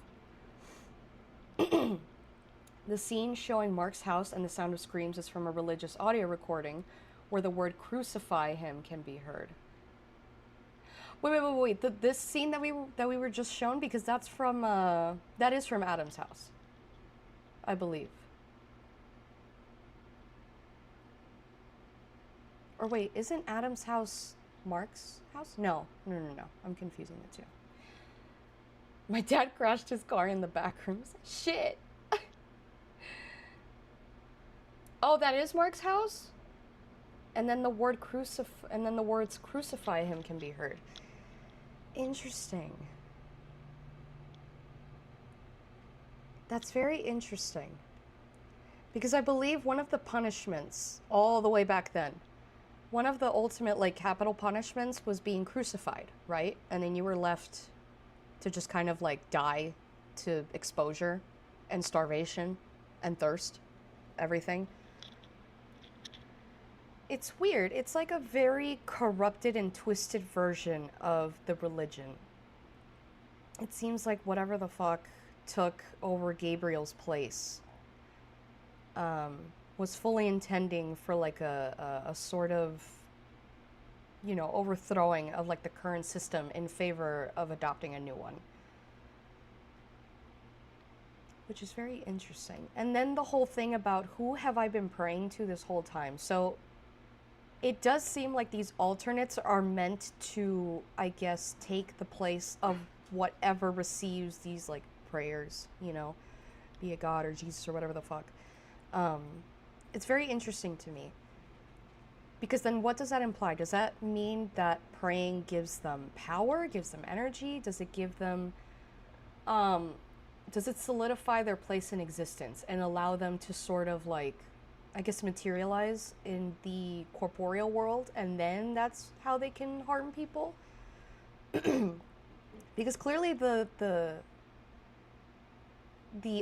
A: The scene showing Mark's house and the sound of screams is from a religious audio recording where the word crucify him can be heard. Wait. This scene that we were just shown, because that's from that is from Adam's house, I believe. Or wait, isn't Adam's house Mark's house? No. I'm confusing the two. My dad crashed his car in the back room. Shit. Oh, that is Mark's house? And then the words crucify him can be heard. Interesting. That's very interesting. Because I believe one of the punishments, all the way back then, one of the ultimate, like, capital punishments was being crucified, right? And then you were left to just kind of, like, die to exposure and starvation and thirst, everything. It's weird. It's like a very corrupted and twisted version of the religion. It seems like whatever the fuck took over Gabriel's place was fully intending for, like, a sort of, you know, overthrowing of, like, the current system in favor of adopting a new one. Which is very interesting. And then the whole thing about who have I been praying to this whole time. So it does seem like these alternates are meant to, I guess, take the place of whatever receives these, like, prayers, you know, be it God or Jesus or whatever the fuck. It's very interesting to me. Because then what does that imply? Does that mean that praying gives them power, gives them energy? Does it give them, does it solidify their place in existence and allow them to sort of like, I guess, materialize in the corporeal world, and then that's how they can harm people? Because clearly the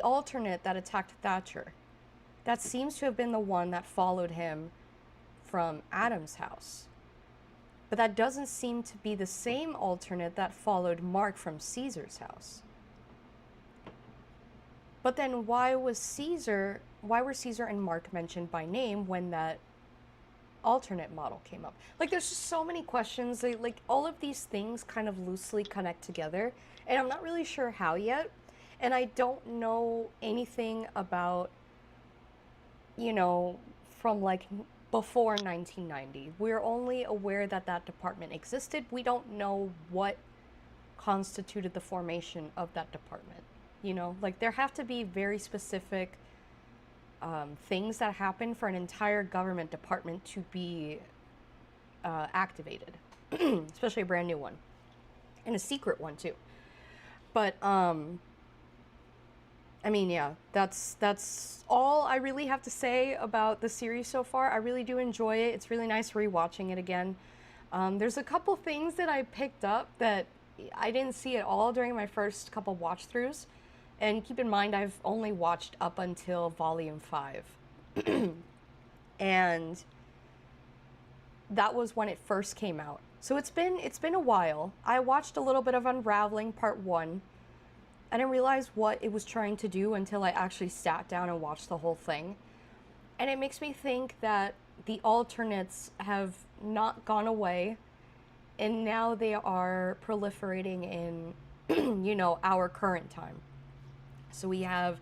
A: alternate that attacked Thatcher, that seems to have been the one that followed him from Adam's house. But that doesn't seem to be the same alternate that followed Mark from Caesar's house. But then why were Caesar and Mark mentioned by name when that alternate model came up? Like, there's just so many questions. Like all of these things kind of loosely connect together, and I'm not really sure how yet. And I don't know anything about, you know, from like before 1990. We're only aware that that department existed. We don't know what constituted the formation of that department. You know, like there have to be very specific things that happen for an entire government department to be activated, especially a brand new one, and a secret one too. But I mean, yeah, that's all I really have to say about the series so far. I really do enjoy it. It's really nice rewatching it again. There's a couple things that I picked up that I didn't see at all during my first couple watch-throughs. And keep in mind, I've only watched up until Volume 5. And that was when it first came out. So it's been a while. I watched a little bit of Unraveling Part 1. I didn't realize what it was trying to do until I actually sat down and watched the whole thing. And it makes me think that the alternates have not gone away, and now they are proliferating in, you know, our current time. So we have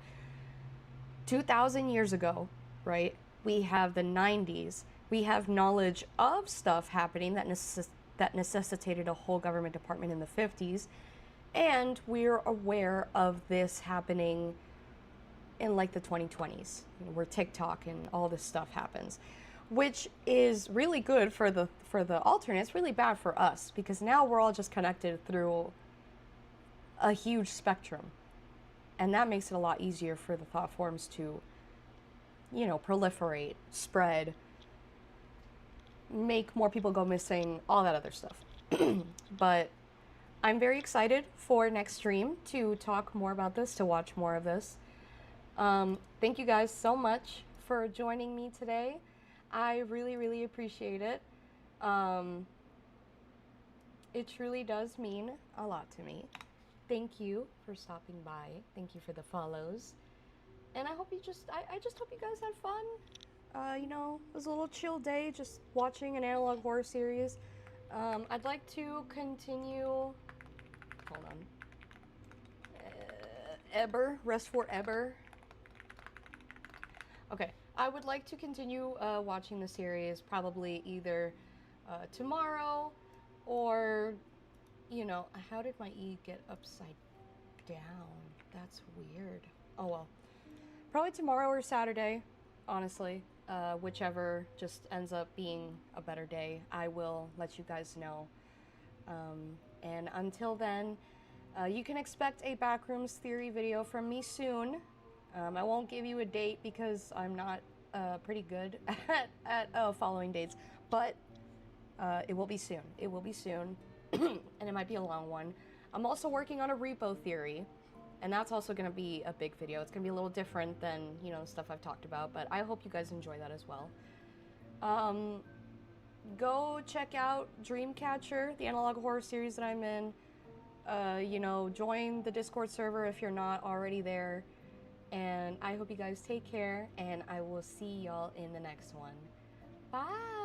A: 2,000 years ago, right? We have the 90s. We have knowledge of stuff happening that necessitated a whole government department in the 50s. And we're aware of this happening in like the 2020s, you know, where TikTok and all this stuff happens, which is really good for the alternates, really bad for us, because now we're all just connected through a huge spectrum. And that makes it a lot easier for the thought forms to, you know, proliferate, spread, make more people go missing, all that other stuff. But I'm very excited for next stream to talk more about this, to watch more of this. Thank you guys so much for joining me today. I really, really appreciate it. It truly does mean a lot to me. Thank you for stopping by. Thank you for the follows. And I hope you I just hope you guys had fun. You know, it was a little chill day just watching an analog horror series. I'd like to continue. Hold on. Eber, rest for Eber. Okay, I would like to continue watching the series probably either tomorrow or, you know, how did my E get upside down? That's weird. Oh well. Probably tomorrow or Saturday, honestly. Whichever just ends up being a better day, I will let you guys know. And until then, you can expect a Backrooms Theory video from me soon. I won't give you a date because I'm not pretty good at following dates, but it will be soon. It will be soon, and it might be a long one. I'm also working on a repo theory, and that's also going to be a big video. It's going to be a little different than, you know, stuff I've talked about, but I hope you guys enjoy that as well. Go check out Dreamcatcher, the analog horror series that I'm in. You know, join the Discord server if you're not already there. And I hope you guys take care, and I will see y'all in the next one. Bye!